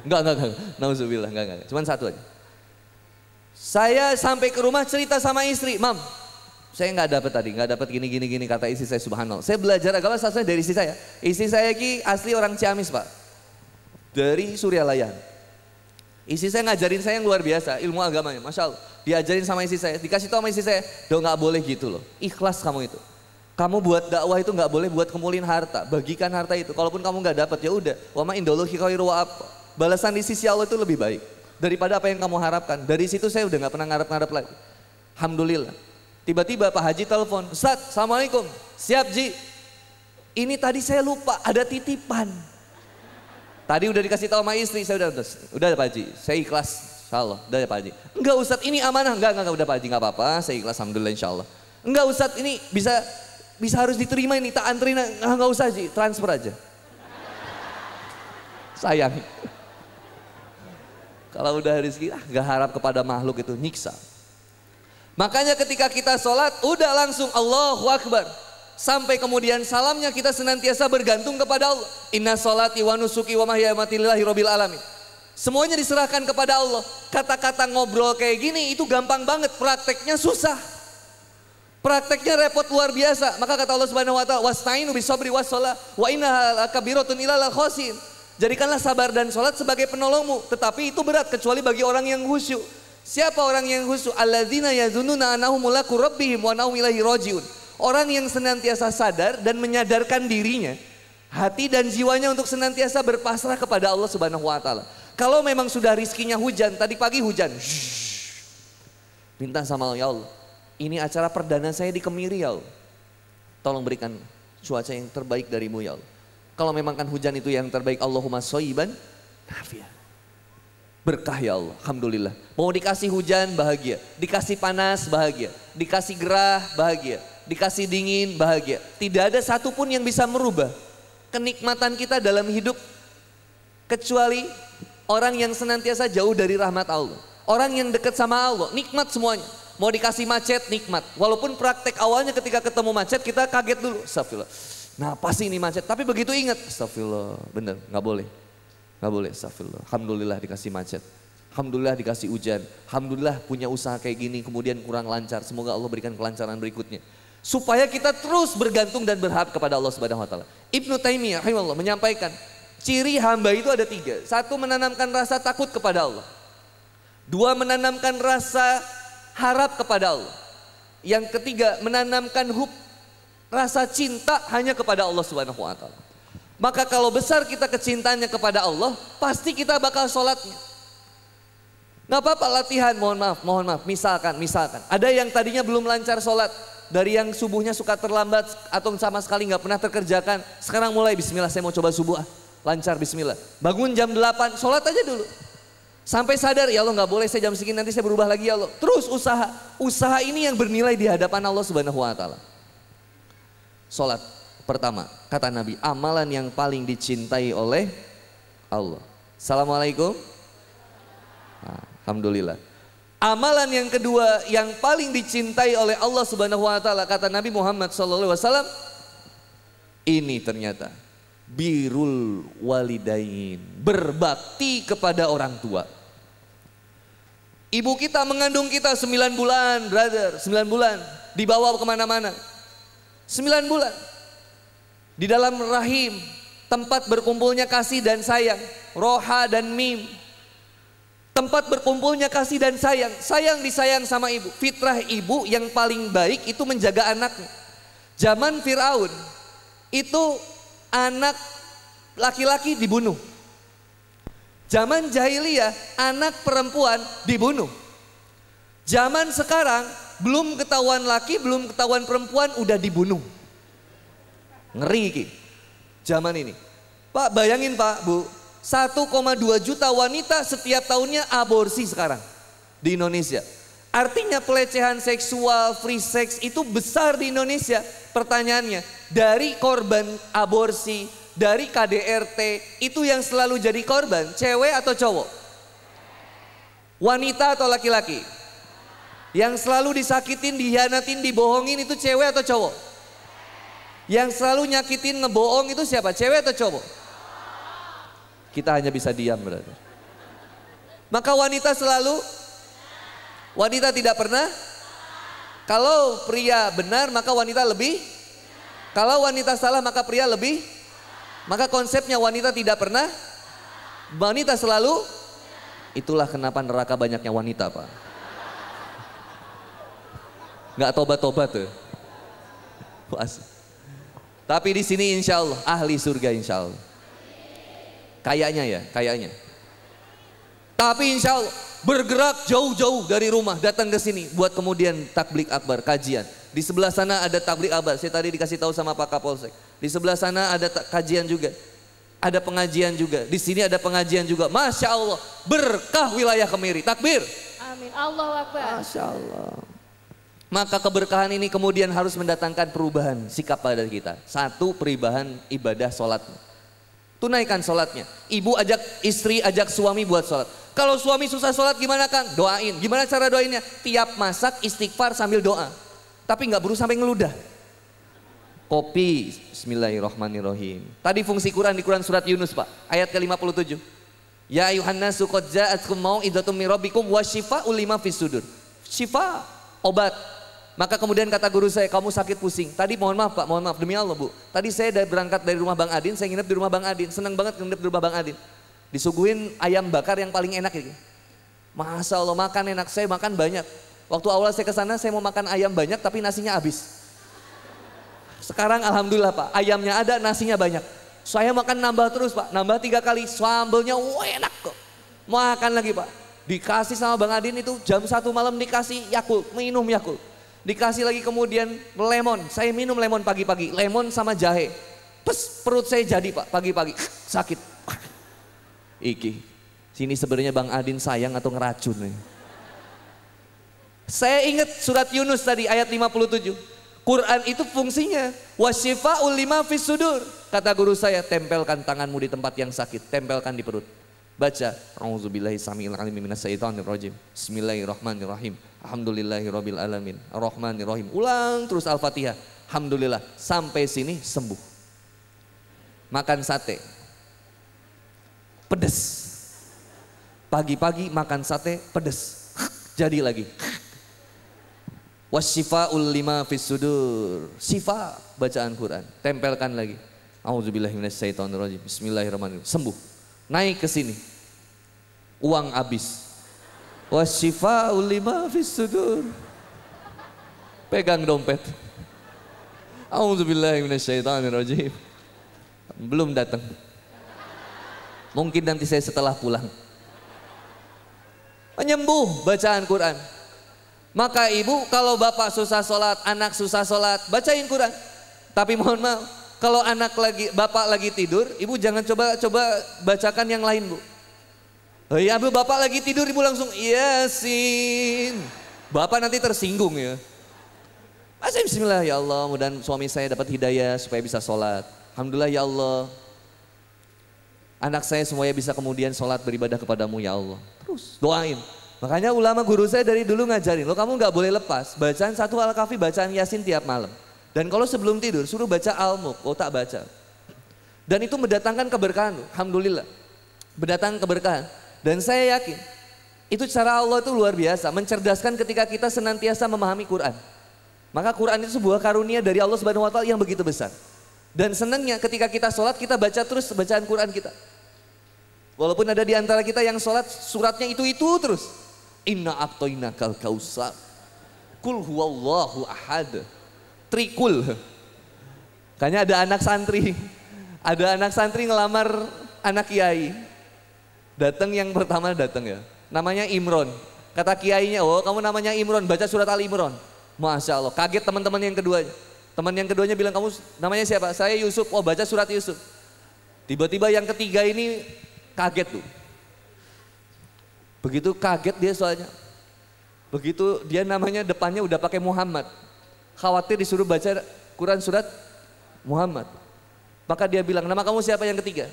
S9: Enggak. Nauzubillah, enggak. Cuman satu aja. Saya sampai ke rumah cerita sama istri, Mam, saya nggak dapat gini kata istri saya, subhanallah. Saya belajar agama selesai dari istri saya. Istri saya ki asli orang Ciamis Pak, dari Suryalayan. Istri saya ngajarin saya yang luar biasa, ilmu agamanya, masya Allah. Diajarin sama istri saya, dikasih tahu sama istri saya, do nggak boleh gitu loh, ikhlas kamu itu. Kamu buat dakwah itu nggak boleh buat kumpulin harta, bagikan harta itu. Kalaupun kamu nggak dapat ya udah, wa ma indallohi khairu wa abqa. Balasan di sisi Allah itu lebih baik daripada apa yang kamu harapkan. Dari situ saya udah nggak pernah ngarep-ngarep lagi. Alhamdulillah. Tiba-tiba Pak Haji telepon, Ustaz, Assalamualaikum. Siap Ji. Ini tadi saya lupa ada titipan. Tadi udah dikasih tahu sama istri, saya udah Pak Haji, saya ikhlas, insyaallah. Udah ya Pak Haji. Enggak Ustaz, ini amanah. Enggak udah Pak Haji, enggak apa-apa, saya ikhlas, alhamdulillah insyaallah. Enggak Ustaz, ini bisa harus diterima ini, tak anterin, enggak usah Ji, transfer aja. Sayang. Kalau udah rezeki, enggak harap kepada makhluk itu nyiksa. Makanya ketika kita sholat, udah langsung Allahu Akbar. Sampai kemudian salamnya kita senantiasa bergantung kepada Allah. Inna sholati wa nusuki wa mahyaya wa mamati lillahi rabbil alamin. Semuanya diserahkan kepada Allah. Kata-kata ngobrol kayak gini itu gampang banget, prakteknya susah. Prakteknya repot luar biasa. Maka kata Allah Subhanahu wa taala, wasta'inu bisabri wassalah wa innaha lakabiratun ilal khosin. Jadikanlah sabar dan sholat sebagai penolongmu, tetapi itu berat kecuali bagi orang yang khusyuk. Siapa orang yang khusyuk? Alladzina yazunnuna annahum mulaku rabbihim wa annahum ilaihi rajiun. Orang yang senantiasa sadar dan menyadarkan dirinya, hati dan jiwanya untuk senantiasa berpasrah kepada Allah Subhanahu wa taala. Kalau memang sudah rizkinya hujan, tadi pagi hujan. Minta sama Allah, ya Allah, ini acara perdana saya di Kemiri ya Allah. Tolong berikan cuaca yang terbaik darimu ya Allah. Kalau memang kan hujan itu yang terbaik, Allahumma shoyiban nafi'an. Berkah ya Allah, alhamdulillah. Mau dikasih hujan bahagia, dikasih panas bahagia, dikasih gerah bahagia, dikasih dingin bahagia. Tidak ada satupun yang bisa merubah kenikmatan kita dalam hidup kecuali orang yang senantiasa jauh dari rahmat Allah. Orang yang dekat sama Allah, nikmat semuanya. Mau dikasih macet, nikmat. Walaupun praktek awalnya ketika ketemu macet kita kaget dulu. Astagfirullah, nah pasti ini macet. Tapi begitu ingat, astagfirullah, bener, gak boleh. Gak boleh, astagfirullah. Alhamdulillah dikasih macet. Alhamdulillah dikasih hujan. Alhamdulillah punya usaha kayak gini kemudian kurang lancar. Semoga Allah berikan kelancaran berikutnya. Supaya kita terus bergantung dan berharap kepada Allah Subhanahu wa taala. Ibnu Taimiyah rahimahullah menyampaikan, ciri hamba itu ada 3. 1, menanamkan rasa takut kepada Allah. 2, menanamkan rasa harap kepada Allah. Yang ketiga, menanamkan rasa cinta hanya kepada Allah Subhanahu wa taala. Maka kalau besar kita kecintaannya kepada Allah, pasti kita bakal sholatnya. Nggak apa-apa latihan, mohon maaf. Misalkan, ada yang tadinya belum lancar sholat, dari yang subuhnya suka terlambat atau sama sekali nggak pernah terkerjakan, sekarang mulai bismillah saya mau coba subuh, lancar bismillah. Bangun jam 8, sholat aja dulu. Sampai sadar, ya Allah nggak boleh saya jam segini nanti saya berubah lagi ya Allah. Terus usaha ini yang bernilai di hadapan Allah Subhanahu wa taala. Sholat. Pertama, kata Nabi, amalan yang paling dicintai oleh Allah. Assalamualaikum. Nah, alhamdulillah. Amalan yang kedua yang paling dicintai oleh Allah Subhanahu wa taala, kata Nabi Muhammad SAW, ini ternyata birrul walidain, berbakti kepada orang tua. Ibu kita mengandung kita 9 bulan, brother, 9 bulan, dibawa kemana-mana. 9 bulan. Di dalam rahim, tempat berkumpulnya kasih dan sayang. Roha dan mim. Tempat berkumpulnya kasih dan sayang. Sayang disayang sama ibu. Fitrah ibu yang paling baik itu menjaga anaknya. Zaman Fir'aun itu anak laki-laki dibunuh. Zaman jahiliyah anak perempuan dibunuh. Zaman sekarang belum ketahuan laki, belum ketahuan perempuan udah dibunuh. Ngeri ki. Zaman ini. Pak bayangin Pak, Bu, 1,2 juta wanita setiap tahunnya aborsi sekarang di Indonesia. Artinya pelecehan seksual, free sex itu besar di Indonesia. Pertanyaannya, dari korban aborsi, dari KDRT, itu yang selalu jadi korban, cewek atau cowok? Wanita atau laki-laki? Yang selalu disakitin, dihianatin, dibohongin itu cewek atau cowok? Yang selalu nyakitin, ngebohong itu siapa? Cewek atau cowok? Kita hanya bisa diam berarti. Maka wanita selalu, wanita tidak pernah. Kalau pria benar maka wanita lebih. Kalau wanita salah maka pria lebih. Maka konsepnya wanita tidak pernah, wanita selalu. Itulah kenapa neraka banyaknya wanita Pak. Gak tobat-tobat tuh. Tapi di sini insya Allah ahli surga insya Allah. Kayaknya ya, kayaknya. Tapi insya Allah bergerak jauh-jauh dari rumah datang ke sini buat kemudian takblik akbar, kajian. Di sebelah sana ada takblik akbar, saya tadi dikasih tahu sama Pak Kapolsek. Di sebelah sana ada kajian juga, ada pengajian juga. Di sini ada pengajian juga. Masya Allah, berkah wilayah Kemiri. Takbir.
S10: Amin. Allahu Akbar.
S9: Masya Allah. Maka keberkahan ini kemudian harus mendatangkan perubahan sikap pada kita. Satu, perubahan ibadah sholat. Tunaikan sholatnya. Ibu ajak istri, ajak suami buat sholat. Kalau suami susah sholat gimana Kang? Doain. Gimana cara doainnya? Tiap masak istighfar sambil doa. Tapi nggak perlu sampai ngeludah. Kopi. Bismillahirrahmanirrahim. Tadi fungsi Quran di Quran surat Yunus Pak. Ayat ke-57. Ya ayuhan nasu qad ja'atkum mau'izatum min rabbikum wa syifa'ul lima fis sudur. Syifa, obat. Maka kemudian kata guru saya, kamu sakit pusing. Tadi mohon maaf Pak, mohon maaf demi Allah Bu. Tadi saya udah berangkat dari rumah Bang Adin, saya nginep di rumah Bang Adin. Senang banget nginep di rumah Bang Adin. Disuguhin ayam bakar yang paling enak ini. Masya Allah makan enak, saya makan banyak. Waktu awal saya ke sana saya mau makan ayam banyak tapi nasinya habis. Sekarang alhamdulillah Pak, ayamnya ada, nasinya banyak. Saya makan nambah terus Pak, nambah 3 kali, sambelnya enak kok. Makan lagi Pak. Dikasih sama Bang Adin itu jam 1 malam dikasih Yakult, minum Yakult. Dikasih lagi kemudian lemon, saya minum lemon pagi-pagi, lemon sama jahe. Pes, perut saya jadi Pak, pagi-pagi sakit. Iki, sini sebenarnya Bang Adin sayang atau ngeracun nih. Saya ingat surat Yunus tadi ayat 57. Quran itu fungsinya wasyifa'ul lima fis sudur. Kata guru saya, tempelkan tanganmu di tempat yang sakit, tempelkan di perut. Baca, auzubillahi samiil alim minasyaitonir rajim. Bismillahirrahmanirrahim. Alhamdulillahirabbil alamin. Arrahmanirrahim. Ulang terus Al-Fatihah. Alhamdulillah, sampai sini sembuh. Makan sate. Pedes. Pagi-pagi makan sate pedes. Jadi lagi. Wasyifa'ul lima fis sudur. Syifa bacaan Quran. Tempelkan lagi. Auzubillahi minasyaitonir rajim. Bismillahirrahmanirrahim. Sembuh. Naik ke sini. Uang habis. Wasyifa'ul lima fis sudur. Pegang dompet. Auzubillahi minasyaitonir rajim. Belum datang. Mungkin nanti saya setelah pulang. Menyembuh bacaan Quran. Maka ibu kalau bapak susah sholat, anak susah sholat, bacain Quran. Tapi mohon maaf, kalau bapak lagi tidur, ibu jangan coba bacakan yang lain Bu. Oh iya Bu, bapak lagi tidur, ibu langsung Yasin. Bapak nanti tersinggung ya. Bismillah ya Allah, mudah-mudahan suami saya dapat hidayah supaya bisa sholat. Alhamdulillah ya Allah. Anak saya semuanya bisa kemudian sholat beribadah kepadamu ya Allah. Terus doain. Makanya ulama guru saya dari dulu ngajarin, lo kamu gak boleh lepas. Bacaan 1 Al-Kahfi, bacaan Yasin tiap malam. Dan kalau sebelum tidur suruh baca Al-Mulk, tak baca. Dan itu mendatangkan keberkahan, alhamdulillah. Mendatangkan keberkahan. Dan saya yakin, itu cara Allah itu luar biasa. Mencerdaskan ketika kita senantiasa memahami Quran. Maka Quran itu sebuah karunia dari Allah Subhanahu Wa Taala yang begitu besar. Dan senangnya ketika kita sholat kita baca terus bacaan Quran kita. Walaupun ada di antara kita yang sholat suratnya itu terus. Inna a'toinakal kausar. Kul huwallahu ahad. Trikul. Kayaknya ada anak santri. Ada anak santri ngelamar anak kiai. Datang yang pertama datang ya. Namanya Imron. Kata kiainya, oh kamu namanya Imron, baca surat Ali Imron. Masya Allah, kaget teman-teman yang keduanya. Teman yang keduanya bilang, kamu namanya siapa? Saya Yusuf, oh baca surat Yusuf. Tiba-tiba yang ketiga ini kaget tuh. Begitu kaget dia soalnya. Begitu dia namanya depannya udah pakai Muhammad. Khawatir disuruh baca Quran surat Muhammad. Maka dia bilang, nama kamu siapa yang ketiga?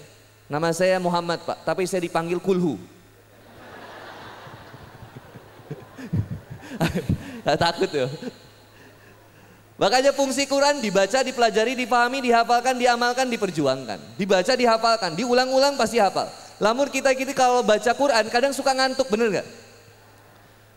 S9: Nama saya Muhammad Pak, tapi saya dipanggil Kulhu. Takut ya. Makanya fungsi Quran dibaca, dipelajari, dipahami, dihafalkan, diamalkan, diperjuangkan. Dibaca, dihafalkan, diulang-ulang pasti hafal. Lamun kita kalau baca Quran kadang suka ngantuk, bener gak?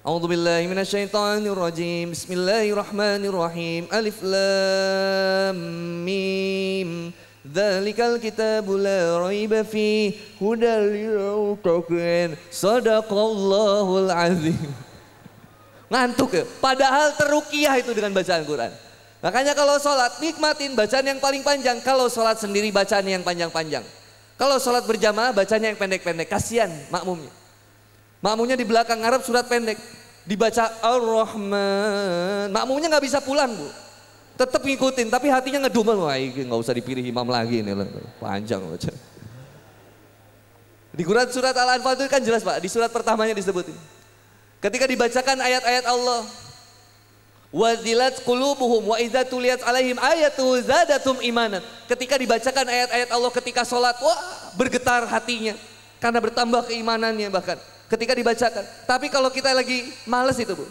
S9: A'udzubillahi minasyaitonirrajim. Bismillahirrahmanirrahim. Alif lam mim. Dzalikal kitabu la raiba fi hudal lil muttaqin. Shadaqallahul azim. Ngantuk ya. Padahal teruqiyah itu dengan bacaan Quran. Makanya kalau sholat nikmatin bacaan yang paling panjang. Kalau sholat sendiri bacaan yang panjang-panjang. Kalau sholat berjamaah bacanya yang pendek-pendek. Kasihan makmumnya. Makmumnya di belakang ngarep surat pendek. Dibaca Ar-Rahman. Makmumnya nggak bisa pulang bu. Tetap ngikutin, tapi hatinya ngedumel. Wah ini gak usah dipilih imam lagi nih, panjang baca. Di Quran surat Al-Anfal itu kan jelas Pak, di surat pertamanya disebutin. Ketika dibacakan ayat-ayat Allah, wazilat qulubuhum wa idza tuliyat alaihim ayatu zadatum imanan. Ketika dibacakan ayat-ayat Allah ketika sholat, wah bergetar hatinya karena bertambah keimanannya bahkan. Ketika dibacakan, tapi kalau kita lagi males itu bu.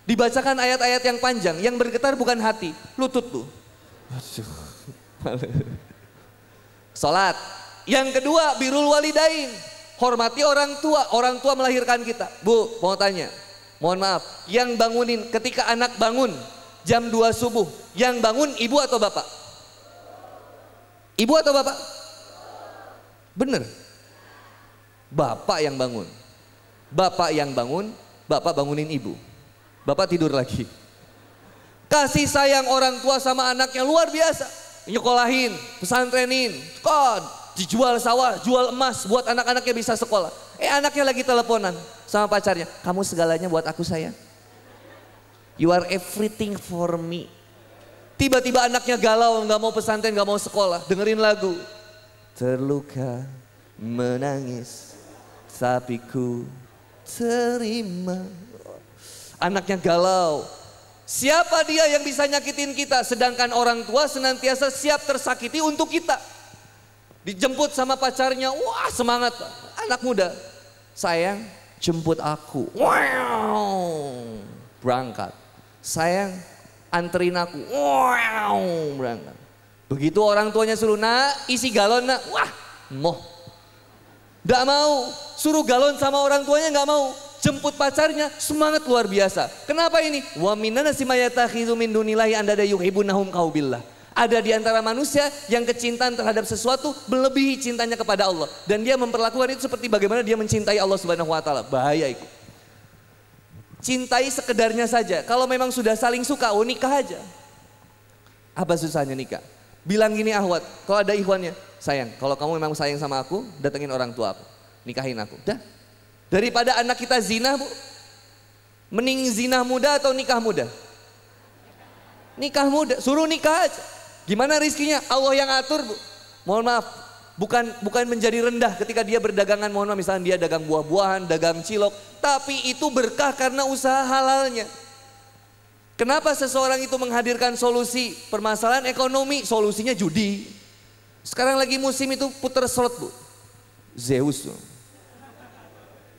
S9: Dibacakan ayat-ayat yang panjang, yang bergetar bukan hati, lutut bu. Salat. Yang kedua, birrul walidain. Hormati orang tua melahirkan kita. Bu, mau tanya, mohon maaf, yang bangunin ketika anak bangun jam 2 subuh, yang bangun ibu atau bapak? Ibu atau bapak? Bener. Bapak yang bangun. Bapak yang bangun, bapak bangunin ibu. Bapak tidur lagi. Kasih sayang orang tua sama anaknya luar biasa. Nyekolahin, pesantrenin, dijual sawah, jual emas buat anak-anaknya bisa sekolah. Anaknya lagi teleponan sama pacarnya. Kamu segalanya buat aku sayang. You are everything for me. Tiba-tiba anaknya galau, nggak mau pesantren, nggak mau sekolah. Dengerin lagu. Terluka, menangis, tapi ku terima. Anaknya galau. Siapa dia yang bisa nyakitin kita? Sedangkan orang tua senantiasa siap tersakiti untuk kita. Dijemput sama pacarnya, wah semangat. Anak muda, sayang jemput aku. Wow, berangkat. Sayang anterin aku. Wow, berangkat. Begitu orang tuanya suruh, nak isi galon nak. Wah, moh. Gak mau, suruh galon sama orang tuanya gak mau. Jemput pacarnya semangat luar biasa. Kenapa ini? Wa minan nasi mayatakhizu min dunillahi andada yuhibbunahum kaubillah. Ada di antara manusia yang kecintaan terhadap sesuatu melebihi cintanya kepada Allah dan dia memperlakukan itu seperti bagaimana dia mencintai Allah Subhanahu wa taala. Bahaya itu. Cintai sekedarnya saja. Kalau memang sudah saling suka, oh nikah aja. Apa susahnya nikah? Bilang gini Ahwat, kalau ada ikhwannya, sayang, kalau kamu memang sayang sama aku, datengin orang tua aku, nikahin aku. Dah. Daripada anak kita zina bu, mending zina muda atau nikah muda? Nikah muda, suruh nikah aja. Gimana rizkinya? Allah yang atur bu. Mohon maaf, bukan menjadi rendah ketika dia berdagangan. Mohon maaf, misalnya dia dagang buah-buahan, dagang cilok, tapi itu berkah karena usaha halalnya. Kenapa seseorang itu menghadirkan solusi permasalahan ekonomi? Solusinya judi. Sekarang lagi musim itu puter slot bu, Zeus bu.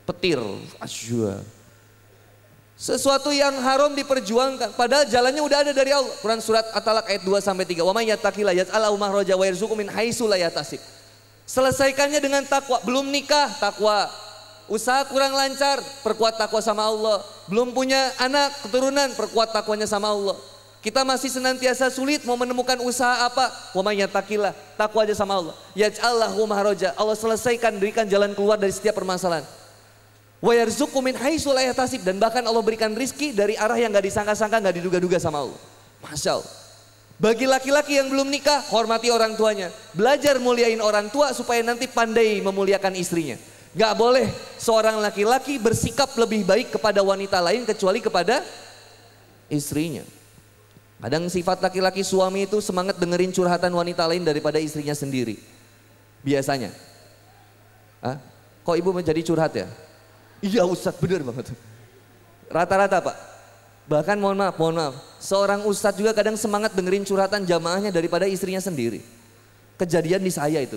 S9: Petir, asyua. Sesuatu yang haram diperjuangkan, padahal jalannya udah ada dari Allah. Quran surat At-Talaq ayat 2-3. Wa may yattaqillah yaj'al lahu makhraja wa yarzuqhu min haitsu la yahtasib. Selesaikannya dengan takwa. Belum nikah, takwa. Usaha kurang lancar, perkuat takwa sama Allah. Belum punya anak, keturunan, perkuat takwanya sama Allah. Kita masih senantiasa sulit mau menemukan usaha apa. Wa may yattaqillah, takwa aja sama Allah. Yaj'al lahu makhraja. Allah selesaikan, berikan jalan keluar dari setiap permasalahan. Wa yarzuqhu min haitsu la yahtasib, dan bahkan Allah berikan rizki dari arah yang gak disangka-sangka, gak diduga-duga sama Allah. Masya Allah. Bagi laki-laki yang belum nikah, hormati orang tuanya. Belajar muliain orang tua supaya nanti pandai memuliakan istrinya. Gak boleh seorang laki-laki bersikap lebih baik kepada wanita lain kecuali kepada istrinya. Kadang sifat laki-laki suami itu semangat dengerin curhatan wanita lain daripada istrinya sendiri. Biasanya. Hah? Kok ibu menjadi curhat ya? Iya Ustadz, bener banget. Rata-rata Pak. Bahkan mohon maaf, seorang ustadz juga kadang semangat dengerin curhatan jamaahnya daripada istrinya sendiri. Kejadian di saya itu.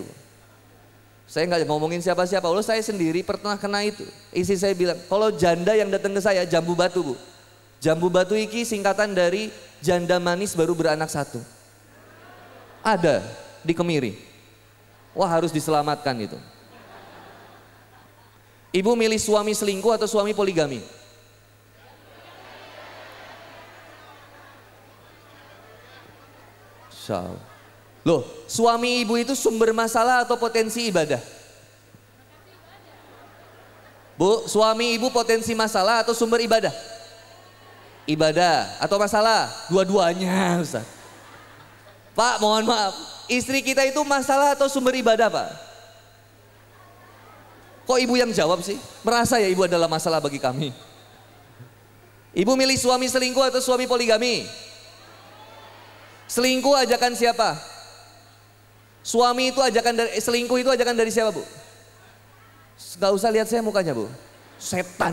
S9: Saya nggak ngomongin siapa-siapa, Allah saya sendiri pernah kena itu. Istri saya bilang, kalau janda yang datang ke saya, jambu batu Bu. Jambu batu iki singkatan dari janda manis baru beranak satu. Ada di Kemiri. Wah harus diselamatkan itu. Ibu milih suami selingkuh atau suami poligami? Loh, suami ibu itu sumber masalah atau potensi ibadah? Bu, suami ibu potensi masalah atau sumber ibadah? Ibadah atau masalah? Dua-duanya Ustaz. Pak, mohon maaf, istri kita itu masalah atau sumber ibadah Pak? Kok ibu yang jawab sih? Merasa ya ibu adalah masalah bagi kami. Ibu milih suami selingkuh atau suami poligami? Selingkuh ajakan siapa? Suami itu ajakan dari, selingkuh itu ajakan dari siapa Bu? Gak usah lihat saya mukanya Bu. Setan.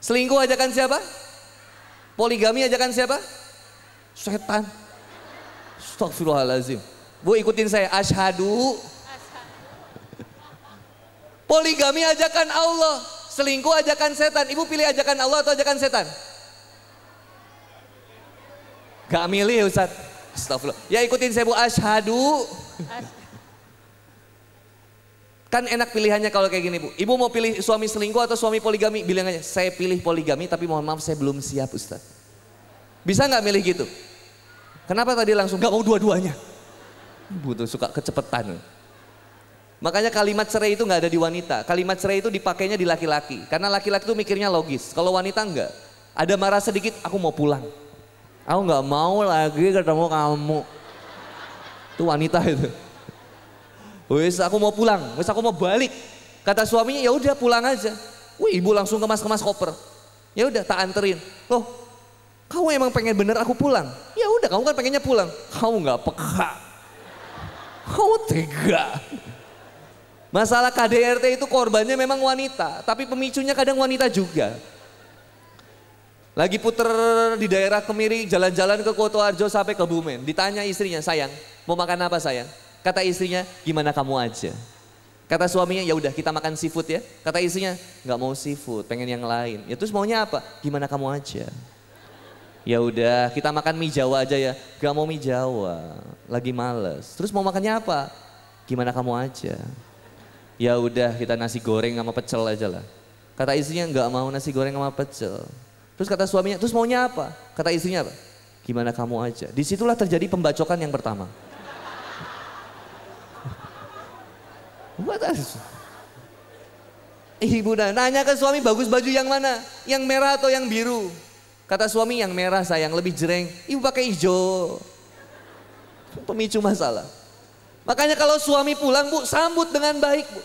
S9: Selingkuh ajakan siapa? Poligami ajakan siapa? Setan. Astagfirullahaladzim. Bu ikutin saya, asyhadu. Poligami ajakan Allah, selingkuh ajakan setan. Ibu pilih ajakan Allah atau ajakan setan? Gak milih Ustaz. Astagfirullah. Ya ikutin saya Bu, asyhadu. Kan enak pilihannya kalau kayak gini Bu. Ibu mau pilih suami selingkuh atau suami poligami? Bilang aja, saya pilih poligami tapi mohon maaf saya belum siap Ustaz. Bisa gak milih gitu? Kenapa tadi langsung gak mau dua-duanya? Butuh suka kecepetan. Makanya kalimat cerai itu gak ada di wanita. Kalimat cerai itu dipakainya di laki-laki. Karena laki-laki itu mikirnya logis. Kalau wanita enggak. Ada marah sedikit, aku mau pulang. Aku nggak mau lagi ketemu kamu. Itu wanita itu. Wes aku mau pulang, wes aku mau balik. Kata suaminya ya udah pulang aja. Wih ibu langsung kemas-kemas koper. Ya udah tak anterin. Loh, kamu emang pengen bener aku pulang? Ya udah kamu kan pengennya pulang. Kamu nggak peka. Kamu tega. Masalah KDRT itu korbannya memang wanita, tapi pemicunya kadang wanita juga. Lagi puter di daerah Kemiri, jalan-jalan ke Kutoarjo sampai ke Bumen. Ditanya istrinya, sayang, mau makan apa sayang? Kata istrinya, gimana kamu aja? Kata suaminya, ya udah kita makan seafood ya. Kata istrinya, nggak mau seafood, pengen yang lain. Ya terus maunya apa? Gimana kamu aja? Ya udah kita makan mie Jawa aja ya. Gak mau mie Jawa, lagi males. Terus mau makannya apa? Gimana kamu aja? Ya udah kita nasi goreng sama pecel aja lah. Kata istrinya, nggak mau nasi goreng sama pecel. Terus kata suaminya, terus maunya apa? Kata istrinya apa? Gimana kamu aja? Disitulah terjadi pembacokan yang pertama. Ibu nanya ke suami, bagus baju yang mana? Yang merah atau yang biru? Kata suami, yang merah sayang, lebih jereng. Ibu pakai hijau. Pemicu masalah. Makanya kalau suami pulang Bu, sambut dengan baik Bu.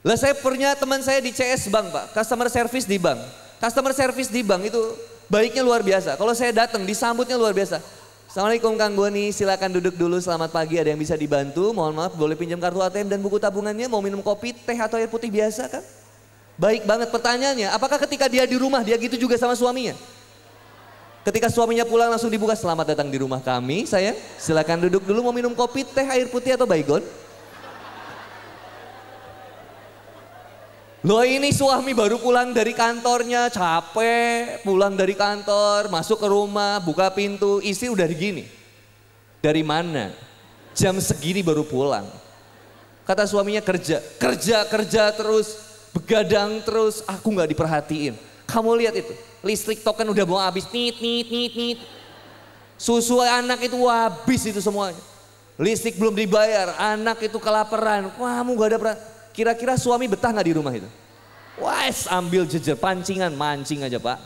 S9: Lah saya punya teman saya di CS Bank Pak, customer service di bank. Customer service di bank itu baiknya luar biasa. Kalau saya datang disambutnya luar biasa. Assalamualaikum Kang Boni, silakan duduk dulu, selamat pagi, ada yang bisa dibantu? Mohon maaf boleh pinjam kartu ATM dan buku tabungannya, mau minum kopi, teh atau air putih biasa kan? Baik banget pertanyaannya, apakah ketika dia di rumah dia gitu juga sama suaminya? Ketika suaminya pulang langsung dibuka, selamat datang di rumah kami sayang, silakan duduk dulu, mau minum kopi, teh, air putih atau baygon? Loh ini suami baru pulang dari kantornya, capek, pulang dari kantor, masuk ke rumah, buka pintu, istri udah gini. Dari mana? Jam segini baru pulang. Kata suaminya kerja terus, begadang terus, aku nggak diperhatiin. Kamu lihat itu, listrik token udah mau habis, nit. Susu anak itu habis itu semuanya. Listrik belum dibayar, anak itu kelaparan, kamu gak ada peran. Kira-kira suami betah gak di rumah itu? Wes ambil jejer, pancingan, mancing aja pak.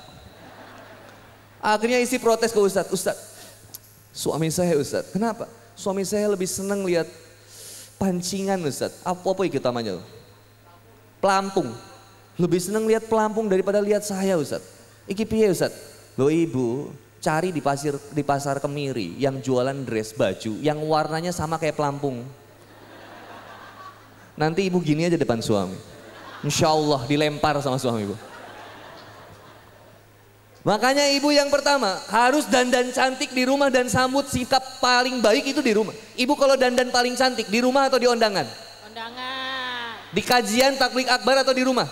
S9: Akhirnya istri protes ke Ustadz, Ustadz, suami saya Ustadz, kenapa? Suami saya lebih seneng lihat pancingan Ustadz, apa itu namanya? Pelampung. Lebih seneng lihat pelampung daripada lihat saya Ustadz. Iki piye Ustadz? Loh ibu, cari di pasar Kemiri yang jualan dress baju yang warnanya sama kayak pelampung. Nanti ibu gini aja depan suami. Insya Allah dilempar sama suami ibu. Makanya ibu yang pertama harus dandan cantik di rumah dan sambut sikap paling baik itu di rumah. Ibu kalau dandan paling cantik di rumah atau di undangan?
S10: Undangan.
S9: Di kajian takbik akbar atau di rumah?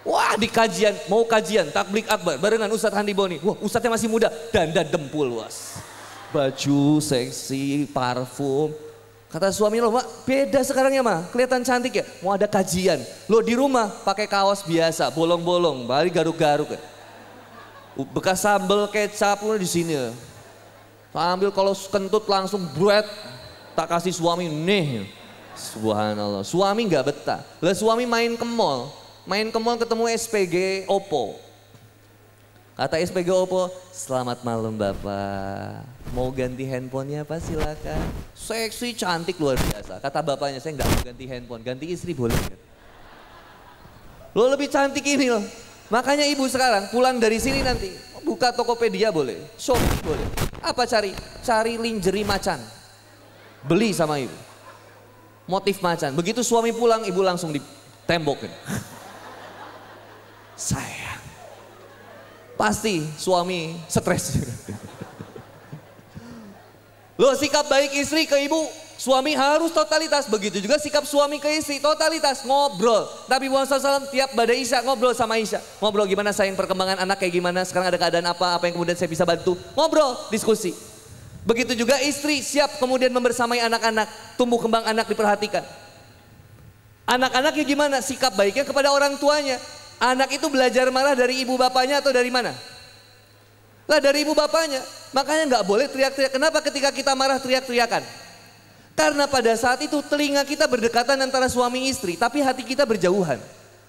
S9: Wah di kajian, mau kajian takbik akbar barengan Ustadz Handi Boni. Wah Ustadznya masih muda, dandan dempul was. Baju seksi, parfum. Kata suami lo, Mak beda sekarang ya Mak, kelihatan cantik ya. Mau ada kajian, lo di rumah pakai kaos biasa, bolong-bolong, balik garuk-garuk ya. Bekas sambal kecap lo di sini ya. Sambil kalau kentut langsung bread, tak kasih suami nih. Subhanallah, suami nggak betah. Lah suami main ke mall. Main ke mall ketemu SPG Oppo. Kata SPG Oppo, selamat malam Bapak. Mau ganti handphonenya apa silakan. Seksi, cantik luar biasa. Kata bapaknya, saya nggak mau ganti handphone, ganti istri boleh. Lo lebih cantik ini loh. Makanya ibu sekarang pulang dari sini nanti, buka Tokopedia boleh, Shopee boleh. Apa cari? Cari lingerie macan. Beli sama ibu. Motif macan. Begitu suami pulang, ibu langsung ditembokin. Sayang, pasti suami stres. Loh sikap baik istri ke ibu, suami harus totalitas. Begitu juga sikap suami ke istri, totalitas, ngobrol. Nabi Muhammad SAW tiap badai Isya ngobrol sama Isya. Ngobrol gimana sayang perkembangan anak kayak gimana, sekarang ada keadaan apa yang kemudian saya bisa bantu. Ngobrol, diskusi. Begitu juga istri siap kemudian membersamai anak-anak, tumbuh kembang anak diperhatikan. Anak-anaknya gimana, sikap baiknya kepada orang tuanya. Anak itu belajar marah dari ibu bapaknya atau dari mana? Lah dari ibu bapaknya. Makanya nggak boleh teriak-teriak. Kenapa ketika kita marah teriak-teriakan? Karena pada saat itu telinga kita berdekatan antara suami istri, tapi hati kita berjauhan.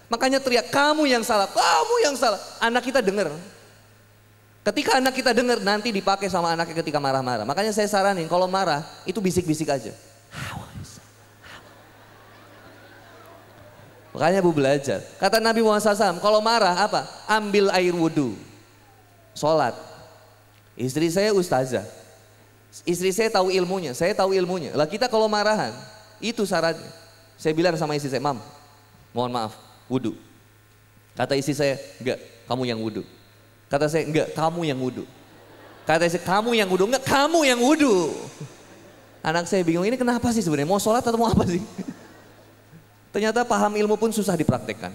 S9: Makanya teriak, kamu yang salah, kamu yang salah. Anak kita dengar. Ketika anak kita dengar, nanti dipakai sama anaknya ketika marah-marah. Makanya saya saranin kalau marah itu bisik-bisik aja. Makanya bu belajar. Kata Nabi Muhammad SAW, kalau marah apa? Ambil air wudhu. Sholat. Istri saya ustazah. Istri saya tahu ilmunya, saya tahu ilmunya. Lah kita kalau marahan, itu syaratnya. Saya bilang sama istri saya, Mam, mohon maaf, wudhu. Kata istri saya, enggak, kamu yang wudhu. Kata saya, enggak, kamu yang wudhu. Kata istri, kamu yang wudhu, enggak, kamu yang wudhu. Anak saya bingung, ini kenapa sih sebenarnya? Mau sholat atau mau apa sih? Ternyata paham ilmu pun susah dipraktekkan.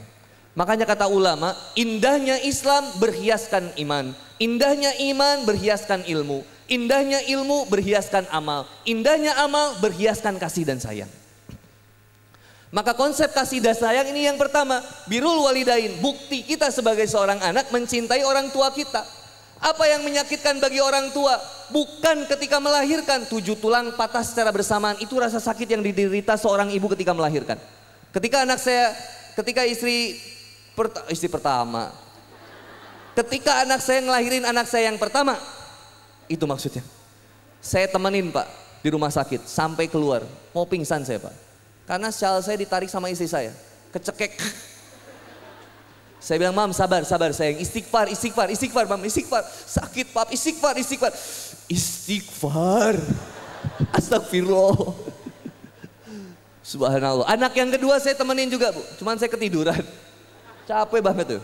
S9: Makanya kata ulama, indahnya Islam berhiaskan iman. Indahnya iman berhiaskan ilmu. Indahnya ilmu berhiaskan amal. Indahnya amal berhiaskan kasih dan sayang. Maka konsep kasih dan sayang ini yang pertama, birrul walidain. Bukti kita sebagai seorang anak mencintai orang tua kita. Apa yang menyakitkan bagi orang tua? Bukan ketika melahirkan 7 tulang patah secara bersamaan. Itu rasa sakit yang diderita seorang ibu ketika melahirkan. Ketika anak saya, ketika istri pertama, ketika anak saya ngelahirin anak saya yang pertama, itu maksudnya. Saya temenin Pak di rumah sakit sampai keluar, mau pingsan saya Pak. Karena syal saya ditarik sama istri saya, kecekek. Saya bilang, Mam sabar sayang, istighfar Mam, istighfar. Sakit Pak, istighfar. Istighfar. Astagfirullah. Subhanallah. Anak yang kedua saya temenin juga Bu, cuman saya ketiduran. Capek banget tuh.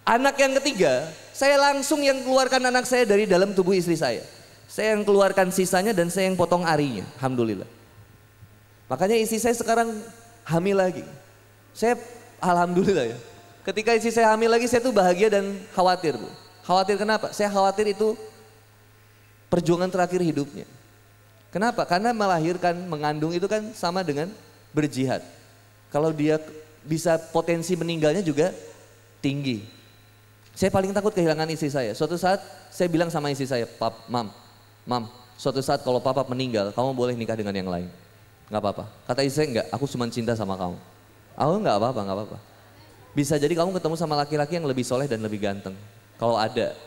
S9: Anak yang ketiga, saya langsung yang keluarkan anak saya dari dalam tubuh istri saya. Saya yang keluarkan sisanya dan saya yang potong arinya, alhamdulillah. Makanya istri saya sekarang hamil lagi. Saya alhamdulillah ya. Ketika istri saya hamil lagi, saya tuh bahagia dan khawatir Bu. Khawatir kenapa? Saya khawatir itu perjuangan terakhir hidupnya. Kenapa? Karena melahirkan, mengandung itu kan sama dengan berjihad. Kalau dia bisa potensi meninggalnya juga tinggi. Saya paling takut kehilangan istri saya. Suatu saat saya bilang sama istri saya, Mam, suatu saat kalau papa meninggal, kamu boleh nikah dengan yang lain. Nggak apa-apa. Kata istri saya, enggak, aku cuma cinta sama kamu. Aku nggak apa-apa. Bisa jadi kamu ketemu sama laki-laki yang lebih soleh dan lebih ganteng. Kalau ada.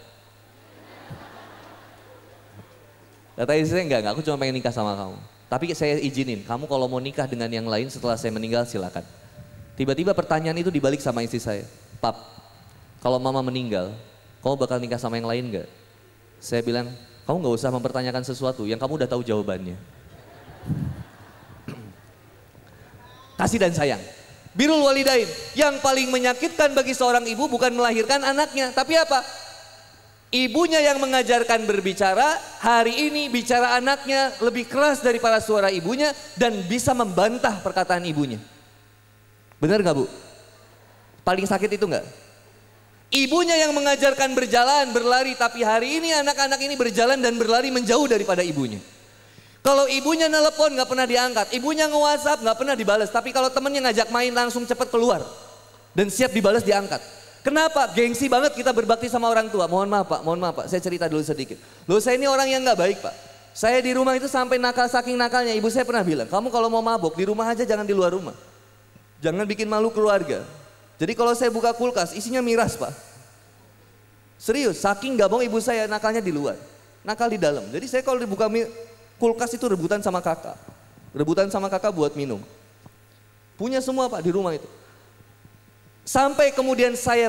S9: Kata istri saya, enggak, aku cuma pengen nikah sama kamu. Tapi saya izinin, kamu kalau mau nikah dengan yang lain setelah saya meninggal silakan. Tiba-tiba pertanyaan itu dibalik sama istri saya. Pap, kalau mama meninggal, kamu bakal nikah sama yang lain enggak? Saya bilang, kamu nggak usah mempertanyakan sesuatu yang kamu udah tahu jawabannya. Kasih dan sayang. Birrul walidain, yang paling menyakitkan bagi seorang ibu bukan melahirkan anaknya, tapi apa? Ibunya yang mengajarkan berbicara, hari ini bicara anaknya lebih keras daripada suara ibunya dan bisa membantah perkataan ibunya. Benar nggak Bu? Paling sakit itu nggak? Ibunya yang mengajarkan berjalan, berlari, tapi hari ini anak-anak ini berjalan dan berlari menjauh daripada ibunya. Kalau ibunya nelpon nggak pernah diangkat, ibunya nge-WhatsApp nggak pernah dibalas, tapi kalau temennya ngajak main langsung cepet keluar dan siap dibalas diangkat. Kenapa? Gengsi banget kita berbakti sama orang tua. Mohon maaf Pak, saya cerita dulu sedikit. Loh saya ini orang yang nggak baik Pak. Saya di rumah itu sampai nakal saking nakalnya, ibu saya pernah bilang, kamu kalau mau mabuk di rumah aja jangan di luar rumah. Jangan bikin malu keluarga. Jadi kalau saya buka kulkas isinya miras Pak. Serius, saking nggak mau ibu saya nakalnya di luar. Nakal di dalam. Jadi saya kalau dibuka kulkas itu rebutan sama kakak. Rebutan sama kakak buat minum. Punya semua Pak di rumah itu. Sampai kemudian saya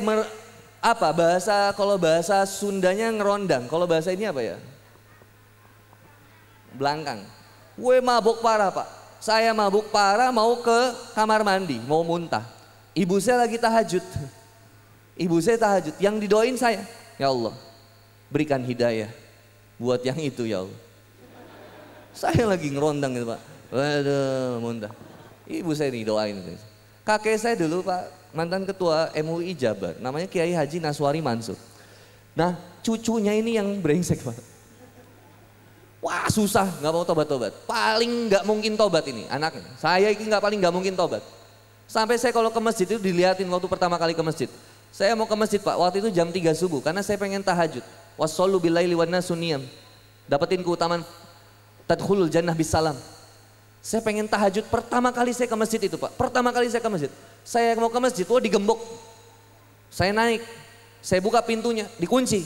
S9: kalau bahasa Sundanya ngerondang, kalau bahasa ini apa ya? Belangkang. Gue mabuk parah Pak. Saya mabuk parah mau ke kamar mandi, mau muntah. Ibu saya lagi tahajud. Ibu saya tahajud, yang didoain saya, ya Allah berikan hidayah buat yang itu ya Allah. Saya lagi ngerondang gitu Pak. Waduh muntah. Ibu saya didoain. Kakek saya dulu Pak, mantan ketua MUI Jabar, namanya Kiai Haji Naswari Mansur. Nah cucunya ini yang brengsek Pak. Wah susah, nggak mau tobat-tobat. Paling nggak mungkin tobat ini anaknya. Saya ini paling nggak mungkin tobat. Sampai saya kalau ke masjid itu dilihatin waktu pertama kali ke masjid. Saya mau ke masjid Pak, waktu itu jam 3 subuh karena saya pengen tahajud. Wassallu billaili wan nasu niyam. Dapetin keutamaan tadkhulul jannah bisalam. Saya pengen tahajud, pertama kali saya ke masjid itu Pak. Pertama kali saya ke masjid. Saya mau ke masjid, digembok. Saya naik, saya buka pintunya, dikunci.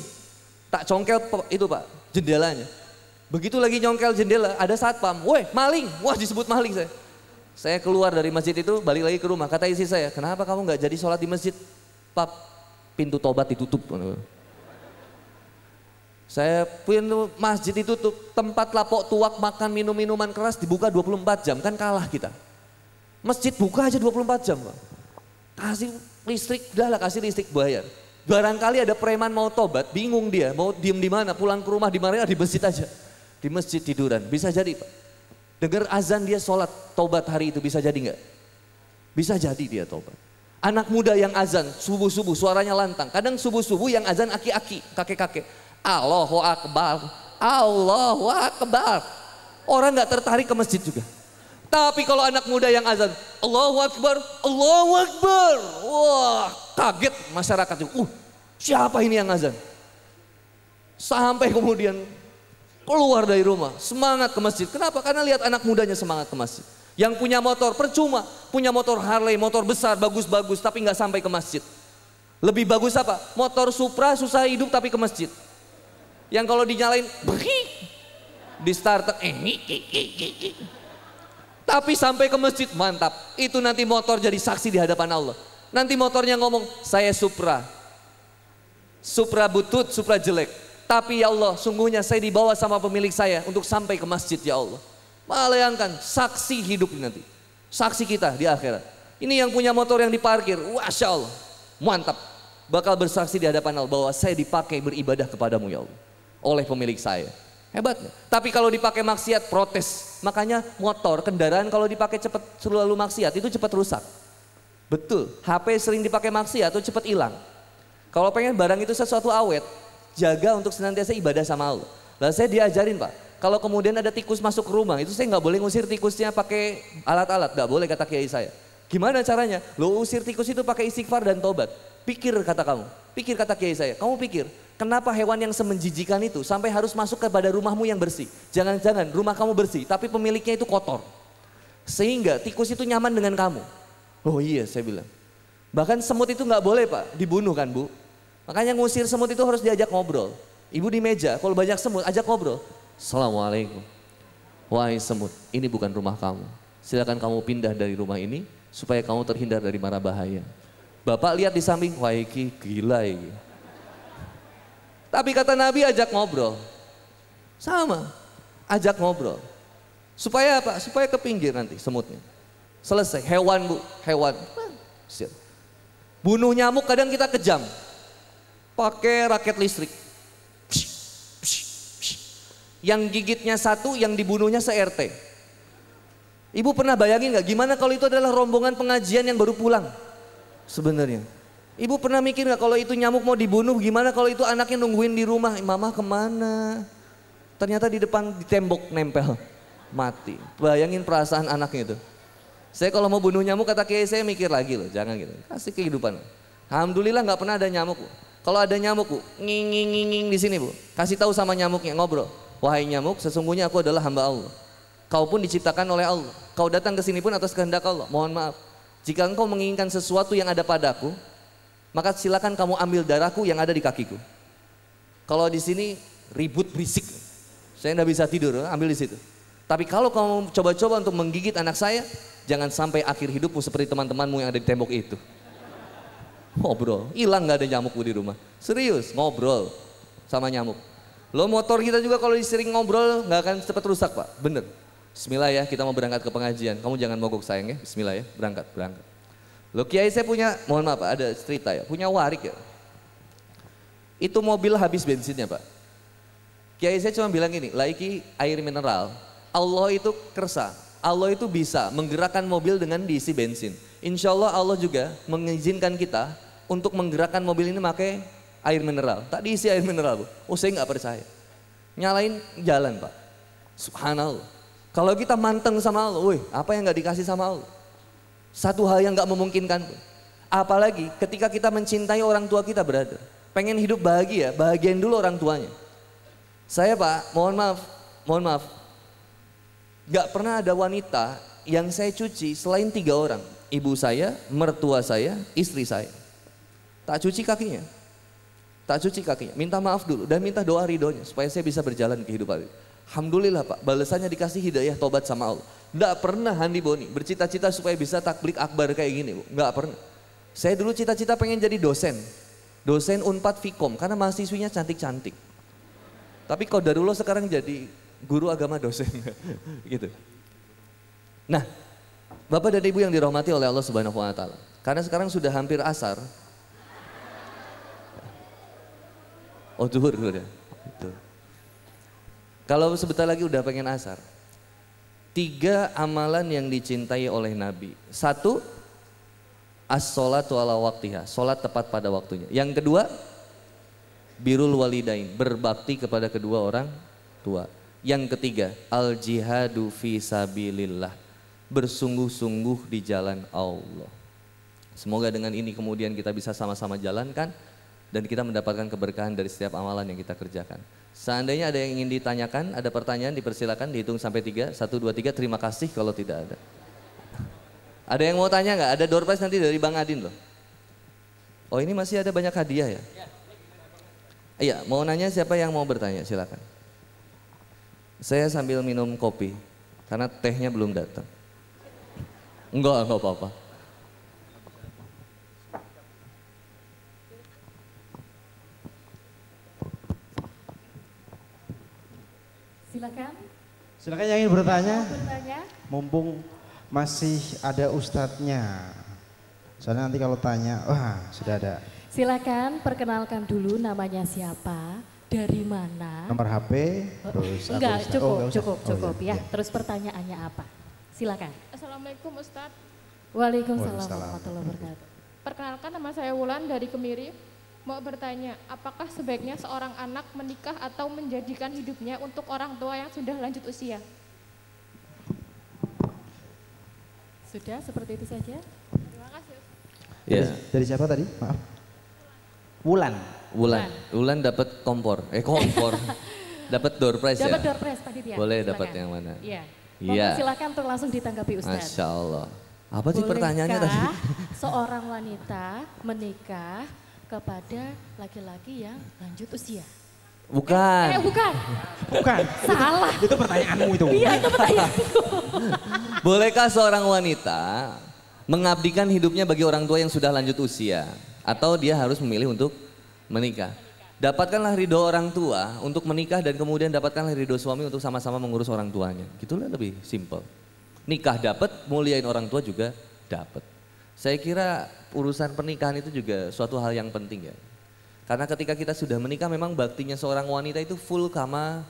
S9: Tak congkel itu Pak, jendelanya. Begitu lagi nyongkel jendela, ada satpam. Woi maling, wah disebut maling saya. Saya keluar dari masjid itu, balik lagi ke rumah. Kata istri saya, kenapa kamu nggak jadi sholat di masjid? Pap, pintu tobat ditutup. Saya pintu masjid ditutup, tempat lapok tuak makan minum minuman keras dibuka 24 jam, kan kalah kita. Masjid buka aja 24 jam Pak. Kasih listrik, udahlah kasih listrik bayar. Barangkali ada preman mau tobat, bingung dia, mau diem di mana, pulang ke rumah di mana, di masjid aja. Di masjid tiduran, bisa jadi Pak. Dengar azan dia sholat, tobat hari itu bisa jadi nggak? Bisa jadi dia tobat. Anak muda yang azan, subuh-subuh suaranya lantang. Kadang subuh-subuh yang azan aki-aki, kakek-kakek. Allahu Akbar, Allahu Akbar. Orang nggak tertarik ke masjid juga. Tapi kalau anak muda yang azan, Allahu Akbar, Allahu Akbar. Wah kaget masyarakat itu. Siapa ini yang azan? Sampai kemudian keluar dari rumah, semangat ke masjid. Kenapa? Karena lihat anak mudanya semangat ke masjid. Yang punya motor percuma, punya motor Harley, motor besar, bagus-bagus, tapi nggak sampai ke masjid. Lebih bagus apa? Motor Supra susah hidup tapi ke masjid. Yang kalau dinyalain, di starter, tapi sampai ke masjid mantap. Itu nanti motor jadi saksi di hadapan Allah. Nanti motornya ngomong, saya Supra, Supra butut, Supra jelek. Tapi ya Allah, sungguhnya saya dibawa sama pemilik saya untuk sampai ke masjid ya Allah. Bayangkan, saksi hidup nanti. Saksi kita di akhirat. Ini yang punya motor yang diparkir, Masya Allah, mantap. Bakal bersaksi di hadapan Allah bahwa saya dipakai beribadah kepadamu ya Allah. Oleh pemilik saya. Hebat. Tapi kalau dipakai maksiat, protes. Makanya motor, kendaraan kalau dipakai cepat selalu maksiat, itu cepat rusak. Betul, HP sering dipakai maksiat itu cepat hilang. Kalau pengen barang itu sesuatu awet, jaga untuk senantiasa ibadah sama Allah. Lalu saya diajarin Pak, kalau kemudian ada tikus masuk ke rumah, itu saya nggak boleh ngusir tikusnya pakai alat-alat, nggak boleh kata kiai saya. Gimana caranya? Lo usir tikus itu pakai istighfar dan tobat. Pikir kata kamu, pikir kata kiai saya. Kamu pikir, kenapa hewan yang semenjijikan itu sampai harus masuk kepada rumahmu yang bersih? Jangan-jangan rumah kamu bersih, tapi pemiliknya itu kotor. Sehingga tikus itu nyaman dengan kamu. Oh iya, saya bilang. Bahkan semut itu nggak boleh Pak, dibunuh kan Bu. Makanya ngusir semut itu harus diajak ngobrol. Ibu di meja, kalau banyak semut, ajak ngobrol. Assalamualaikum. Wahai semut, ini bukan rumah kamu. Silakan kamu pindah dari rumah ini, supaya kamu terhindar dari mara bahaya. Bapak lihat di samping, wah iki gila iki. Tapi kata Nabi ajak ngobrol. Sama, ajak ngobrol. Supaya apa? Supaya ke pinggir nanti semutnya. Selesai, hewan Bu, hewan. Bunuh nyamuk kadang kita kejam. Pakai raket listrik. Yang gigitnya satu, yang dibunuhnya se-RT. Ibu pernah bayangin gak gimana kalau itu adalah rombongan pengajian yang baru pulang? Sebenarnya. Ibu pernah mikir gak kalau itu nyamuk mau dibunuh, gimana kalau itu anaknya nungguin di rumah, mama kemana? Ternyata di depan di tembok nempel, mati. Bayangin perasaan anaknya itu. Saya kalau mau bunuh nyamuk kata kiai saya mikir lagi loh, jangan gitu. Kasih kehidupan. Alhamdulillah gak pernah ada nyamuk Bu. Kalau ada nyamuk Bu, nging di sini Bu. Kasih tahu sama nyamuknya, ngobrol. Wahai nyamuk, sesungguhnya aku adalah hamba Allah. Kau pun diciptakan oleh Allah. Kau datang ke sini pun atas kehendak Allah. Mohon maaf. Jika engkau menginginkan sesuatu yang ada padaku, maka silakan kamu ambil darahku yang ada di kakiku. Kalau di sini ribut berisik, saya tidak bisa tidur, ambil di situ. Tapi kalau kamu coba-coba untuk menggigit anak saya, jangan sampai akhir hidupmu seperti teman-temanmu yang ada di tembok itu. Ngobrol, hilang nggak ada nyamuk di rumah. Serius, ngobrol sama nyamuk. Lo motor kita juga kalau sering ngobrol nggak akan cepat rusak Pak, bener. Bismillah ya, kita mau berangkat ke pengajian. Kamu jangan mogok sayang ya. Bismillah ya, berangkat. Loh kiai saya punya, mohon maaf Pak, ada cerita ya. Punya warik ya. Itu mobil habis bensinnya Pak. Kiai saya cuma bilang gini, laiki air mineral. Allah itu kersa. Allah itu bisa menggerakkan mobil dengan diisi bensin. Insya Allah Allah juga mengizinkan kita untuk menggerakkan mobil ini pakai air mineral. Tak diisi air mineral Bu. Oh saya nggak percaya. Nyalain jalan Pak. Subhanallah. Kalau kita manteng sama Allah, wih, apa yang gak dikasih sama Allah? Satu hal yang gak memungkinkan pun. Apalagi ketika kita mencintai orang tua kita brother. Pengen hidup bahagia, bahagiain dulu orang tuanya. Saya Pak, mohon maaf. Gak pernah ada wanita yang saya cuci selain 3 orang. Ibu saya, mertua saya, istri saya. Tak cuci kakinya. Minta maaf dulu dan minta doa ridhonya supaya saya bisa berjalan kehidupan ini. Alhamdulillah Pak, balasannya dikasih hidayah tobat sama Allah. Nggak pernah Handi Boni bercita-cita supaya bisa takblik akbar kayak gini Bu. Nggak pernah. Saya dulu cita-cita pengen jadi dosen. Dosen Unpad Fikom karena mahasiswinya cantik-cantik. Tapi qadarullah sekarang jadi guru agama dosen. Gitu. Nah, Bapak dan Ibu yang dirahmati oleh Allah Subhanahu wa taala. Karena sekarang sudah hampir asar. Oh, zuhur ya. Kalau sebentar lagi udah pengen asar. 3 amalan yang dicintai oleh Nabi. 1, as-sholatu ala waktiha, sholat tepat pada waktunya. Yang kedua, birrul walidain, berbakti kepada kedua orang tua. Yang ketiga, al-jihadu fi sabilillah, bersungguh-sungguh di jalan Allah. Semoga dengan ini kemudian kita bisa sama-sama jalankan dan kita mendapatkan keberkahan dari setiap amalan yang kita kerjakan. Seandainya ada yang ingin ditanyakan, ada pertanyaan, dipersilakan, dihitung sampai 3, 1, 2, 3, terima kasih kalau tidak ada. Ada yang mau tanya nggak? Ada door prize nanti dari Bang Adin loh. Oh ini masih ada banyak hadiah ya? Iya, mau nanya siapa yang mau bertanya, silakan. Saya sambil minum kopi, karena tehnya belum datang. Enggak apa-apa.
S5: Silakan yang ingin bertanya. Mumpung masih ada ustadznya. Soalnya nanti kalau tanya, wah sudah ada.
S4: Silakan perkenalkan dulu namanya siapa, dari mana.
S5: Nomor HP, terus
S4: enggak, cukup
S5: oh,
S4: ya. Terus pertanyaannya apa? Silakan.
S10: Assalamualaikum Ustadz.
S4: Waalaikumsalam warahmatullahi wabarakatuh.
S10: Perkenalkan, nama saya Wulan dari Kemiri. Mau bertanya, apakah sebaiknya seorang anak menikah atau menjadikan hidupnya untuk orang tua yang sudah lanjut usia?
S4: Sudah seperti itu saja.
S10: Terima kasih.
S9: Ya.
S5: Dari siapa tadi? Maaf. Wulan.
S9: Wulan dapat kompor. Kompor. Dapat door prize ya?
S4: Dapat door prize panitia.
S9: Boleh
S4: Silakan.
S9: dapat yang mana?
S4: Iya.
S9: Iya.
S4: Silakan untuk langsung ditanggapi Ustaz.
S9: Masya Allah. Apa sih pertanyaannya tadi?
S4: Seorang wanita menikah kepada laki-laki yang lanjut usia?
S9: Bukan.
S4: Bukan.
S5: Bukan.
S4: Salah.
S5: Itu pertanyaanmu itu.
S4: Iya, itu pertanyaanku.
S9: Bolehkah seorang wanita mengabdikan hidupnya bagi orang tua yang sudah lanjut usia? Atau dia harus memilih untuk menikah? Dapatkanlah ridho orang tua untuk menikah dan kemudian dapatkanlah ridho suami untuk sama-sama mengurus orang tuanya. Gitulah lebih simple. Nikah dapat, muliain orang tua juga dapat. Saya kira urusan pernikahan itu juga suatu hal yang penting ya. Karena ketika kita sudah menikah memang baktinya seorang wanita itu full sama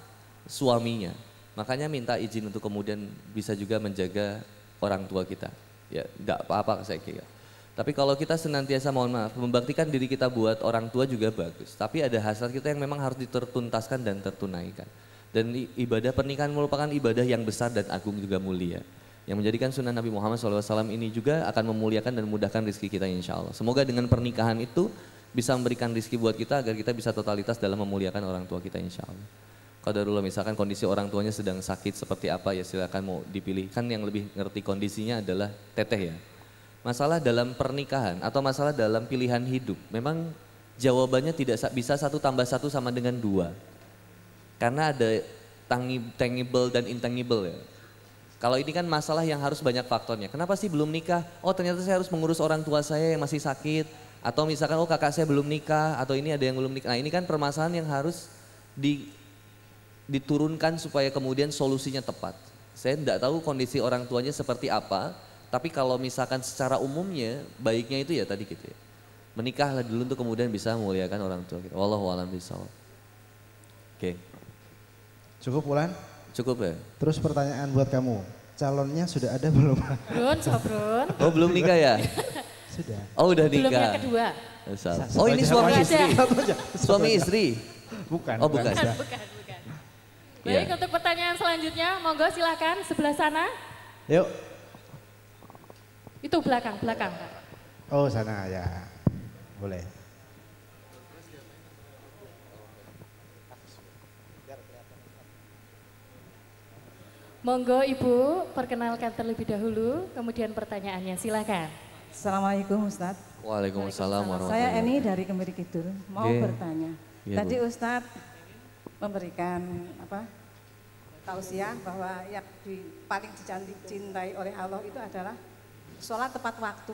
S9: suaminya. Makanya minta izin untuk kemudian bisa juga menjaga orang tua kita. Ya enggak apa-apa saya kira. Tapi kalau kita senantiasa mohon maaf membaktikan diri kita buat orang tua juga bagus. Tapi ada hasrat kita yang memang harus ditertuntaskan dan tertunaikan. Dan ibadah pernikahan merupakan ibadah yang besar dan agung juga mulia. Yang menjadikan sunnah Nabi Muhammad SAW ini juga akan memuliakan dan memudahkan rezeki kita insya Allah. Semoga dengan pernikahan itu bisa memberikan rezeki buat kita agar kita bisa totalitas dalam memuliakan orang tua kita insya Allah. Qadarullah misalkan kondisi orang tuanya sedang sakit seperti apa ya silakan mau dipilih. Kan yang lebih ngerti kondisinya adalah teteh ya. Masalah dalam pernikahan atau masalah dalam pilihan hidup memang jawabannya tidak bisa 1 tambah 1 sama dengan 2. Karena ada tangible dan intangible ya. Kalau ini kan masalah yang harus banyak faktornya. Kenapa sih belum nikah? Oh ternyata saya harus mengurus orang tua saya yang masih sakit. Atau misalkan oh kakak saya belum nikah atau ini ada yang belum nikah. Nah ini kan permasalahan yang harus diturunkan supaya kemudian solusinya tepat. Saya tidak tahu kondisi orang tuanya seperti apa. Tapi kalau misalkan secara umumnya baiknya itu ya tadi gitu ya. Menikahlah dulu untuk kemudian bisa memuliakan orang tua kita. Wallahu a'lam bishawab. Oke.
S5: Cukup Wulan?
S9: Cukup ya.
S5: Terus pertanyaan buat kamu, calonnya sudah ada belum?
S4: Brun, Brun.
S9: Oh belum nikah ya?
S5: Sudah.
S9: Oh udah nikah.
S4: Belum yang kedua.
S9: Oh ini suami istri. Suami istri.
S5: Bukan.
S9: Oh bukan.
S4: Bukan. Baik untuk pertanyaan selanjutnya, monggo silakan sebelah sana.
S5: Yuk.
S4: Itu belakang. Pak.
S5: Oh sana ya, boleh.
S4: Monggo Ibu, perkenalkan terlebih dahulu, kemudian pertanyaannya, silakan.
S11: Assalamualaikum Ustadz.
S9: Waalaikumsalam warahmatullahi
S11: Saya Eni dari Kemiri Kidul, mau bertanya. Tadi Ustadz memberikan tausiah bahwa yang paling dicintai oleh Allah itu adalah sholat tepat waktu.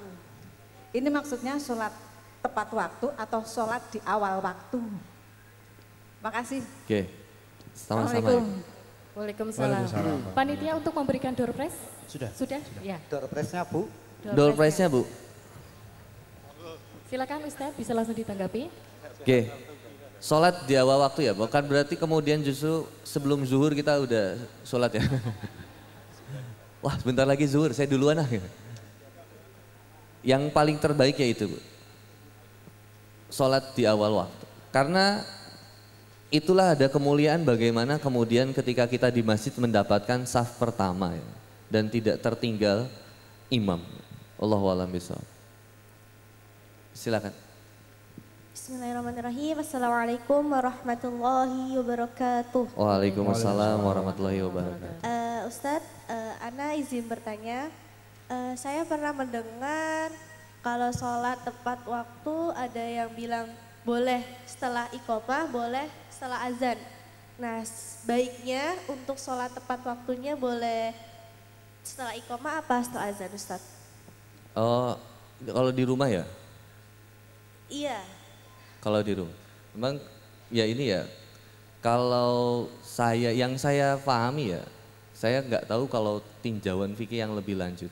S11: Ini maksudnya sholat tepat waktu atau sholat di awal waktu? Makasih.
S9: Oke, sama-sama.
S4: Waalaikumsalam. Panitia untuk memberikan door prize?
S5: Sudah.
S4: Ya.
S3: Door prize-nya Bu.
S9: Door prize-nya Bu.
S4: Silakan Ustadz, bisa langsung ditanggapi.
S9: Oke. Sholat di awal waktu ya, bukan berarti kemudian justru sebelum zuhur kita udah sholat ya. Wah sebentar lagi zuhur, saya duluan ah. Yang paling terbaik ya itu Bu. Sholat di awal waktu. Karena itulah ada kemuliaan bagaimana kemudian ketika kita di masjid mendapatkan saf pertama ya, dan tidak tertinggal imam. Allahu a'lam bishawab. Silakan.
S12: Bismillahirrahmanirrahim. Assalamualaikum warahmatullahi wabarakatuh.
S9: Waalaikumsalam warahmatullahi wabarakatuh.
S12: Ustadz, Ana izin bertanya. Saya pernah mendengar kalau sholat tepat waktu ada yang bilang boleh setelah iqomah, boleh setelah azan. Nah, baiknya untuk sholat tepat waktunya boleh setelah iqomah apa setelah azan, Ustaz?
S9: Oh, kalau di rumah ya?
S12: Iya.
S9: Kalau di rumah. Memang ya ini ya, kalau yang saya pahami ya, saya nggak tahu kalau tinjauan fikih yang lebih lanjut.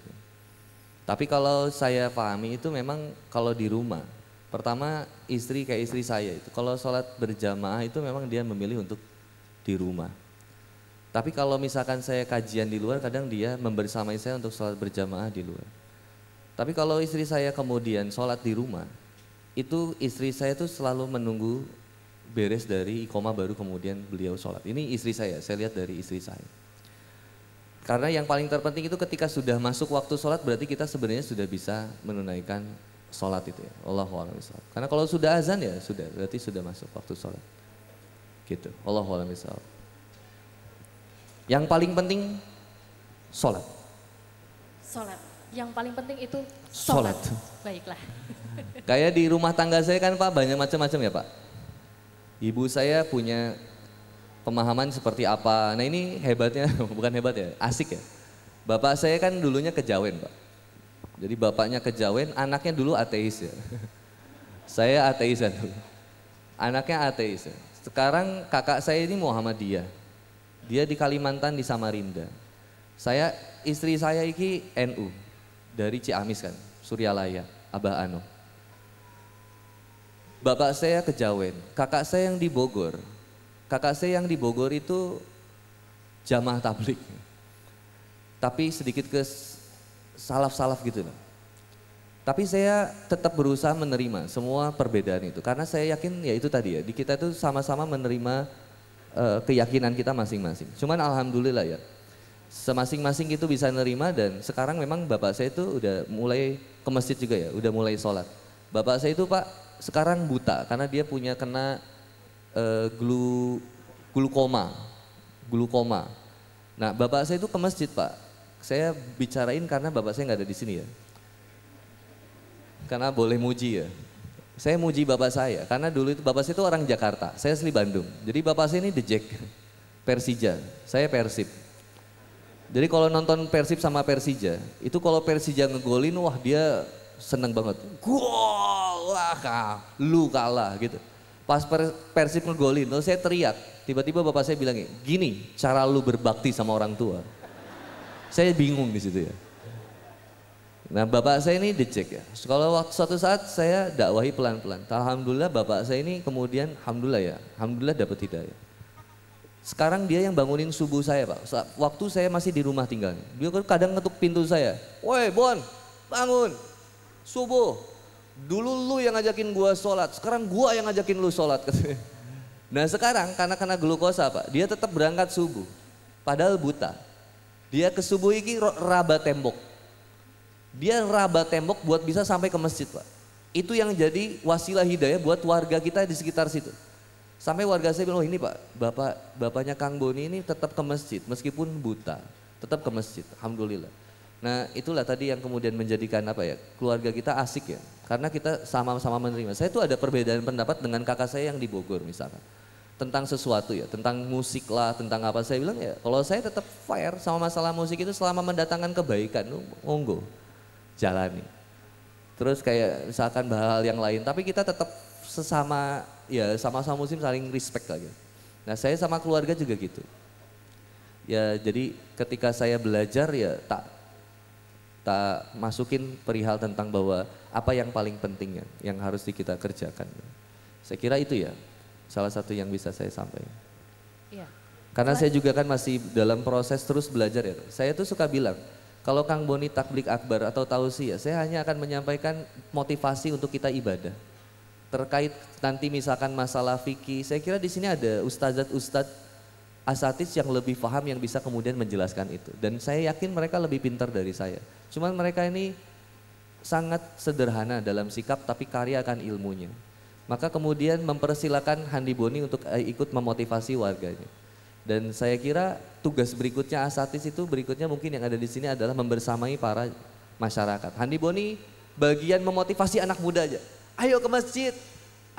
S9: Tapi kalau saya pahami itu memang kalau di rumah. Pertama istri kayak istri saya itu kalau sholat berjamaah itu memang dia memilih untuk di rumah. Tapi kalau misalkan saya kajian di luar kadang dia membersamai saya untuk sholat berjamaah di luar. Tapi kalau istri saya kemudian sholat di rumah, itu istri saya tuh selalu menunggu beres dari iqomah baru kemudian beliau sholat. Ini istri saya lihat dari istri saya. Karena yang paling terpenting itu ketika sudah masuk waktu sholat berarti kita sebenarnya sudah bisa menunaikan sholat itu ya. Allahu a'lam bishawab. Karena kalau sudah azan ya sudah, berarti sudah masuk waktu sholat. Gitu. Allahu a'lam bishawab. Yang paling penting sholat.
S4: Sholat. Yang paling penting itu
S9: Sholat.
S4: Baiklah.
S9: Kayak di rumah tangga saya kan Pak banyak macam-macam ya Pak. Ibu saya punya pemahaman seperti apa. Nah ini hebatnya, bukan hebat ya, asik ya. Bapak saya kan dulunya kejawen Pak. Jadi bapaknya kejawen, anaknya dulu ateis ya. Saya ateisan dulu. Anaknya ateis ya. Sekarang kakak saya ini Muhammadiyah. Dia di Kalimantan di Samarinda. Istri saya ini NU. Dari Ciamis kan, Suryalaya, Abah Ano. Bapak saya kejawen, kakak saya yang di Bogor. Kakak saya yang di Bogor itu jamaah tablik. Tapi sedikit ke salaf-salaf gitu loh. Tapi saya tetap berusaha menerima semua perbedaan itu. Karena saya yakin ya itu tadi ya, di kita itu sama-sama menerima keyakinan kita masing-masing. Cuman alhamdulillah ya, semasing-masing itu bisa nerima dan sekarang memang bapak saya itu udah mulai ke masjid juga ya, udah mulai sholat. Bapak saya itu Pak sekarang buta karena dia punya kena glukoma. Nah bapak saya itu ke masjid Pak. Saya bicarain karena bapak saya nggak ada di sini ya. Karena boleh muji ya. Saya muji bapak saya karena dulu itu bapak saya itu orang Jakarta, saya asli Bandung. Jadi bapak saya ini The Jack, Persija, saya Persib. Jadi kalau nonton Persib sama Persija, itu kalau Persija ngegolin, wah dia seneng banget. Gol, wah lu kalah gitu. Pas Persib ngegolin, lalu saya teriak. Tiba-tiba bapak saya bilang gini, cara lu berbakti sama orang tua. Saya bingung di situ ya. Nah bapak saya ini dicek ya. Kalau suatu saat saya dakwahi pelan-pelan. Alhamdulillah bapak saya ini kemudian, alhamdulillah dapat hidayah. Sekarang dia yang bangunin subuh saya Pak. Waktu saya masih di rumah tinggal. Dia kadang ngetuk pintu saya. Woi Bon, bangun. Subuh. Dulu lu yang ngajakin gua sholat. Sekarang gua yang ngajakin lu sholat. Nah sekarang karena glukosa Pak. Dia tetap berangkat subuh. Padahal buta. Dia ke subuh ini raba tembok. Dia raba tembok buat bisa sampai ke masjid Pak. Itu yang jadi wasilah hidayah buat warga kita di sekitar situ. Sampai warga saya bilang, oh ini Pak, bapaknya Kang Boni ini tetap ke masjid, meskipun buta, tetap ke masjid, alhamdulillah. Nah itulah tadi yang kemudian menjadikan keluarga kita asik ya, karena kita sama-sama menerima. Saya tuh ada perbedaan pendapat dengan kakak saya yang di Bogor misalkan, tentang sesuatu ya, tentang musik lah, tentang apa. Saya bilang ya, kalau saya tetap fair sama masalah musik itu selama mendatangkan kebaikan, monggo, jalani. Terus kayak misalkan hal yang lain, tapi kita tetap sama-sama muslim saling respect lagi. Nah saya sama keluarga juga gitu. Ya jadi ketika saya belajar ya tak masukin perihal tentang bahwa apa yang paling penting ya, yang harus kita kerjakan. Saya kira itu ya salah satu yang bisa saya sampaikan. Iya. Karena saya juga kan masih dalam proses terus belajar ya. Saya tuh suka bilang, kalau Kang Boni takblik akbar atau tausiah, saya hanya akan menyampaikan motivasi untuk kita ibadah. Terkait nanti misalkan masalah fikih, saya kira di sini ada ustadz asatidz yang lebih paham yang bisa kemudian menjelaskan itu. Dan saya yakin mereka lebih pintar dari saya. Cuman mereka ini sangat sederhana dalam sikap tapi kaya akan ilmunya. Maka kemudian mempersilakan Handi Boni untuk ikut memotivasi warganya. Dan saya kira tugas berikutnya asatidz itu berikutnya mungkin yang ada di sini adalah membersamai para masyarakat. Handi Boni bagian memotivasi anak muda aja. Ayo ke masjid,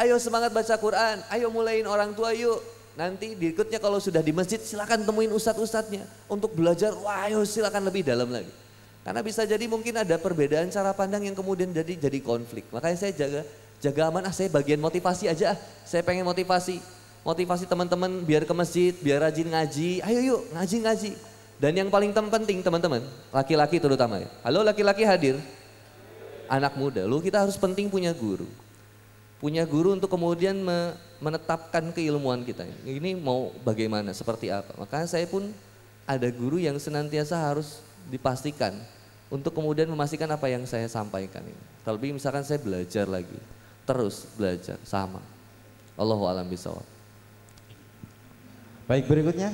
S9: ayo semangat baca Quran, ayo mulain orang tua yuk. Nanti berikutnya kalau sudah di masjid silakan temuin ustadz-ustadznya untuk belajar, wah ayo silakan lebih dalam lagi. Karena bisa jadi mungkin ada perbedaan cara pandang yang kemudian jadi konflik. Makanya saya jaga aman, saya bagian motivasi aja, saya pengen motivasi teman-teman biar ke masjid, biar rajin ngaji, ayo yuk ngaji. Dan yang paling penting teman-teman, laki-laki terutama ya. Halo laki-laki hadir. Anak muda, kita harus penting punya guru. Punya guru untuk kemudian menetapkan keilmuan kita. Ini mau bagaimana, seperti apa. Makanya saya pun ada guru yang senantiasa harus dipastikan untuk kemudian memastikan apa yang saya sampaikan. Terlebih misalkan saya belajar lagi, terus belajar sama. Allahu a'lam bishawab.
S5: Baik berikutnya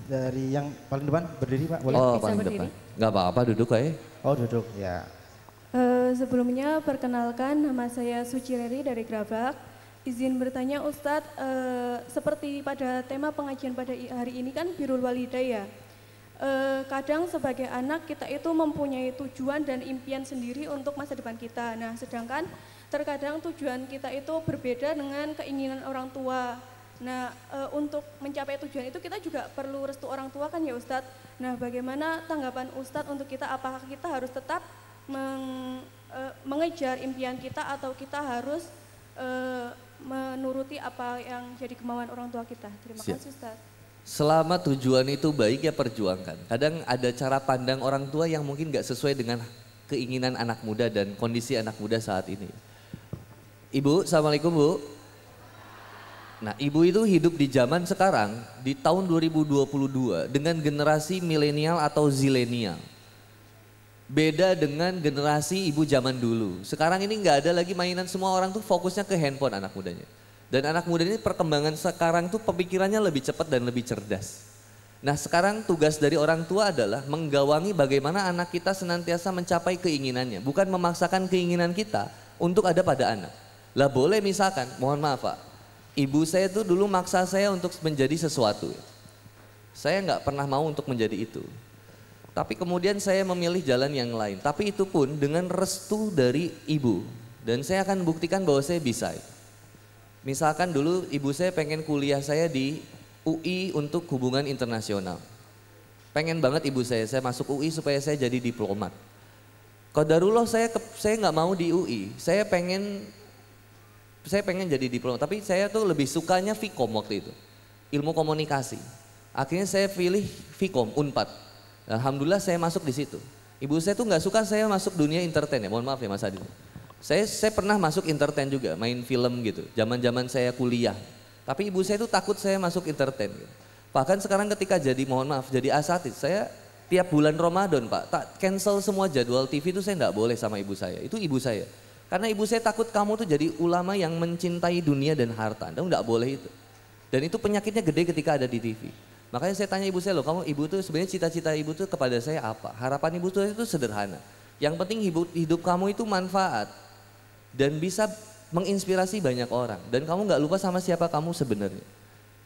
S5: dari yang paling depan berdiri Pak, boleh?
S9: Oh paling depan, nggak apa-apa duduk aja.
S5: Oh duduk ya.
S13: Sebelumnya perkenalkan, nama saya Suci Reri dari Grabak. Izin bertanya Ustadz, seperti pada tema pengajian pada hari ini kan birrul walidain ya. Kadang sebagai anak kita itu mempunyai tujuan dan impian sendiri untuk masa depan kita. Nah, sedangkan terkadang tujuan kita itu berbeda dengan keinginan orang tua. Nah, untuk mencapai tujuan itu kita juga perlu restu orang tua kan ya Ustadz. Nah, bagaimana tanggapan Ustadz untuk kita? Apakah kita harus tetap mengejar impian kita atau kita harus menuruti apa yang jadi kemauan orang tua kita? Terima kasih Ustadz.
S9: Selama tujuan itu baik ya perjuangkan. Kadang ada cara pandang orang tua yang mungkin gak sesuai dengan keinginan anak muda dan kondisi anak muda saat ini. Ibu, Assalamualaikum Bu. Nah, ibu itu hidup di zaman sekarang di tahun 2022 dengan generasi milenial atau zilenial. Beda dengan generasi ibu zaman dulu. Sekarang ini nggak ada lagi mainan, semua orang tuh fokusnya ke handphone anak mudanya. Dan anak muda ini perkembangan sekarang tuh pemikirannya lebih cepat dan lebih cerdas. Nah, sekarang tugas dari orang tua adalah menggawangi bagaimana anak kita senantiasa mencapai keinginannya. Bukan memaksakan keinginan kita untuk ada pada anak. Lah boleh misalkan, mohon maaf Pak, ibu saya tuh dulu maksa saya untuk menjadi sesuatu. Saya nggak pernah mau untuk menjadi itu. Tapi kemudian saya memilih jalan yang lain. Tapi itu pun dengan restu dari ibu. Dan saya akan buktikan bahwa saya bisa. Misalkan dulu ibu saya pengen kuliah saya di UI untuk hubungan internasional. Pengen banget ibu saya masuk UI supaya saya jadi diplomat. Qadarullah saya nggak mau di UI. Saya pengen jadi diplomat. Tapi saya tuh lebih sukanya Vkom waktu itu. Ilmu komunikasi. Akhirnya saya pilih Vkom, Unpad. Alhamdulillah saya masuk di situ. Ibu saya tuh nggak suka saya masuk dunia entertain ya, mohon maaf ya Mas Adil. Saya pernah masuk entertain juga, main film gitu, zaman saya kuliah. Tapi ibu saya tuh takut saya masuk entertain. Gitu. Bahkan sekarang ketika jadi, mohon maaf, jadi asatid, saya tiap bulan Ramadan Pak, tak cancel semua jadwal TV itu saya nggak boleh sama ibu saya. Itu ibu saya. Karena ibu saya takut kamu tuh jadi ulama yang mencintai dunia dan harta, Anda nggak boleh itu. Dan itu penyakitnya gede ketika ada di TV. Makanya saya tanya ibu saya, loh kamu ibu tuh sebenarnya cita-cita ibu tuh kepada saya apa? Harapan ibu tuh itu sederhana. Yang penting hidup kamu itu manfaat dan bisa menginspirasi banyak orang. Dan kamu gak lupa sama siapa kamu sebenarnya.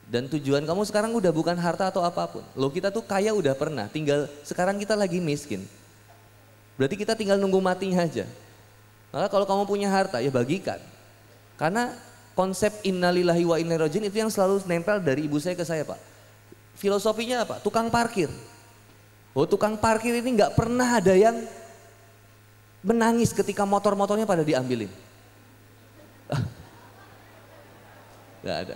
S9: Dan tujuan kamu sekarang udah bukan harta atau apapun. Loh kita tuh kaya udah pernah, tinggal sekarang kita lagi miskin. Berarti kita tinggal nunggu matinya aja. Maka kalau kamu punya harta ya bagikan. Karena konsep innalillahi wa inna ilaihi raji'un itu yang selalu nempel dari ibu saya ke saya Pak. Filosofinya apa? Tukang parkir. Oh tukang parkir ini nggak pernah ada yang menangis ketika motor-motornya pada diambilin. Gak ada.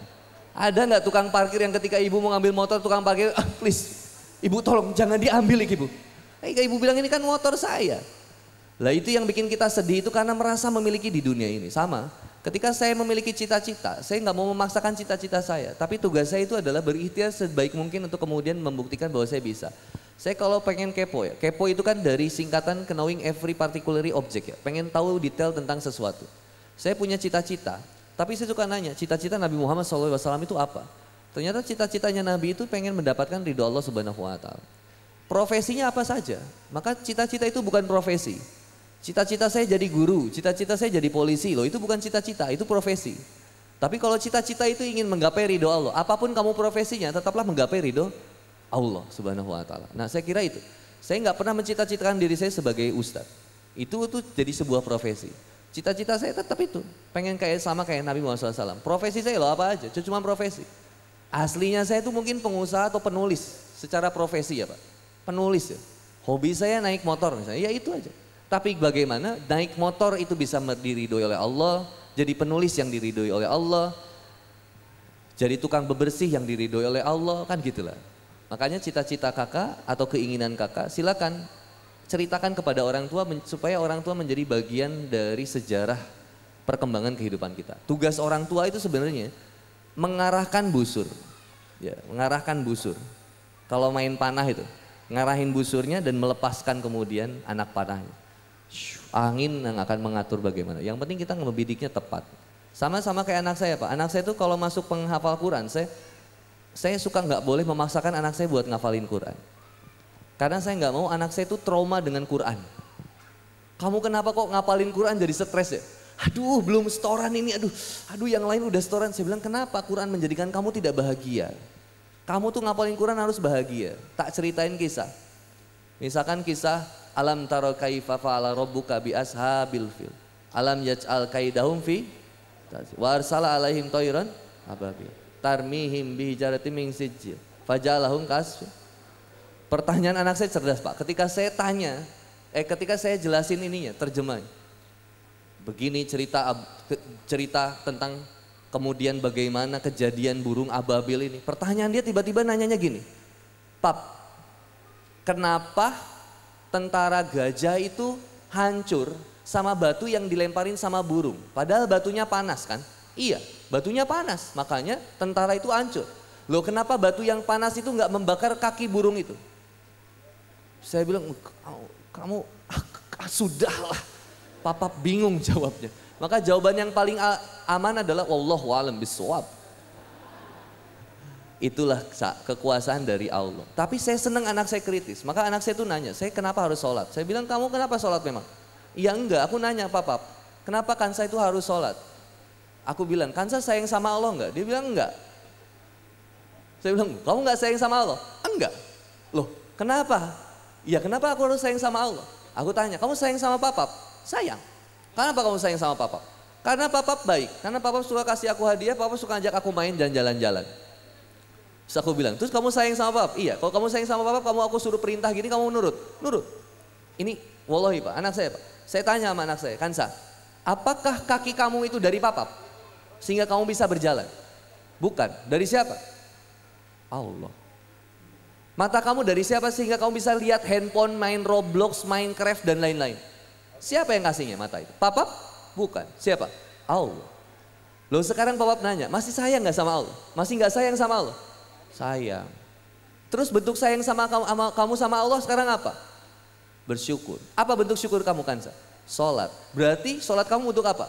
S9: Ada nggak tukang parkir yang ketika ibu mau ngambil motor, tukang parkir, please, ibu tolong jangan diambil ibu. Ibu bilang ini kan motor saya. Lah itu yang bikin kita sedih itu karena merasa memiliki di dunia ini. Sama. Ketika saya memiliki cita-cita, saya nggak mau memaksakan cita-cita saya. Tapi tugas saya itu adalah berikhtiar sebaik mungkin untuk kemudian membuktikan bahwa saya bisa. Saya kalau pengen kepo ya, kepo itu kan dari singkatan knowing every particular object ya. Pengen tahu detail tentang sesuatu. Saya punya cita-cita, tapi saya suka nanya, cita-cita Nabi Muhammad SAW itu apa? Ternyata cita-citanya Nabi itu pengen mendapatkan ridho Allah Subhanahu Wa Taala. Profesinya apa saja? Maka cita-cita itu bukan profesi. Cita-cita saya jadi guru, cita-cita saya jadi polisi loh, itu bukan cita-cita, itu profesi. Tapi kalau cita-cita itu ingin menggapai ridho Allah, apapun kamu profesinya tetaplah menggapai ridho Allah Subhanahu Wa Taala. Nah saya kira itu, saya nggak pernah mencita-citakan diri saya sebagai ustadz. Itu jadi sebuah profesi. Cita-cita saya tetap itu, pengen sama kayak Nabi Muhammad SAW. Profesi saya loh apa aja, cuma profesi. Aslinya saya itu mungkin pengusaha atau penulis, secara profesi ya Pak. Penulis ya, hobi saya naik motor misalnya, ya itu aja. Tapi bagaimana naik motor itu bisa diridhoi oleh Allah, jadi penulis yang diridhoi oleh Allah, jadi tukang bebersih yang diridhoi oleh Allah, kan gitulah. Makanya cita-cita kakak atau keinginan kakak silakan ceritakan kepada orang tua supaya orang tua menjadi bagian dari sejarah perkembangan kehidupan kita. Tugas orang tua itu sebenarnya mengarahkan busur. Ya, mengarahkan busur. Kalau main panah itu, ngarahin busurnya dan melepaskan kemudian anak panahnya. Angin yang akan mengatur bagaimana. Yang penting kita ngebidiknya tepat. Sama-sama kayak anak saya Pak. Anak saya tuh kalau masuk penghafal Quran, saya suka nggak boleh memaksakan anak saya buat ngafalin Quran. Karena saya nggak mau anak saya tuh trauma dengan Quran. Kamu kenapa kok ngapalin Quran jadi stres ya? Aduh belum setoran ini, aduh yang lain udah setoran. Saya bilang kenapa Quran menjadikan kamu tidak bahagia? Kamu tuh ngapalin Quran harus bahagia. Tak ceritain kisah. Misalkan kisah alam taro kaifa fa'ala rabbuka bi ashabil fil. Alam yaj'al kaidahum fi wa arsala alaihim tayran ababil. Tarmihim bi hijaratin min sijil. Fajalahum kasf. Pertanyaan anak saya cerdas Pak. Ketika saya jelasin ininya, terjemahnya. Begini cerita tentang kemudian bagaimana kejadian burung ababil ini. Pertanyaan dia tiba-tiba nanyanya gini, Pap, kenapa tentara gajah itu hancur sama batu yang dilemparin sama burung? Padahal batunya panas kan? Iya, batunya panas, makanya tentara itu hancur. Loh kenapa batu yang panas itu nggak membakar kaki burung itu? Saya bilang, kamu sudahlah. Papa bingung jawabnya. Maka jawaban yang paling aman adalah wallahu a'lam bishawab. Itulah kekuasaan dari Allah. Tapi saya senang anak saya kritis. Maka anak saya itu nanya, saya kenapa harus sholat? Saya bilang kamu kenapa sholat memang? Iya enggak, aku nanya Papa, kenapa Kansa itu harus sholat? Aku bilang, Kansa sayang sama Allah enggak? Dia bilang enggak. Saya bilang, kamu enggak sayang sama Allah? Enggak. Loh kenapa? Ya kenapa aku harus sayang sama Allah? Aku tanya, kamu sayang sama Papa? Sayang. Kenapa kamu sayang sama Papa? Karena Papa baik. Karena Papa suka kasih aku hadiah, Papa suka ajak aku main dan jalan-jalan. Terus aku bilang, terus kamu sayang sama Papa? Iya, kalau kamu sayang sama Papa, kamu aku suruh perintah gini, kamu nurut. Nurut. Ini wallahi Pak, anak saya Pak. Saya tanya sama anak saya, Kansa, apakah kaki kamu itu dari Papa? Sehingga kamu bisa berjalan? Bukan. Dari siapa? Allah. Mata kamu dari siapa sehingga kamu bisa lihat handphone, main Roblox, Minecraft dan lain-lain? Siapa yang kasihnya mata itu? Papa? Bukan. Siapa? Allah. Loh sekarang Papa nanya, masih sayang gak sama Allah? Masih gak sayang sama Allah? Sayang. Terus bentuk sayang sama kamu sama Allah sekarang apa? Bersyukur. Apa bentuk syukur kamu Kansa? Sholat. Berarti sholat kamu untuk apa?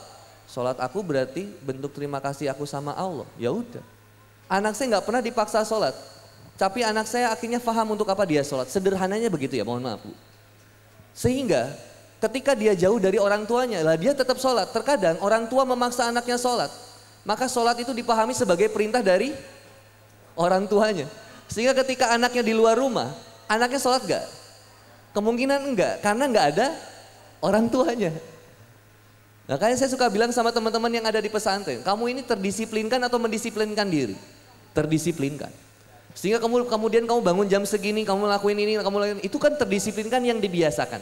S9: Sholat aku berarti bentuk terima kasih aku sama Allah. Ya udah. Anak saya gak pernah dipaksa sholat. Tapi anak saya akhirnya paham untuk apa dia sholat. Sederhananya begitu ya, mohon maaf Bu. Sehingga ketika dia jauh dari orang tuanya, lah dia tetap sholat. Terkadang orang tua memaksa anaknya sholat. Maka sholat itu dipahami sebagai perintah dari orang tuanya. Sehingga ketika anaknya di luar rumah, anaknya sholat gak? Kemungkinan enggak, karena enggak ada orang tuanya. Makanya saya suka bilang sama teman-teman yang ada di pesantren, kamu ini terdisiplinkan atau mendisiplinkan diri? Terdisiplinkan. Sehingga kemudian kamu bangun jam segini, kamu lakuin ini, kamu lakuin itu kan terdisiplinkan yang dibiasakan.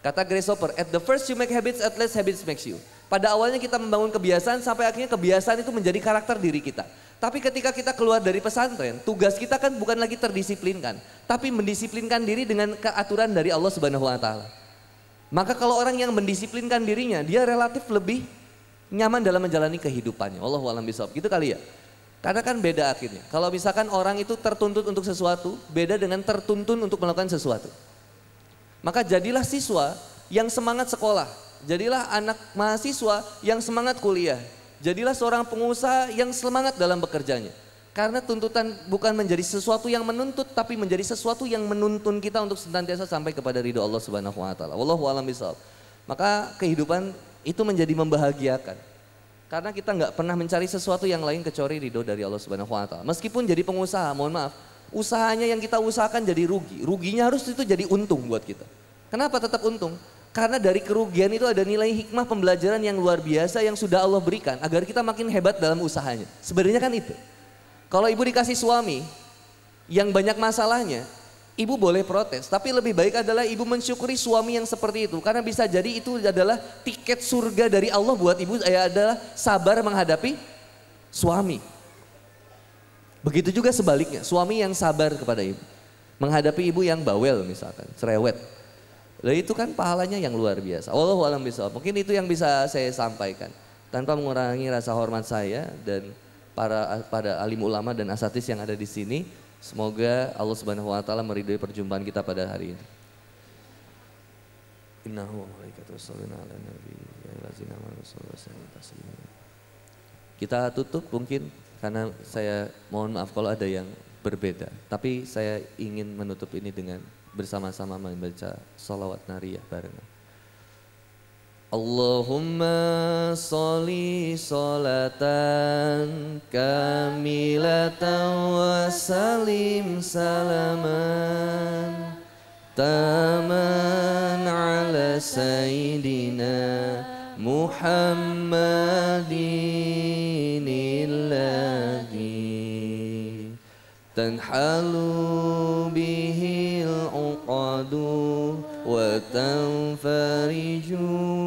S9: Kata Grace Hopper, at the first you make habits, at last habits makes you. Pada awalnya kita membangun kebiasaan sampai akhirnya kebiasaan itu menjadi karakter diri kita. Tapi ketika kita keluar dari pesantren, tugas kita kan bukan lagi terdisiplinkan, tapi mendisiplinkan diri dengan keaturan dari Allah Subhanahu wa taala. Maka kalau orang yang mendisiplinkan dirinya, dia relatif lebih nyaman dalam menjalani kehidupannya. Wallahu a'lam bishawab. Gitu kali ya. Karena kan beda akhirnya. Kalau misalkan orang itu tertuntut untuk sesuatu, beda dengan tertuntun untuk melakukan sesuatu. Maka jadilah siswa yang semangat sekolah. Jadilah anak mahasiswa yang semangat kuliah. Jadilah seorang pengusaha yang semangat dalam bekerjanya. Karena tuntutan bukan menjadi sesuatu yang menuntut, tapi menjadi sesuatu yang menuntun kita untuk senantiasa sampai kepada ridho Allah Subhanahu wa taala. Wallahu a'lam bishawab. Maka kehidupan itu menjadi membahagiakan. Karena kita nggak pernah mencari sesuatu yang lain kecuali ridho dari Allah Subhanahu wa taala. Meskipun jadi pengusaha, mohon maaf, usahanya yang kita usahakan jadi rugi. Ruginya harus itu jadi untung buat kita. Kenapa tetap untung? Karena dari kerugian itu ada nilai hikmah pembelajaran yang luar biasa yang sudah Allah berikan agar kita makin hebat dalam usahanya. Sebenarnya kan itu. Kalau ibu dikasih suami yang banyak masalahnya, ibu boleh protes. Tapi lebih baik adalah ibu mensyukuri suami yang seperti itu. Karena bisa jadi itu adalah tiket surga dari Allah buat ibu adalah sabar menghadapi suami. Begitu juga sebaliknya, suami yang sabar kepada ibu. Menghadapi ibu yang bawel misalkan, cerewet. Lah itu kan pahalanya yang luar biasa. Wallahu a'lam bishawab. Mungkin itu yang bisa saya sampaikan. Tanpa mengurangi rasa hormat saya dan para alim ulama dan asatis yang ada di sini. Semoga Allah Subhanahu wa taala meridhai perjumpaan kita pada hari ini. Innahu wa malaikatahu yusholluna 'alan nabi ya ayyuhallazina amanu shallu 'alaihi taslima. Kita tutup mungkin karena saya mohon maaf kalau ada yang berbeda. Tapi saya ingin menutup ini dengan bersama-sama membaca sholawat nariyah barengan. Allahumma sholli sholatan kamilatan wa salim salaman taman ala sayyidina Muhammadin alladhi tanhalu bihil uqadu wa tanfariju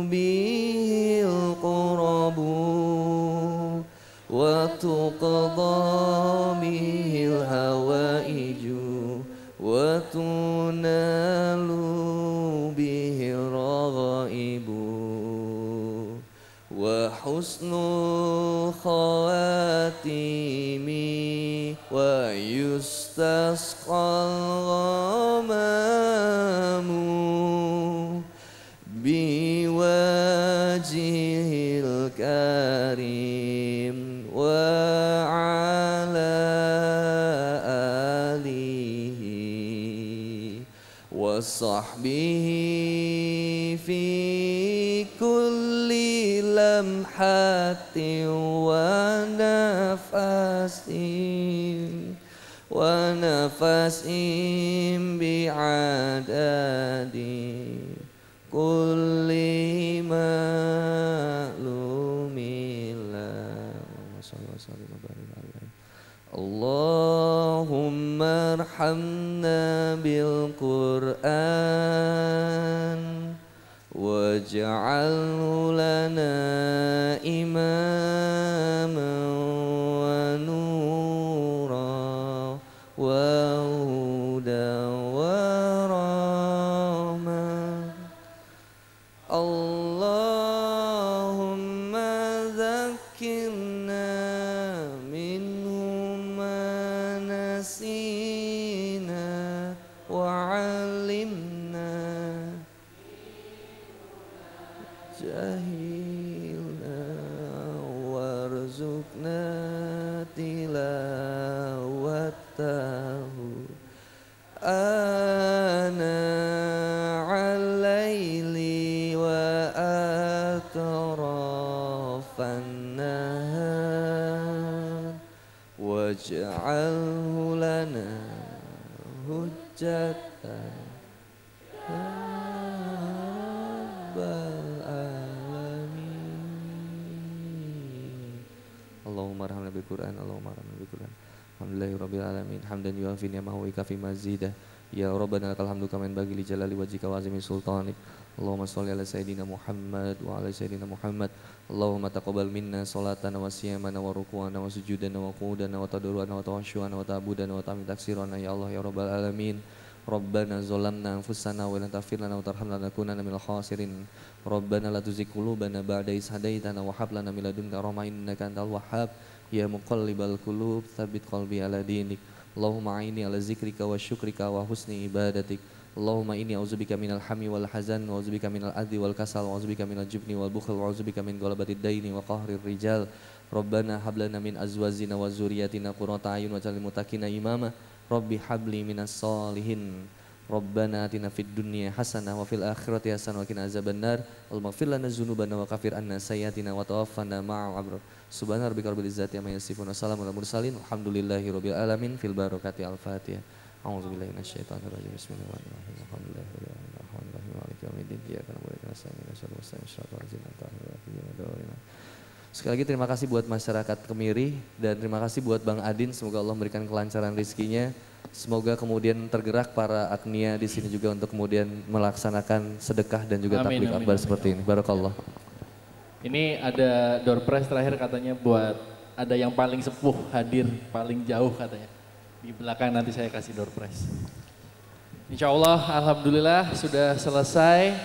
S9: bihil qurabu wa tuqadha bihil hawaiju wa tunalu bihil raghaibu wa husnul khawatimi wa yustasqal ghamamu biwajhil karim wa ala alihi wa sahbihi fi kulli lamhatin wa nafasin bi'adadi kulli ma'lumillah. Allahumma arhamna bil Qur'an waj'alhu lana imaman wa nura wa hudan wa rahmah. Allahumma dhakkirna minhu ma nasina wa 'allimna jahilna warzuqna tilawatahu ana al-laili wa atrafan nahar waj'alhu lana hujjatan Allahumma arhamna bil Qur'an, Allahumma arhamna bil Qur'an. Alhamdulillahi rabbil alamin, hamdan yuafi ni'amahu wa yukafi mazidah. Ya Rabbana lakal hamdu kama yanbaghi li jalali wajhika wa azimi sultanik. Allahumma sholli ala sayyidina Muhammad wa ala sayyidina Muhammad. Allahumma taqabbal minna salatana wa siyamana wa ruku'ana wa sujudana wa qu'udana wa tadarruana wa tawassyuana wa ta'budana wa ta'min taksirana ya Allah ya Rabbal alamin. Rabbana zalamna anfusana wa lam taghfir lana wa tarhamna lanakunanna minal khasirin. Rabbana la tuzigh qulubana ba'da idh hadaitana wa hab lana min ladunka rahmah innaka antal wahhab. Ya muqallibal qulub tsabbit qalbi ala dinik. Allahumma a'inni ala zikrika wa syukrika wa husni ibadatik. Allahumma inni a'udzubika minal hammi wal hazan wa a'udzubika minal adzi wal kasal wa a'udzubika minal jubni wal bukhl wa a'udzubika min ghalabatid daini wa qahrir rijal. Rabbana hab lana min azwajina wa dzurriyyatina qurrata a'yun waj'alna lil muttaqina imama. Rabbi habli minas solihin. Rabbana atina fid dunya hasanah wa fil akhirati hasanah wa qina azabannar. Allahumma ighfir lana dzunubana wa kaffir anna sayyi'atina wa tawaffana ma'al abrar. Subhana rabbika rabbil izzati amma yasifun wa salamun alal mursalin. Alhamdulillahi rabbil alamin fil barakati al-Fatihah. A'udzubillahi minasyaitonir rajim. Bismillahirrahmanirrahim. Alhamdulillahi rabbil alamin. Arrahmanirrahim. Maliki yaumiddin. Iyyaka na'budu wa iyyaka nasta'in. Ihdinas siratal mustaqim. Sekali lagi terima kasih buat masyarakat Kemiri dan terima kasih buat Bang Adin. Semoga Allah memberikan kelancaran rezekinya. Semoga kemudian tergerak para agnia di sini juga untuk kemudian melaksanakan sedekah dan juga takbir akbar seperti ini. Barakallah.
S6: Ini ada door prize terakhir katanya buat ada yang paling sepuh hadir paling jauh katanya. Di belakang nanti saya kasih door prize. Insya Allah alhamdulillah sudah selesai.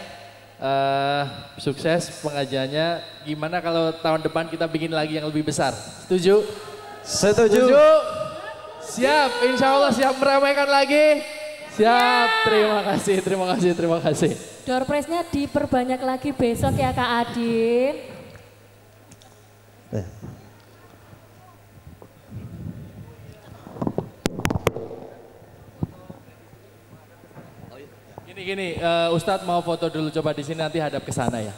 S6: Sukses pengajiannya. Gimana kalau tahun depan kita bikin lagi yang lebih besar? Setuju?
S5: Setuju.
S6: Siap, insya Allah siap meramaikan lagi. Siap, terima kasih, terima kasih, terima kasih.
S4: Door prize-nya diperbanyak lagi besok ya Kak Adin.
S6: Gini, Ustadz mau foto dulu coba di sini nanti hadap ke sana ya.